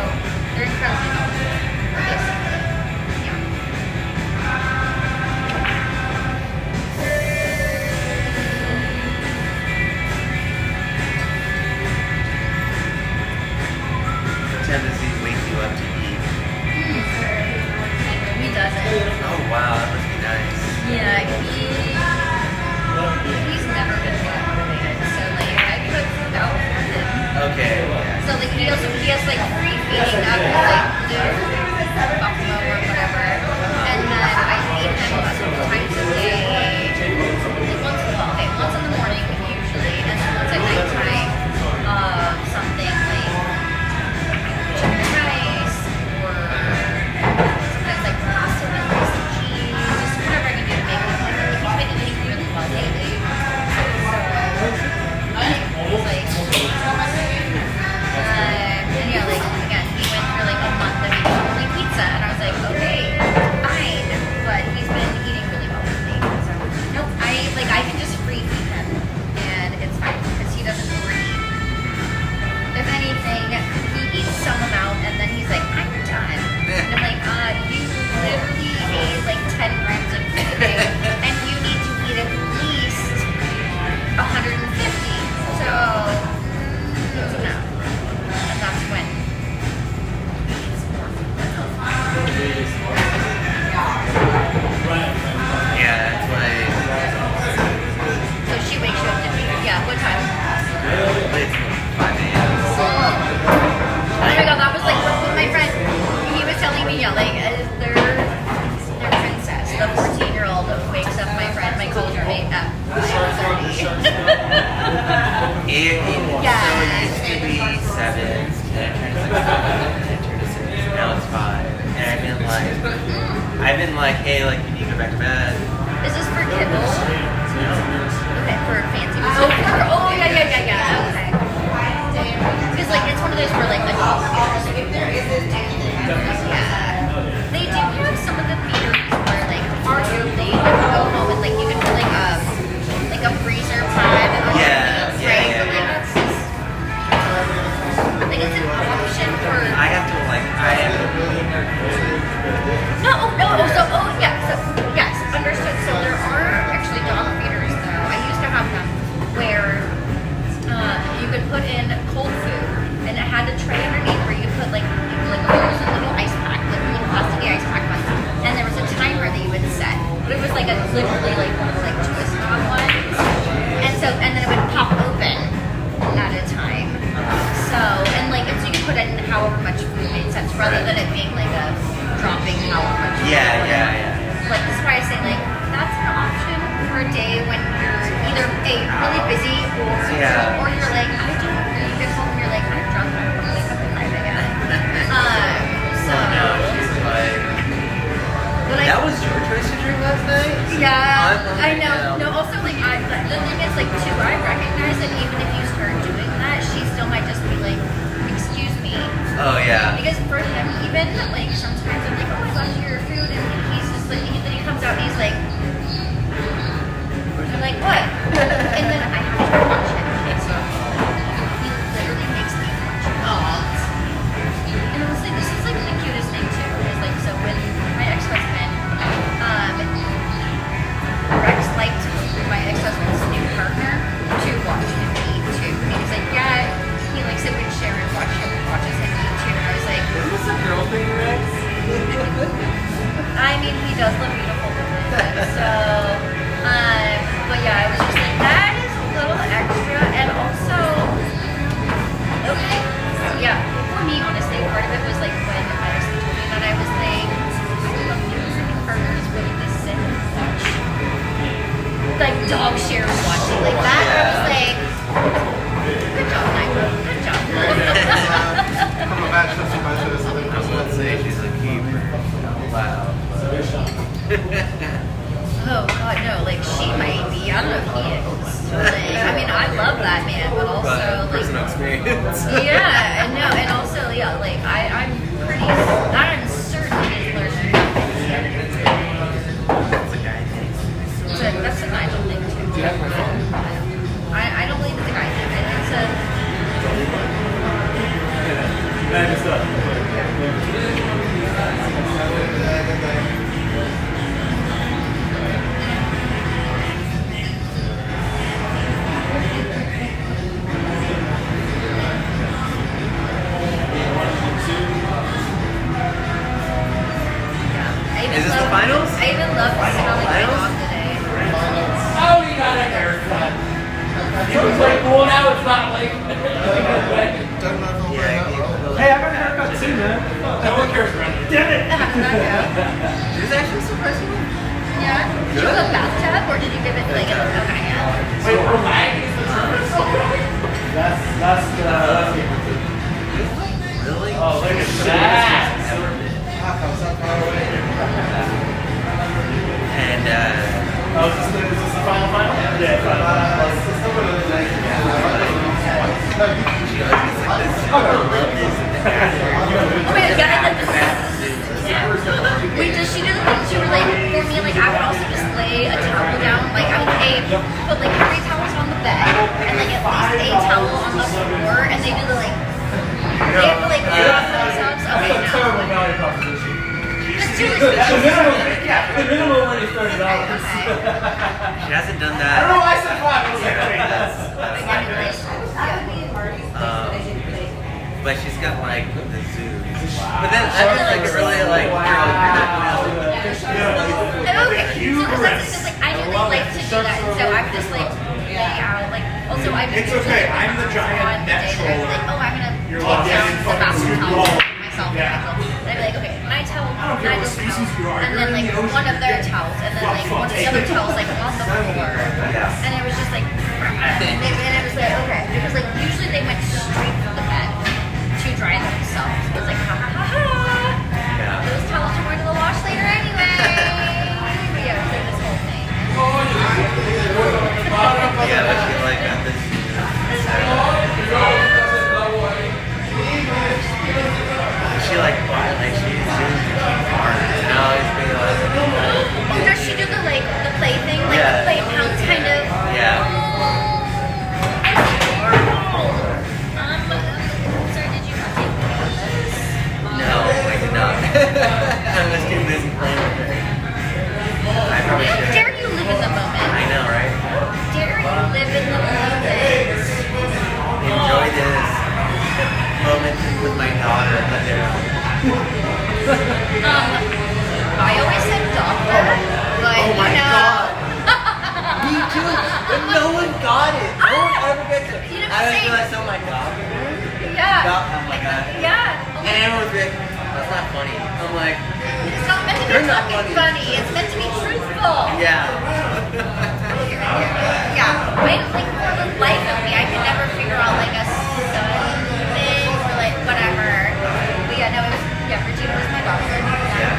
they're incredibly knowledgeable, basically. Yeah. Tennessee wake you up to eat. He doesn't. Oh wow, that must be nice. Yeah, he's never been that motivated. So like I put food out for him. Okay. Yeah. So like he has like free feeding up with like blue buffalo or whatever. And then I feed him a couple times a day. Like once in the morning usually, and then once at nighttime something like then I turned to 6, and then I turned to 6. Now it's 5. And I've been like, hey, like you need to go back to bed. Is this for kibble? Okay, for fancy. Yeah. Okay. Because like it's one of those where like yeah, they do have some of the theaters where like arguably you can go home and like you can put like a freezer pad and all Yeah, the yeah, right? yeah, But, like, yeah. that's just, like it's an option for. I have to like, I have to Yes, understood. So there are actually dog feeders though. I used to have them where you could put in cold food and it had a tray underneath where you could put like almost a little ice pack, like a little plastic ice pack ones. And there was a timer that you would set. But it was like a literally like one of like twist knob ones. And then it would pop open at a time. So and so you could put in however much food made sense rather than it being like a dropping however much food. Yeah. Like this is why I say like that's an option for a day when you're either really busy or you're like I don't you get home and you're like I'm drunk and I'm gonna wake up at 5 a.m. So no, she's like, but that was your choice to drink last night? yeah, I know. No, also like the thing is like too I recognize that even if you start doing that, she still might just be like, excuse me. Oh yeah. Because for him, even like sometimes I'm like, oh my gosh, your food, and he's just like, then he comes out and he's like, I'm like, what? And then I have to watch him. He literally makes me watch him. And honestly, this is like the cutest thing too. Is like, so when my ex-husband, Rex liked my ex-husband's new partner to watch him eat too. And he was like, yeah, he likes it when Sharon watches him eat too. And I was like, Is this a girl thing, Rex? I mean, he does love beautiful women. So, but yeah, I was just like, that is a little extra. And also, okay, yeah, for me, honestly, part of it was like when my ex told me that I was like, I love doing partners really to sit and watch, like dog share watching like that. I was like, good job, Michael. Good job. From a bachelor to bachelor, so I won't say she's a keeper. Wow. Oh God, no! Like she might be. I don't know if he is. Like, I mean, I love that man, but also like, personal experience. yeah, and no, and also yeah, like I'm certain he's learning. That's a guy thing. That's a Nigel thing too. Do you have my phone? I don't believe it's a guy thing. It's a. Good stuff. Is this the finals? I even love to smell like my Finals? dog today. Oh, you got a haircut. It was like, well, now it's not like. Hey, I got a haircut too, man. No one cares around here. Damn it! How did that go? It was actually surprisingly. Yeah. Did you go to the bathtub or did you give it like a okay? Yeah. Wait, we're lagging. Is the service That's Really? oh, look at that? Ever been. And oh, is this the final? Yeah, final. she always gets like this. I love this. Oh my God, yeah, Wait, does she do the thing too? Where, like, for me, like, I would also just lay a towel down. Like, I would put like 3 towels on the bed and like at least a towel on the floor, and they do the like. They have to like off themselves. Okay, That's a no. terrible value proposition. Let's do this. The minimum money is $30. Okay. She hasn't done I that. don't know why I said 5. I was like, wait, that's. But she's got like the zoos. But then I feel like it really like. Okay, so because that's just like I knew they like to do that, and so I would just like lay out like. Also, I just It's okay, I'm the giant on the day that I was like, oh, I'm gonna You're take lucky I down didn't the bathroom fucking towel scoop myself, Yeah. and I'd be like, okay, my towel, don't care what Nigel's species you towel, are, and you're then in like the ocean. one of their towels, and then like one of the other towels like on the floor, and it was just like, and it was like okay, because like usually they went straight from the bed to dry like she's doing hard. And I always be like, Oh, does she do the like the play thing, like Yeah. the play pounds kind of? yeah. Sorry, did you not take photos? No, I did not. I was too busy playing with her. I probably should. Dare you live in the moment? I know, right? Dare you live in the moment? Enjoy this moment with my daughter. I always said doctor, but Oh my you know. God. Me too. But no one got it. No one ever gets it. You never I say- realized, oh my God. Yeah. Oh my God. Yeah. And everyone's like, that's not funny. I'm like, It's not meant to be You're not fucking funny. funny. It's meant to be truthful. yeah. Yeah. I like for the life of me, I could never figure out like a son thing or like whatever. But yeah, no, it was Regina was my doctor. Yeah.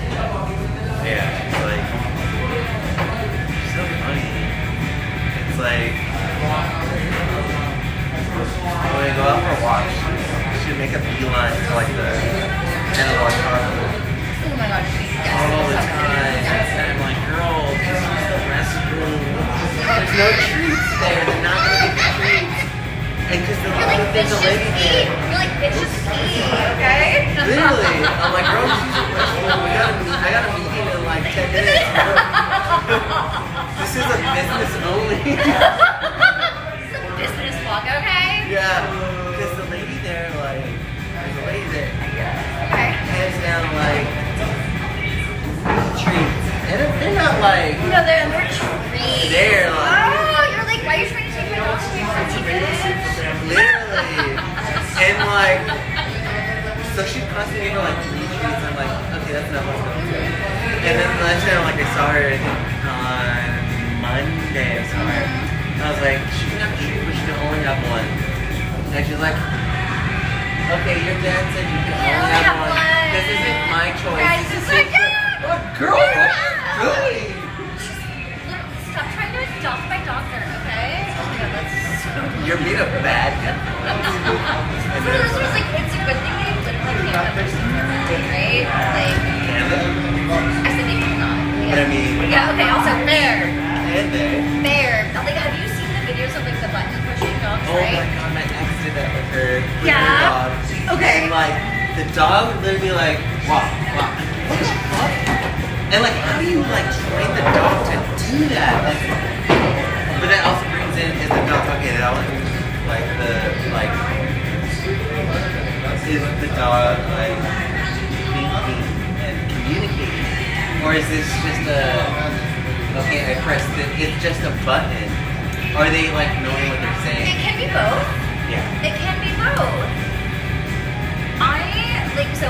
Yeah, it's like so funny. It's like when we go out for a walk, she should make a beeline to like the end of our car Oh my gosh, yes. all the something. time. Yes. And I'm like, girl, just use the restroom. There's no treats there. They're not gonna get the treats. And just the You're like, other bitch, things the just lady pee. did. You're like, bitch, just pee, okay? Literally, I'm like, girl, just use the restroom. I got a meeting in like 10 minutes. This is a business only. Business walk, okay? Yeah, because the lady there, like, there's a lady there, Okay. hands down, like, treats. And they're not like, No, they're trees. they're like, Oh, you're like, why are you trying to take my dog away from me, bitch? literally. And like, so she constantly gave her like 3 treats. I'm like, okay, that's enough, let's go. And then the next time, like, I saw her, I think, on Monday, I saw her. I was like, she can have a treat, but she can only have one. And she's like, okay, your dad said you can only have one. This isn't my choice. Guys, This it's is like, your- yeah. What, girl, what are you doing? Stop trying to adopt my doctor, okay? Oh my god, that's so You're being a bad influence. So this was like, it's a good thing they literally came up with something, right? Like, I said they could not. But I mean, Yeah, okay, also fair. and there. Fair. Like, have you seen the videos of like the button pushing dogs, Oh right? my god, my ex did that with her Yeah? dog. Okay. And like, the dog would literally be like, wow, wow. What the fuck? And like, how do you like train the dog to do that? Like, but that also brings in, is the dog, okay, that one, like is the dog like thinking and communicating? Or is this just a, okay, I pressed it, it's just a button? Are they like knowing what they're It saying? can be both. Yeah. It can be both.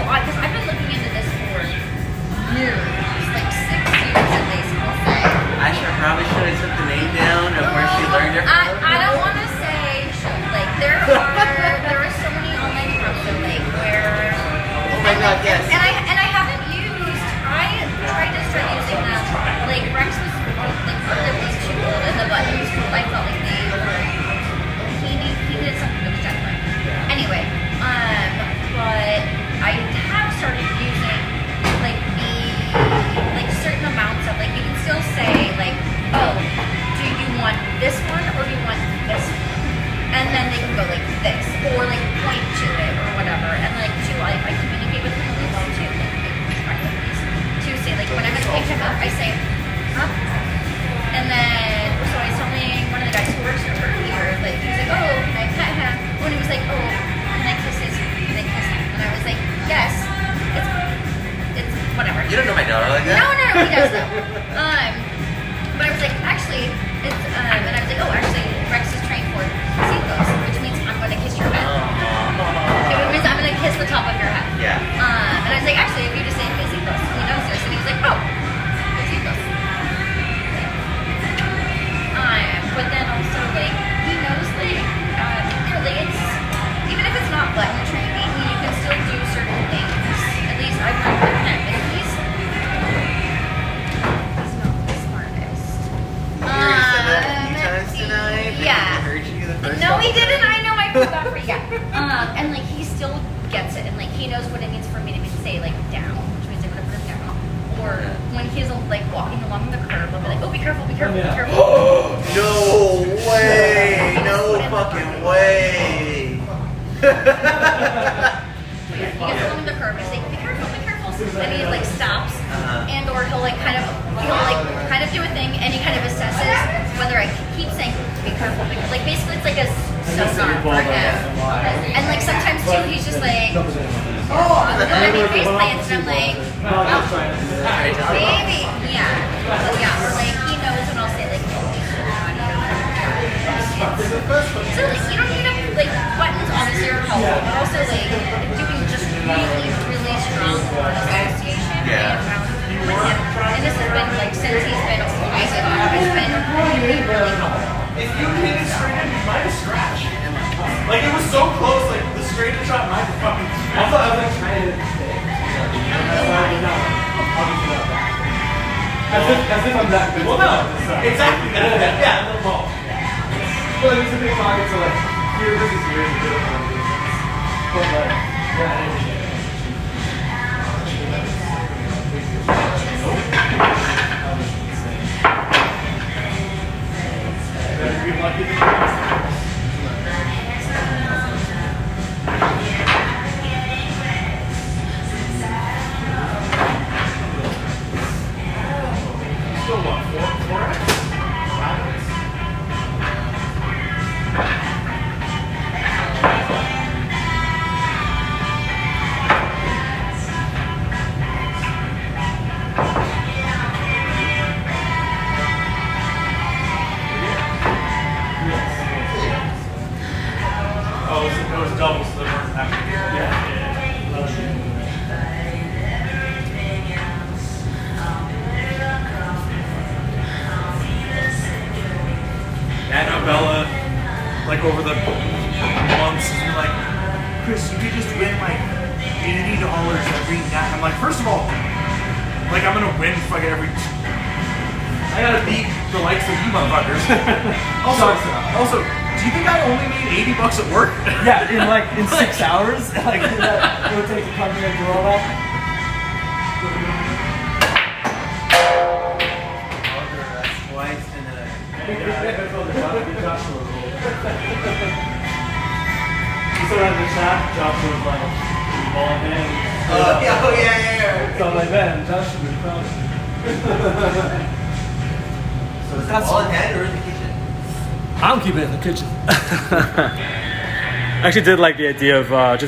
Because I've been looking into this for years, like 6 years at least, I'll say. Probably should have took the name down of where she learned it from. I don't want to say, like, there are so many online groups, so, like, where... Oh my god, yes. And I haven't used, I tried to start using them, like, Rex was, like, relatively too old in the buttons, I felt like he needed something that was different. Anyway, but I have started using, like, certain amounts of, like, you careful, be careful. No way! No fucking way! He gets along the curb and he's like, be careful, and he like stops, and or he'll like kind of do a thing, and he kind of assesses whether I keep saying be careful, like basically it's like a sonar for him, and like sometimes too he's just like, oh, I'm gonna be face plants, and I'm like, baby, yeah, or like he knows when I'll say like, so like you don't need to like buttons obviously are helpful, but also like doing just really strong word association around with him. And this has been like since he's been it's been really helpful. If you hit it straight in, you might have scratched. Like, it was so close, like, the straight in shot might have fucking... I thought I was like trying to hit it today. As if I'm that good. Well, no. Exactly. Yeah, the ball. Well, it's a big pocket, so like, here versus here is a bit of a difference. But like, yeah, I didn't get it. Better be lucky than still what, 4x? 5x? Oh, it was double, so they weren't actually. Yeah. And Bella, like over the months, has been like, Chris, you could just win like $80 every night. I'm like, first of all, like I'm gonna win fucking every. I gotta beat the likes of you motherfuckers. also, do you think I only made $80 at work? Yeah, in 6 hours. Like it would take to come here and do all that. Twice in a. You saw that in the chat, Joshua was like, ball in hand. Yeah. So I'm like, man, Josh would be proud. So is it all in hand or in the kitchen? I don't keep it in the kitchen. I actually did like the idea of just